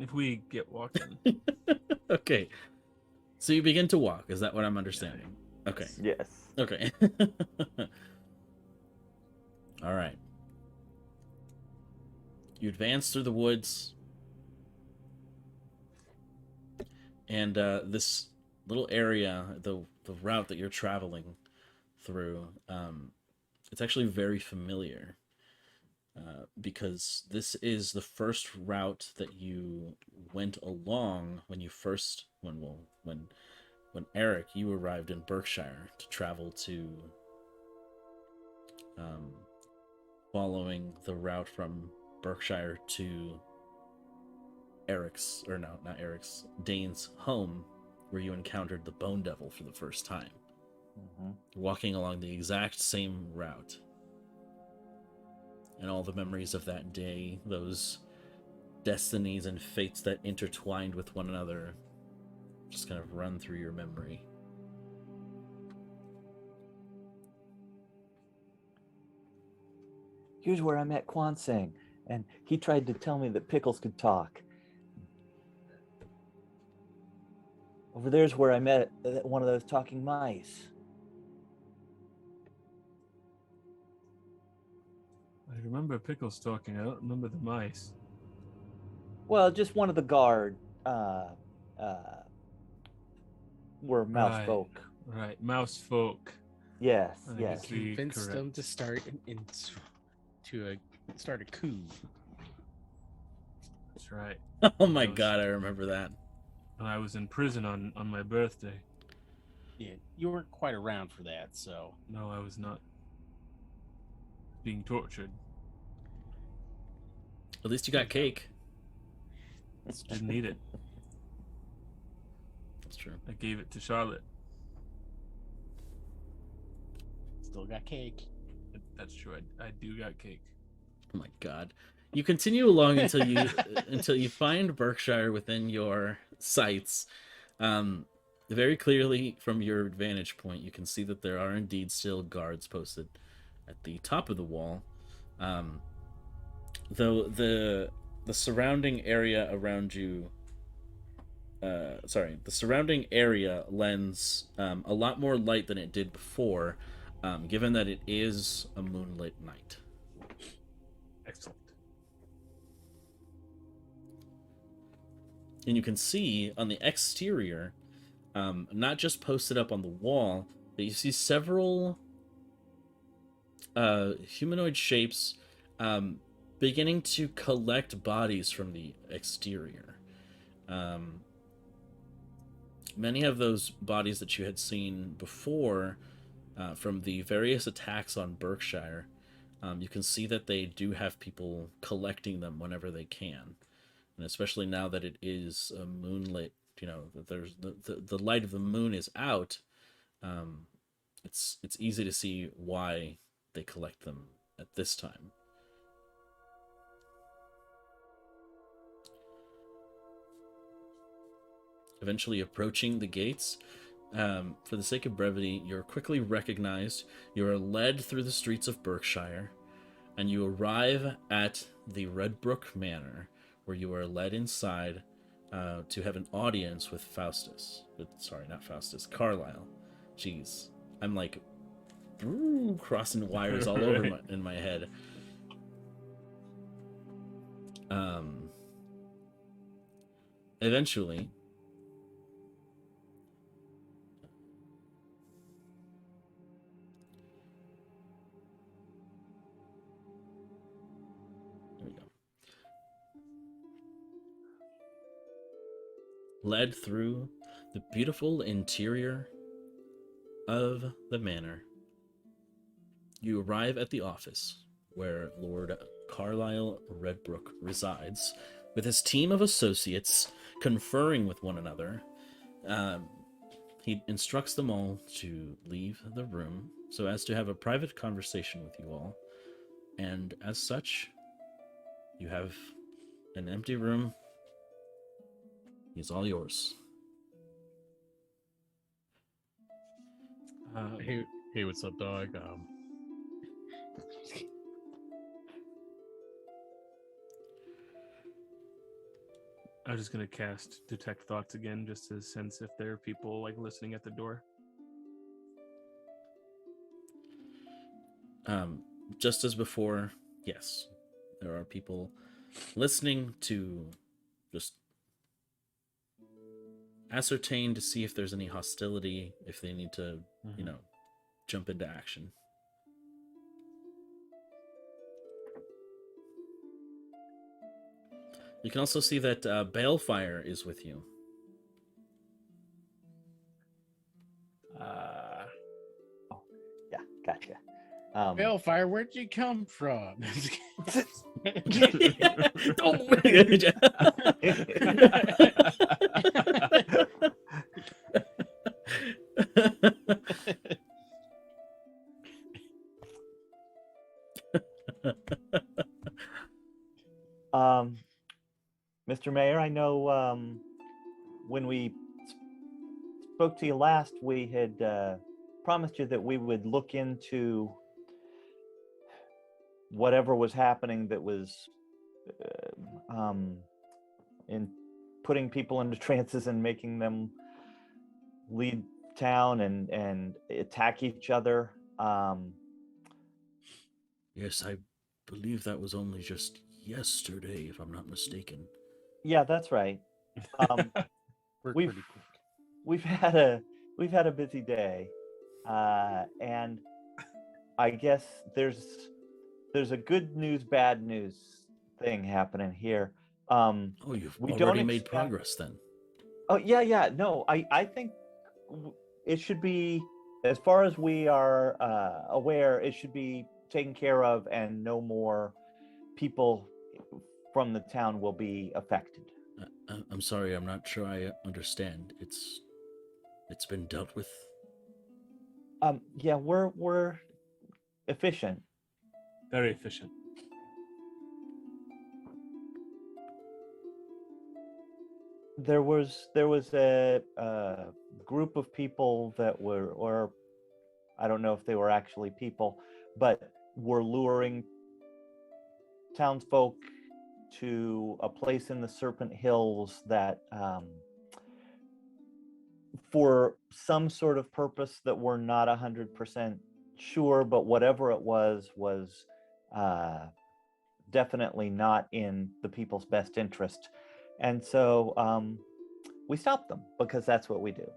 D: if we get walking.
A: Okay. So you begin to walk. Is that what I'm understanding? Okay.
E: Yes.
A: Okay. All right. You advance through the woods. And this little area, the route that you're traveling through, it's actually very familiar. Because this is the first route that you went along when you first when Eric, you arrived in Berkshire to travel to following the route from Berkshire to Dane's home, where you encountered the Bone Devil for the first time.
E: Mm-hmm.
A: Walking along the exact same route. And all the memories of that day, those destinies and fates that intertwined with one another, just kind of run through your memory.
E: Here's where I met Kwanseng, and he tried to tell me that pickles could talk. Over there's where I met one of those talking mice.
D: I remember Pickles talking. I don't remember the mice.
E: Well, just one of the guard were mouse
D: Right.
E: folk.
D: Right, mouse folk.
E: Yes,
D: I
E: yes.
D: see.
B: Convinced them
D: Correct.
B: to start a coup.
D: That's right.
A: Oh my
D: Those-
A: god, I remember that.
D: When I was in prison on my birthday.
B: Yeah, you weren't quite around for that, so
D: No, I was not. Being tortured.
A: At least you got cake.
D: Didn't eat it.
A: That's true.
D: I gave it to Charlotte.
B: still got cake.
D: That's true. I do got cake.
A: Oh my god. You continue along until you find Berkshire within your sights. Very clearly from your vantage point, you can see that there are indeed still guards posted at the top of the wall. Though the surrounding area around you, the surrounding area lends a lot more light than it did before, given that it is a moonlit night.
D: Excellent.
A: And you can see on the exterior, not just posted up on the wall, but you see several humanoid shapes beginning to collect bodies from the exterior. Many of those bodies that you had seen before from the various attacks on Berkshire You can see that they do have people collecting them whenever they can, and especially now that it is a moonlit, that there's the light of the moon is out. Um, it's easy to see why they collect them at this time. Eventually approaching the gates, for the sake of brevity, you're quickly recognized. You are led through the streets of Berkshire, and you arrive at the Redbrook Manor, where you are led inside to have an audience with Faustus. Sorry, not Faustus, Carlyle. Jeez, I'm like crossing wires all over in my head. Eventually, there we go. Led through the beautiful interior of the manor, you arrive at the office where Lord Carlyle Redbrook resides, with his team of associates conferring with one another. He instructs them all to leave the room so as to have a private conversation with you all, and as such, you have an empty room. He's all yours.
B: Hey, what's up, dog?
D: I was just gonna cast Detect Thoughts again, just to sense if there are people like listening at the door.
A: Just as before, yes, there are people listening to just ascertain to see if there's any hostility, if they need to, jump into action. You can also see that Balefire is with you.
E: Oh, yeah, gotcha.
B: Balefire, where'd you come from?
E: Mr. Mayor, I know when we spoke to you last, we had promised you that we would look into whatever was happening that was in putting people into trances and making them lead town and attack each other.
A: Yes, I believe that was only just yesterday, if I'm not mistaken.
E: Yeah, that's right.
B: We've pretty quick.
E: We've had a busy day, and I guess there's a good news, bad news thing happening here.
A: Oh, you've already made progress then.
E: Oh yeah. No, I think it should be, as far as we are aware, it should be taken care of, and no more people from the town will be affected.
A: I'm sorry, I'm not sure I understand. It's been dealt with.
E: Yeah, we're efficient.
D: Very efficient.
E: There was a group of people that were, or I don't know if they were actually people, but were luring townsfolk to a place in the Serpent Hills that for some sort of purpose that we're not 100% sure, but whatever it was definitely not in the people's best interest. And so we stopped them, because that's what we do.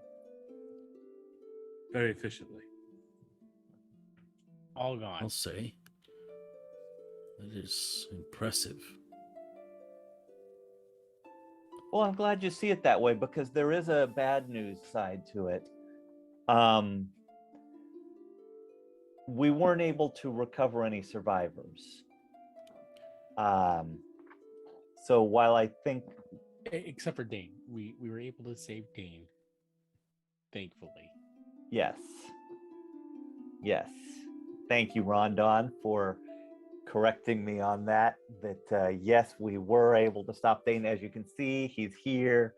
D: Very efficiently.
B: All gone.
A: I'll say. That is impressive.
E: Well, I'm glad you see it that way, because there is a bad news side to it. we weren't able to recover any survivors. So while I think,
B: Except for Dane. We were able to save Dane. Thankfully.
E: yes. Thank you, Rondon, for correcting me on that. That yes, we were able to stop Dane. As you can see, he's here.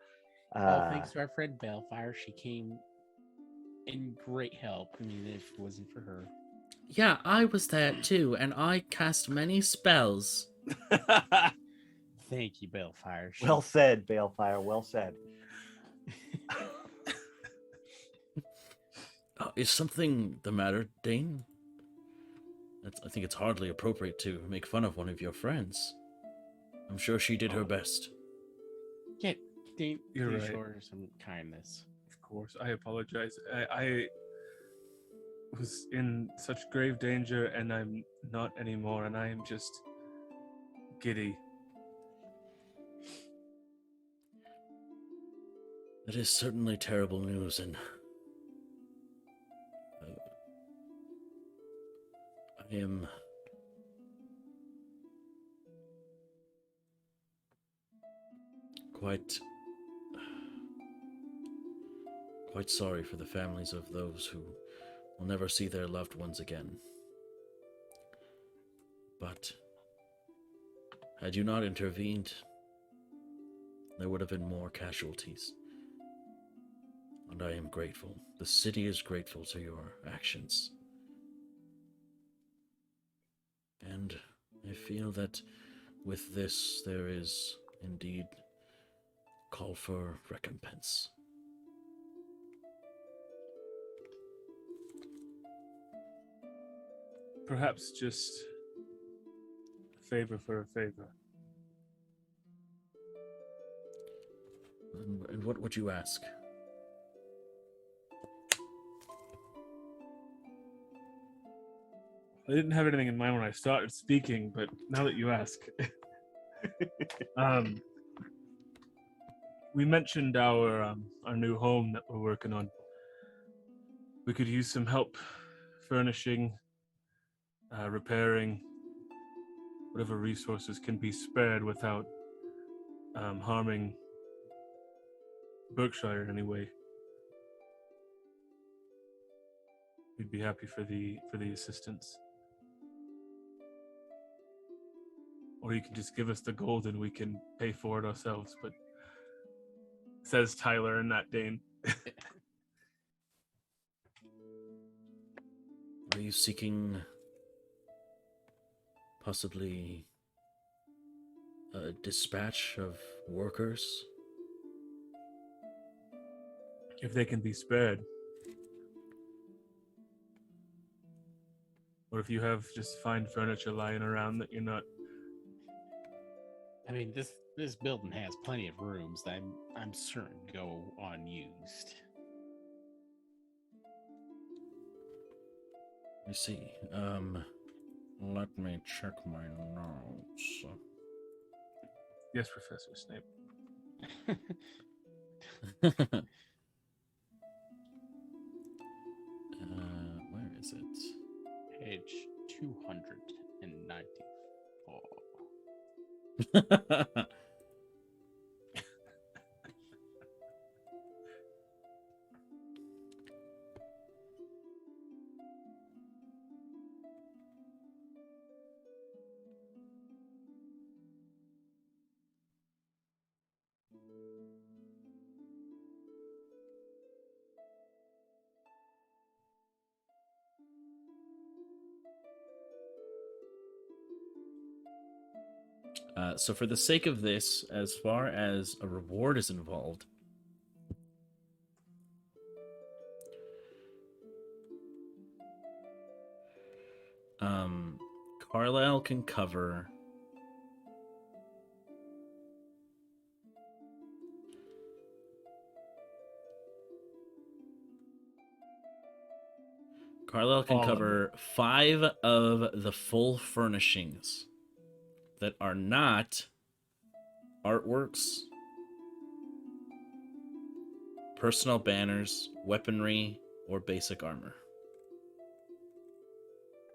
B: All thanks to our friend Balefire. She came in great help. I mean, if it wasn't for her.
A: Yeah, I was there too, and I cast many spells.
B: Thank you, Balefire.
E: Well said, Balefire. Well said.
A: Is something the matter, Dane? I think it's hardly appropriate to make fun of one of your friends. I'm sure she did her best.
B: Yeah, Dane,
D: You're
B: please
D: right.
B: show her some kindness.
D: Of course, I apologize. I was in such grave danger, and I'm not anymore, and I am just giddy.
A: That is certainly terrible news, and I am quite sorry for the families of those who will never see their loved ones again. But had you not intervened, there would have been more casualties. And I am grateful. The city is grateful to your actions. And I feel that with this, there is indeed call for recompense.
D: Perhaps just a favor for a favor.
A: And what would you ask?
D: I didn't have anything in mind when I started speaking, but now that you ask, we mentioned our new home that we're working on. We could use some help furnishing, repairing, whatever resources can be spared without harming Berkshire in any way. We'd be happy for the assistance. Or you can just give us the gold and we can pay for it ourselves, but says Tyler and not Dane.
A: Are you seeking possibly a dispatch of workers?
D: If they can be spared. Or if you have just fine furniture lying around that you're not.
B: I mean, this building has plenty of rooms that I'm certain go unused.
A: I see. Let me check my notes.
D: Yes, Professor Snape.
A: Where is it?
B: Page 294.
A: So for the sake of this, as far as a reward is involved, Carlisle can cover
D: All of
A: 5 of the full furnishings that are not artworks, personal banners, weaponry, or basic armor.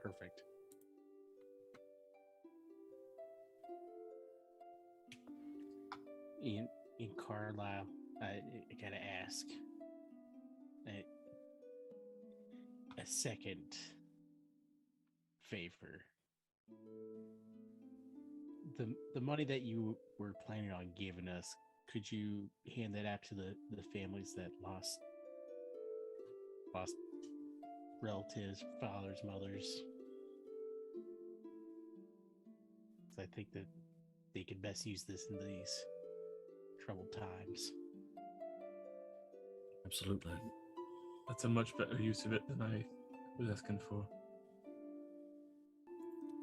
B: Perfect. In Carlisle, I gotta ask a second favor. The money that you were planning on giving us, could you hand that out to the families that lost relatives, fathers, mothers? 'Cause I think that they could best use this in these troubled times.
A: Absolutely.
D: That's a much better use of it than I was asking for.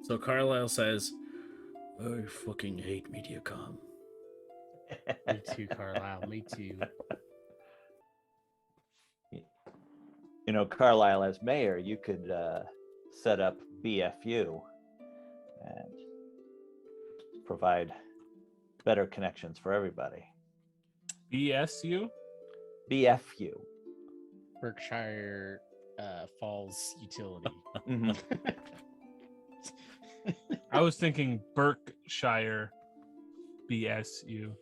A: So Carlisle says, I fucking hate MediaCom.
B: Me too, Carlisle. Me too.
E: You know, Carlisle, as mayor, you could set up BFU and provide better connections for everybody.
D: BSU?
E: BFU.
B: Berkshire Falls Utility.
E: Mhm.
D: I was thinking Berkshire BSU.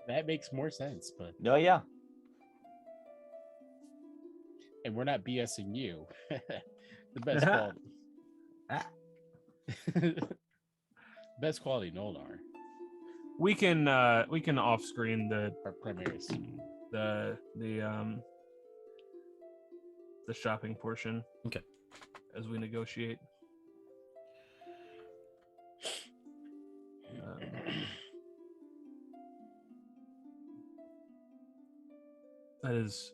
B: That makes more sense, but
E: Oh, yeah.
B: and we're not BSing you. The best quality. Best quality Noldar.
D: We can off screen the
B: Our primaries.
D: the shopping portion.
A: Okay.
D: As we negotiate. That is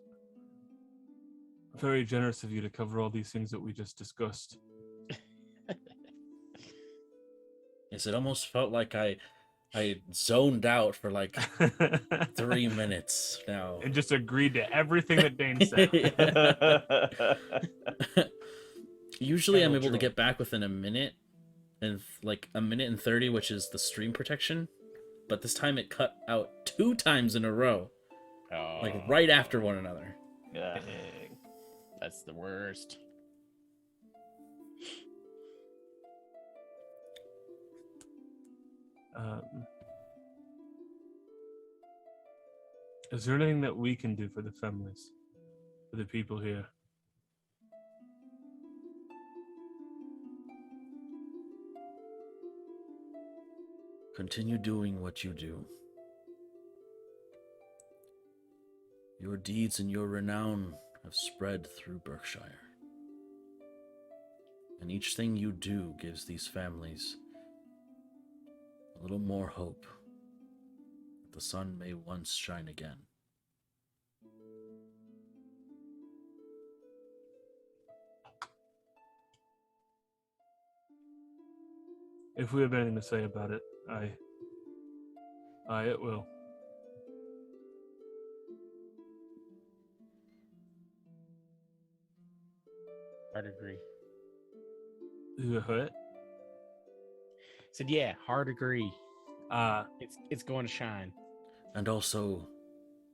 D: very generous of you to cover all these things that we just discussed.
A: Yes, it almost felt like I zoned out for like 3 minutes now.
D: And just agreed to everything that Dane said.
A: Usually I'm
B: Fellow
A: able to
B: droid.
A: get back within a minute and like a minute and 30, which is the stream protection. But this time it cut out 2 times in a row, like right after one another.
E: Yeah.
B: That's the worst.
D: Is there anything that we can do for the families, for the people here?
A: Continue doing what you do. Your deeds and your renown have spread through Berkshire. And each thing you do gives these families a little more hope that the sun may once shine again.
D: If we have anything to say about it, it will.
B: Hard agree.
D: What?
B: Said yeah, hard agree.
D: Ah,
B: It's going to shine.
A: And also,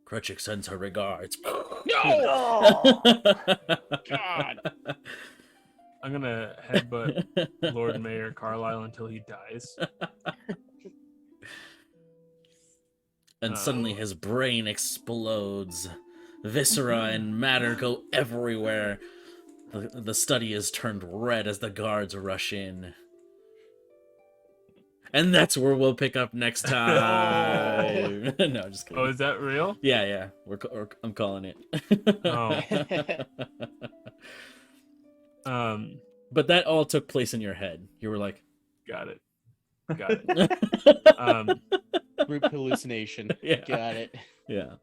A: Projekt sends her regards.
E: Oh!
B: God.
D: I'm gonna headbutt Lord Mayor Carlisle until he dies.
A: And suddenly his brain explodes. Viscera and matter go everywhere. The study is turned red as the guards rush in. And that's where we'll pick up next time. No, just kidding.
D: Oh, is that real?
A: Yeah. I'm calling it.
D: Oh.
A: But that all took place in your head. You were like,
D: Got it.
B: Group hallucination.
A: Yeah.
B: Got it.
A: Yeah.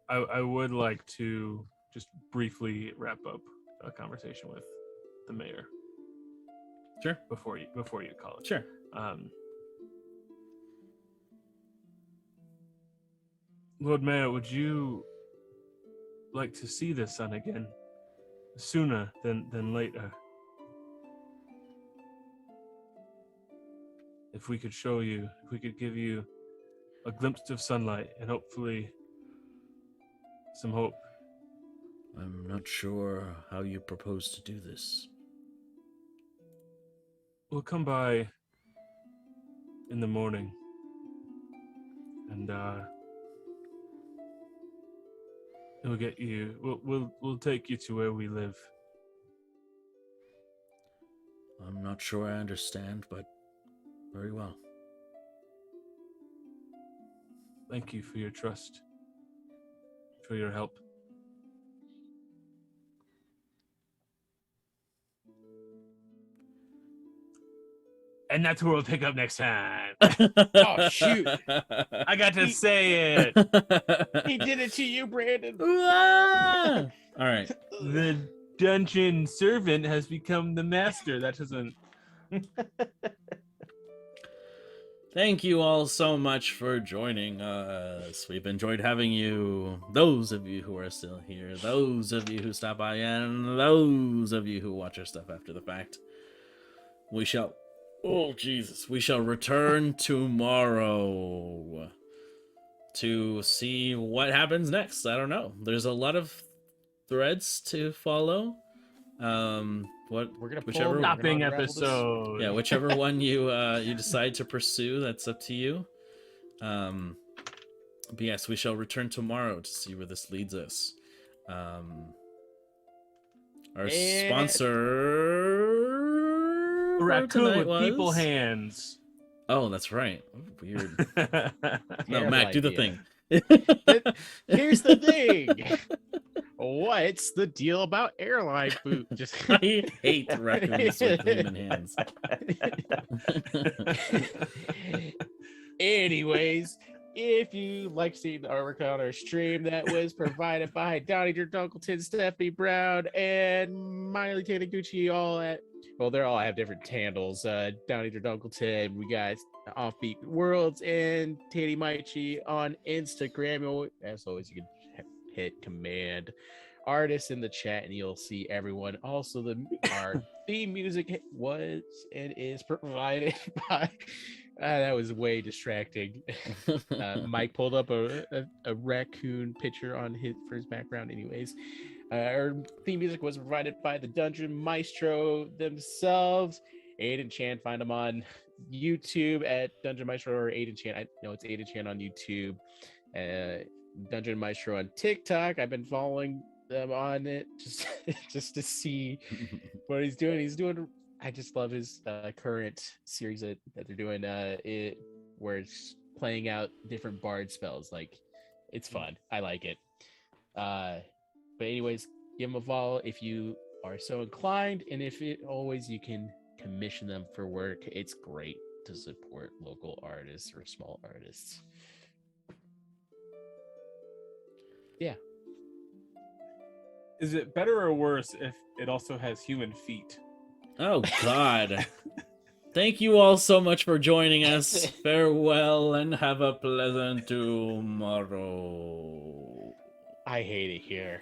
D: I would like to just briefly wrap up a conversation with the mayor.
A: Sure.
D: Before you call it.
A: Sure.
D: Lord Mayor, would you like to see the sun again sooner than later? If we could give you a glimpse of sunlight and hopefully some hope.
A: I'm not sure how you propose to do this.
D: we'll come by in the morning, and we'll get you. We'll take you to where we live.
A: I'm not sure I understand, but very well.
D: Thank you for your trust, for your help. And that's where we'll pick up next time.
B: Oh, shoot.
D: I got to say it.
B: He did it to you, Brandon.
A: Ah! All right.
D: The dungeon servant has become the master. That doesn't.
A: Thank you all so much for joining us. We've enjoyed having you. Those of you who are still here, those of you who stop by, and those of you who watch our stuff after the fact. We shall return tomorrow to see what happens next. I don't know. There's a lot of threads to follow.
B: We're gonna
A: whichever
B: pull
D: Stopping
B: unravel this.
D: episode.
A: Yeah, whichever one you decide to pursue, that's up to you. But yes, we shall return tomorrow to see where this leads us. Our sponsor for
D: Raccoon
A: tonight
D: with
A: was...
D: people hands.
A: Oh, that's right. Weird. No,
B: Terrible
A: Mac, do the
B: idea.
A: thing.
B: Here's the thing. What's the deal about airline food? Just
A: I hate raccoons with human hands.
B: Anyways, if you like seeing the artwork on our stream, that was provided by Donnie Durdunkleton, Stephanie Brown, and Miley Taniguchi. They all have different handles. Donnie Durdunkleton, we got Offbeat Worlds, and Tani Maichi on Instagram. As always, you can hit command artists in the chat and you'll see everyone. Also, our theme music was and is provided by that was way distracting. Mike pulled up a raccoon picture for his background. Anyways, our theme music was provided by the Dungeon Maestro themselves. Aiden Chan, find them on YouTube at Dungeon Maestro or Aiden Chan. I know it's Aiden Chan on YouTube. Dungeon Maestro on TikTok. I've been following them on it just to see what he's doing. I just love his current series that they're doing. Where it's playing out different bard spells. Like, it's fun. I like it. But anyways, give them a follow if you are so inclined, and if you can commission them for work. It's great to support local artists or small artists. Yeah.
D: Is it better or worse if it also has human feet?
A: Oh, God. Thank you all so much for joining us. Farewell and have a pleasant tomorrow.
B: I hate it here.